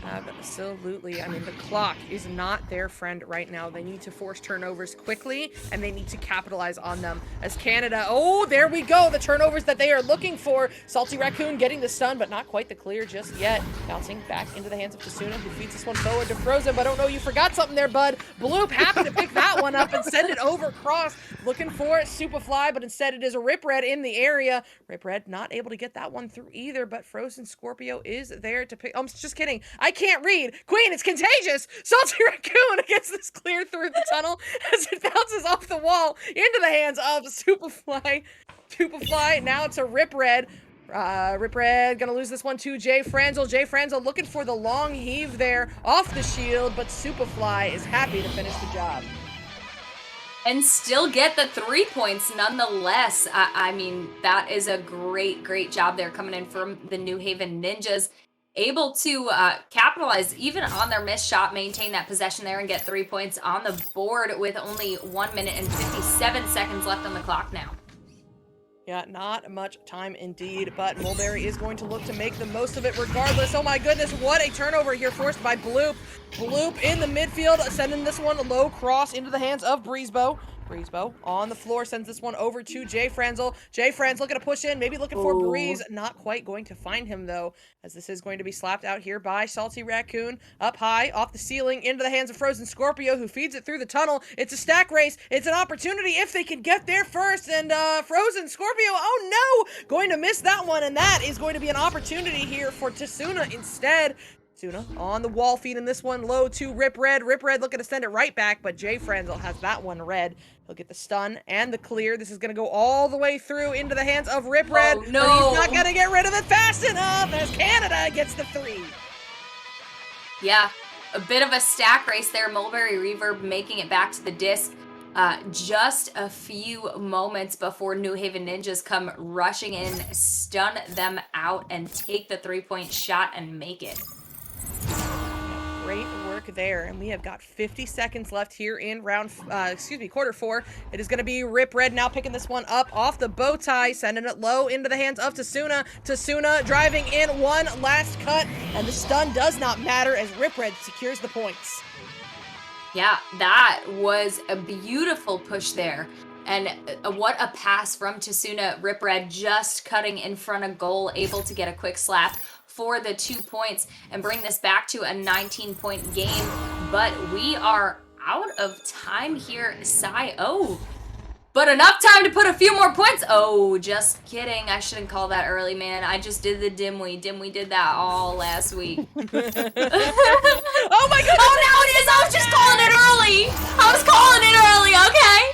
C: Absolutely. I mean, the clock is not their friend right now. They need to force turnovers quickly, and they need to capitalize on them. As Canada, oh, there we go. The turnovers that they are looking for. Salty Raccoon getting the stun, but not quite the clear just yet. Bouncing back into the hands of Tasuna, who feeds this one forward to Frozen, but I don't know, you forgot something there, bud. Bloop happy to pick that one up and send it over cross. Looking for Superfly, but instead it is a Rip Red in the area. Rip Red not able to get that one through either, but Frozen Scorpio is there to pick. I'm just kidding. I can't read. Queen, it's contagious. Salty Raccoon gets this clear through the tunnel as it bounces off the wall into the hands of Superfly. Superfly now to Rip Red. Rip Red gonna lose this one to Jay Franzel. Jay Franzel looking for the long heave there off the shield, but Superfly is happy to finish the job.
B: And still get the 3 points nonetheless. I mean, that is a great job there coming in from the New Haven Ninjas. Able to capitalize even on their missed shot, maintain that possession there, and get 3 points on the board with only 1 minute and 57 seconds left on the clock now.
C: Yeah, not much time indeed, but Mulberry is going to look to make the most of it regardless. Oh my goodness, what a turnover here forced by Bloop. Bloop in the midfield, sending this one low cross into the hands of Breezebo. Breezebo on the floor sends this one over to Jay Franzel. Jay Franz looking to push in, maybe looking for Breeze. Not quite going to find him though, as this is going to be slapped out here by Salty Raccoon. Up high, off the ceiling, into the hands of Frozen Scorpio, who feeds it through the tunnel. It's a stack race. It's an opportunity if they can get there first. And Frozen Scorpio, oh no, going to miss that one. And that is going to be an opportunity here for Tasuna instead. Tasuna on the wall, feeding this one low to Rip Red. Rip Red looking to send it right back, but Jay Franzel has that one red. He'll get the stun and the clear. This is going to go all the way through into the hands of Rip Red.
B: Oh, no.
C: But he's not going to get rid of it fast enough as Canada gets the 3.
B: Yeah, a bit of a stack race there. Mulberry Reverb making it back to the disc. Just a few moments before New Haven Ninjas come rushing in, stun them out, and take the 3-point shot and make it.
C: Great work there, and we have got 50 seconds left here in quarter 4. It is going to be Rip Red now picking this one up off the bow tie, sending it low into the hands of Tasuna. Tasuna driving in, one last cut, and the stun does not matter as Rip Red secures the points.
B: Yeah, that was a beautiful push there. And what a pass from Tasuna. Rip Red just cutting in front of goal, able to get a quick slap for the 2 points and bring this back to a 19-point game. But we are out of time here, Sai. Oh, but enough time to put a few more points. Oh, just kidding. I shouldn't call that early, man. I just did the Dimwee. Dimwee did that all last week.
C: Oh my goodness!
B: Oh, now it is. I was just calling it early. I was calling it early, okay?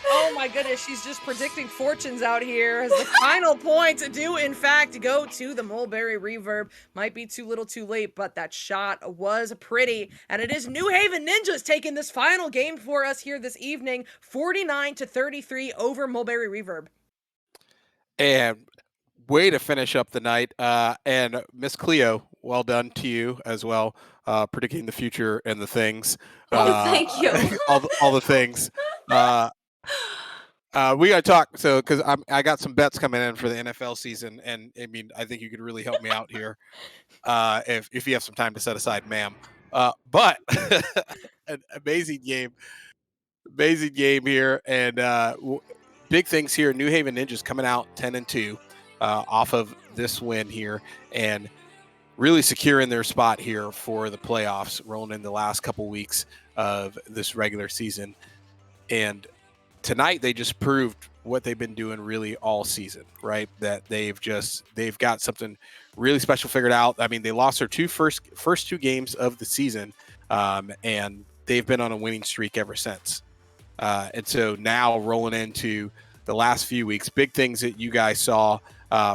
C: Oh my goodness, she's just predicting fortunes out here as the final points do in fact go to the Mulberry Reverb. Might be too little too late, but that shot was pretty. And it is New Haven Ninjas taking this final game for us here this evening, 49-33 over Mulberry Reverb.
A: And way to finish up the night. And Miss Cleo, well done to you as well, predicting the future and the things.
B: Oh, thank you.
A: all the things. We got to talk. So, because I got some bets coming in for the NFL season, and I mean, I think you could really help me out here, if you have some time to set aside, ma'am. But an amazing game here, and big things here. New Haven Ninjas coming out 10-2 off of this win here, and really securing their spot here for the playoffs, rolling in the last couple weeks of this regular season. And tonight they just proved what they've been doing really all season, right? That they've got something really special figured out. I mean, they lost their first two games of the season, and they've been on a winning streak ever since. And so now rolling into the last few weeks, big things that you guys saw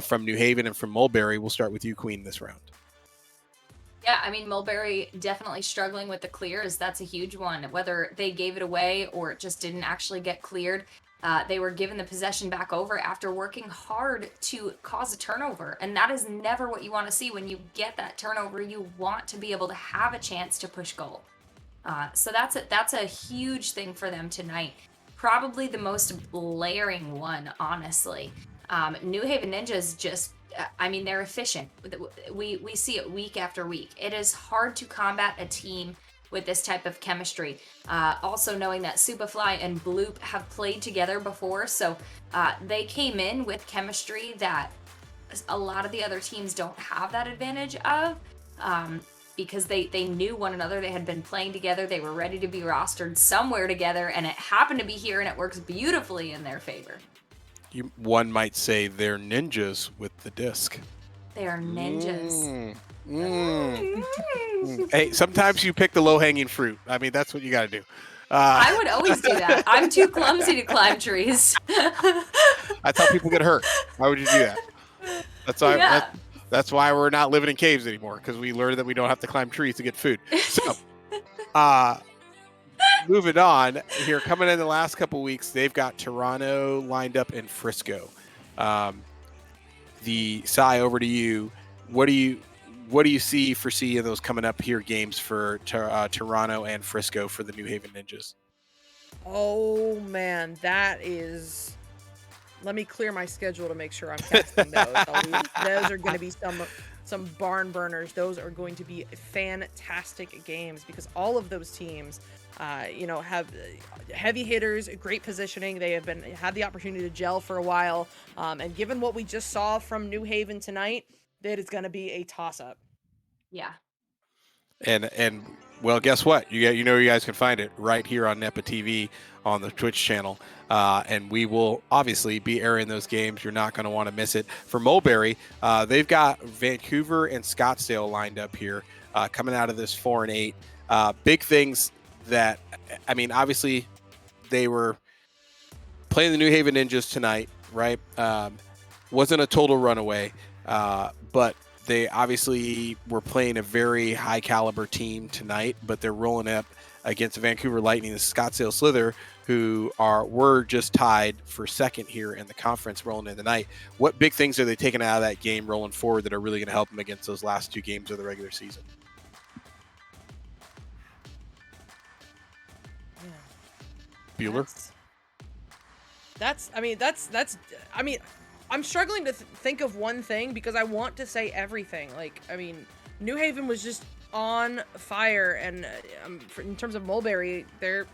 A: from New Haven and from Mulberry. We'll start with you, Queen, this round.
B: Yeah, I mean, Mulberry definitely struggling with the clears. That's a huge one. Whether they gave it away or it just didn't actually get cleared, they were given the possession back over after working hard to cause a turnover. And that is never what you want to see. When you get that turnover, you want to be able to have a chance to push goal. So that's a huge thing for them tonight. Probably the most layering one, honestly. New Haven Ninjas just, I mean, they're efficient. We see it week after week. It is hard to combat a team with this type of chemistry. Also knowing that Superfly and Bloop have played together before, so they came in with chemistry that a lot of the other teams don't have that advantage of. Because they knew one another, they had been playing together, they were ready to be rostered somewhere together, and it happened to be here, and it works beautifully in their favor.
A: One might say they're ninjas with the disc.
B: They are ninjas.
A: Hey, sometimes you pick the low-hanging fruit. I mean, that's what you got to do.
B: I would always do that. I'm too clumsy to climb trees.
A: That's how people get hurt. Why would you do that? That's why.
B: Yeah.
A: That's why we're not living in caves anymore, because we learned that we don't have to climb trees to get food. So, moving on here, coming in the last couple weeks, they've got Toronto lined up in Frisco. The Sai, over to you. What do you foresee in those coming up here games for Toronto and Frisco for the New Haven Ninjas?
C: Oh man, that is. Let me clear my schedule to make sure I'm casting those. Those are going to be some barn burners. Those are going to be fantastic games because all of those teams, have heavy hitters, great positioning. They have had the opportunity to gel for a while. And given what we just saw from New Haven tonight, that is going to be a toss-up.
B: Yeah.
A: And well, guess what? You guys can find it right here on Nepa TV on the Twitch channel. And we will obviously be airing those games. You're not going to want to miss it. For Mulberry, they've got Vancouver and Scottsdale lined up here, coming out of this 4-8. Big things that, I mean, obviously they were playing the New Haven Ninjas tonight, right? Wasn't a total runaway, but they obviously were playing a very high caliber team tonight, but they're rolling up against Vancouver Lightning, the Scottsdale Slither, who were just tied for second here in the conference rolling in the night. What big things are they taking out of that game rolling forward that are really going to help them against those last two games of the regular season? Bueller?
C: I'm struggling to think of one thing because I want to say everything. New Haven was just on fire, and in terms of Mulberry, they're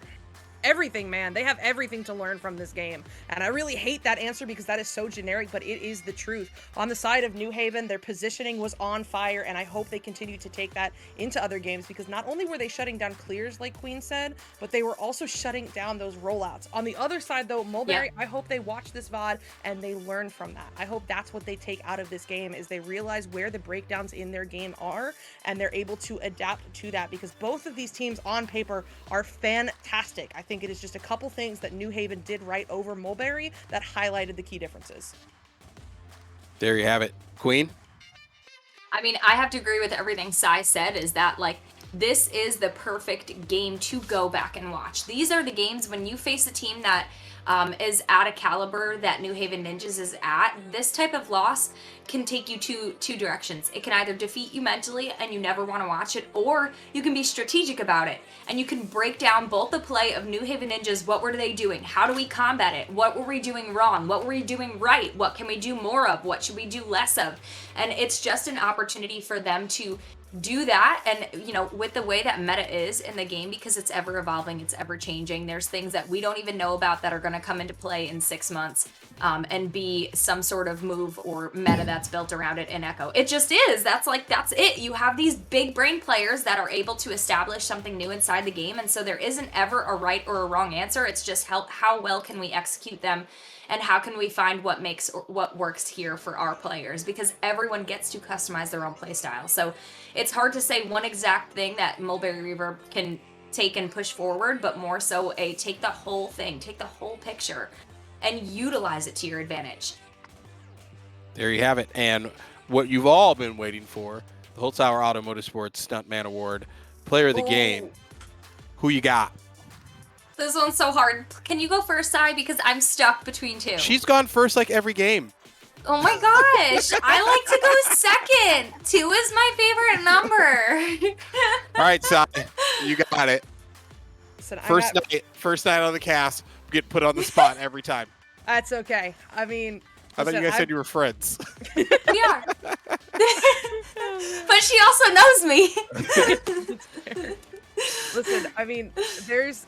C: everything, man. They have everything to learn from this game. And I really hate that answer because that is so generic, but it is the truth. On the side of New Haven, their positioning was on fire, and I hope they continue to take that into other games, because not only were they shutting down clears, like Queen said, but they were also shutting down those rollouts. On the other side, though, Mulberry, I hope they watch this VOD and they learn from that. I hope that's what they take out of this game, is they realize where the breakdowns in their game are, and they're able to adapt to that, because both of these teams on paper are fantastic. I think it is just a couple things that New Haven did right over Mulberry that highlighted the key differences.
A: There you have it. Queen?
B: I mean, I have to agree with everything Sai said, is that, like, this is the perfect game to go back and watch. These are the games when you face a team that is at a caliber that New Haven Ninjas is at. This type of loss can take you two directions. It can either defeat you mentally and you never want to watch it, or you can be strategic about it and you can break down both the play of New Haven Ninjas. What were they doing? How do we combat it? What were we doing wrong? What were we doing right? What can we do more of? What should we do less of? And it's just an opportunity for them to do that. And you know, with the way that meta is in the game, because it's ever evolving, it's ever changing, there's things that we don't even know about that are going to come into play in 6 months and be some sort of move or meta that's built around it in Echo. It just is. That's it. You have these big brain players that are able to establish something new inside the game, and so there isn't ever a right or a wrong answer. It's just how well can we execute them, and how can we find what works here for our players, because everyone gets to customize their own play style. So it's hard to say one exact thing that Mulberry Reverb can take and push forward, but more so take the whole thing, take the whole picture and utilize it to your advantage.
A: There you have it. And what you've all been waiting for, the Holzhauer Auto Motorsports Stuntman Award, Player of the Game. Who you got?
B: This one's so hard. Can you go first, Sai? Because I'm stuck between two.
A: She's gone first like every game.
B: Oh my gosh. I like to go second. 2 is my favorite number.
A: All right, Sai, you got it.
C: Listen,
A: First night on the cast, get put on the spot every time.
C: That's okay. I mean,
A: I thought you guys said you were friends.
B: We are. But she also knows me.
C: Listen, I mean, there's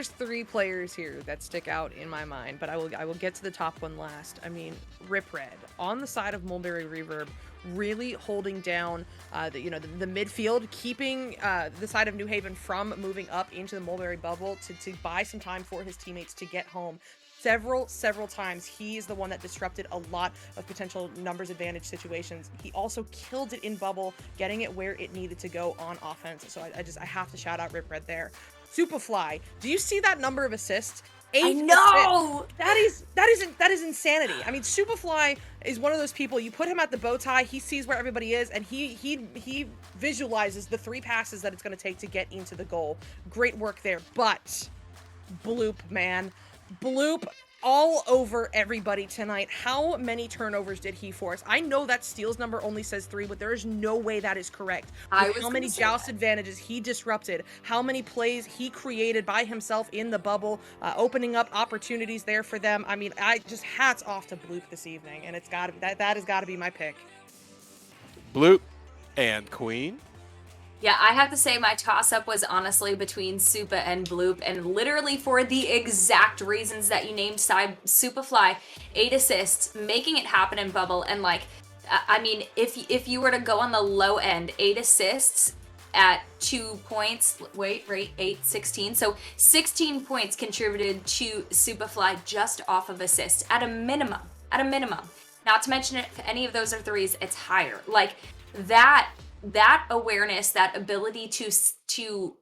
C: 3 players here that stick out in my mind, but I will get to the top one last. I mean, Rip Red on the side of Mulberry Reverb, really holding down the midfield, keeping the side of New Haven from moving up into the Mulberry bubble to buy some time for his teammates to get home. Several times he is the one that disrupted a lot of potential numbers advantage situations. He also killed it in bubble, getting it where it needed to go on offense. So I have to shout out Rip Red there. Superfly, do you see that number of assists? 8
B: I know.
C: Assists. That is insanity. I mean, Superfly is one of those people, you put him at the bow tie, he sees where everybody is, and he visualizes the 3 passes that it's going to take to get into the goal. Great work there. But Bloop, man. Bloop all over everybody tonight. How many turnovers did he force? I know that steals number only says 3, but there is no way that is correct. How many joust advantages he disrupted, how many plays he created by himself in the bubble, opening up opportunities there for them. I mean, I just hats off to Bloop this evening, and it's got that has got to be my pick.
A: Bloop and Queen.
B: Yeah, I have to say my toss-up was honestly between Supa and Bloop, and literally for the exact reasons that you named. Superfly, 8 assists, making it happen in bubble, and like, I mean, if you were to go on the low end, 8 assists at 2 points, 16. So 16 points contributed to Superfly just off of assists at a minimum. Not to mention if any of those are 3s, it's higher. Like that awareness, that ability to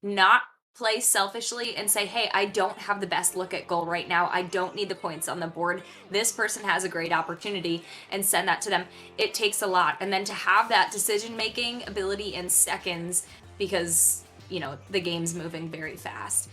B: not play selfishly and say, hey, I don't have the best look at goal right now. I don't need the points on the board. This person has a great opportunity, and send that to them. It takes a lot. And then to have that decision-making ability in seconds, because, you know, the game's moving very fast.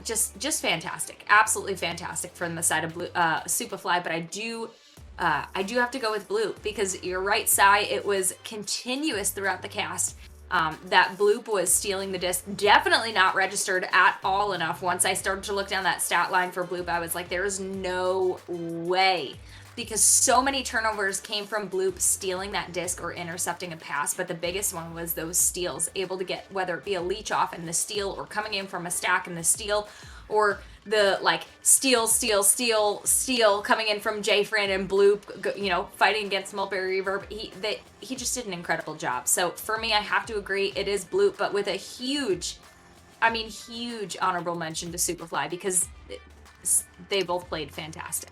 B: Just fantastic. Absolutely fantastic from the side of Superfly, but I do have to go with Bloop, because you're right, Sai, it was continuous throughout the cast. That Bloop was stealing the disc, definitely not registered at all enough. Once I started to look down that stat line for Bloop, I was like, there's no way because so many turnovers came from Bloop stealing that disc or intercepting a pass, but the biggest one was those steals, able to get, whether it be a leech off in the steal or coming in from a stack in the steal, or the like steal coming in from Jay Fran and Bloop, you know, fighting against Mulberry Reverb. He just did an incredible job. So for me, I have to agree, it is Bloop, but with a huge honorable mention to Superfly, because they both played fantastic.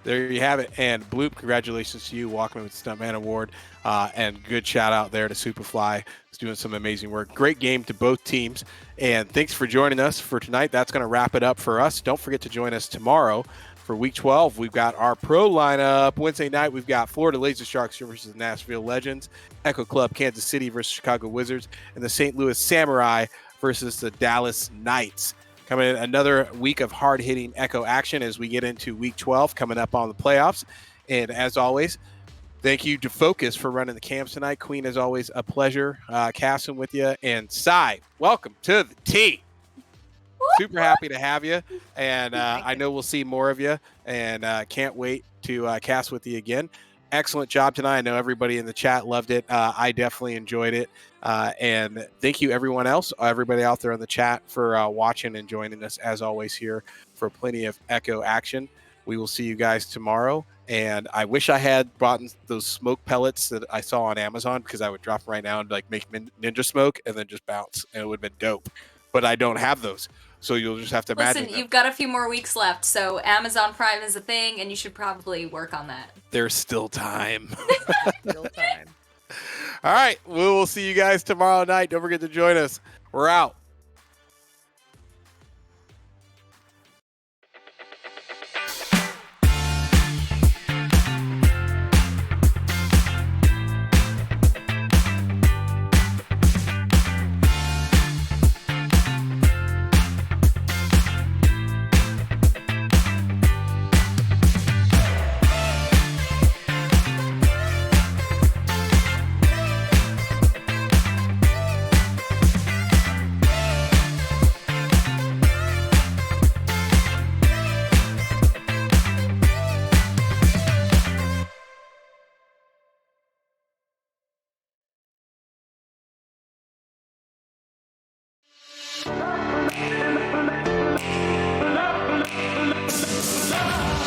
A: There you have it. And Bloop, congratulations to you, walking with the Stuntman Award. And good shout out there to Superfly, who's doing some amazing work. Great game to both teams. And thanks for joining us for tonight. That's going to wrap it up for us. Don't forget to join us tomorrow for Week 12. We've got our pro lineup. Wednesday night, we've got Florida Laser Sharks versus Nashville Legends, Echo Club Kansas City versus Chicago Wizards, and the St. Louis Samurai versus the Dallas Knights. Coming in another week of hard-hitting Echo action as we get into Week 12, coming up on the playoffs. And as always, thank you to Focus for running the cams tonight. Queen, as always, a pleasure casting with you. And Cy, welcome to the team. Super happy to have you. And I know we'll see more of you. And can't wait to cast with you again. Excellent job tonight. I know everybody in the chat loved it. I definitely enjoyed it. And thank you, everyone else, everybody out there in the chat for watching and joining us, as always, here for plenty of Echo action. We will see you guys tomorrow. And I wish I had bought those smoke pellets that I saw on Amazon, because I would drop them right now and like make ninja smoke and then just bounce, and it would have been dope. But I don't have those. So you'll just have to imagine.
B: Listen, you've got a few more weeks left, so Amazon Prime is a thing, and you should probably work on that.
A: There's still time.
C: Still time.
A: All right. We will see you guys tomorrow night. Don't forget to join us. We're out.
H: Love.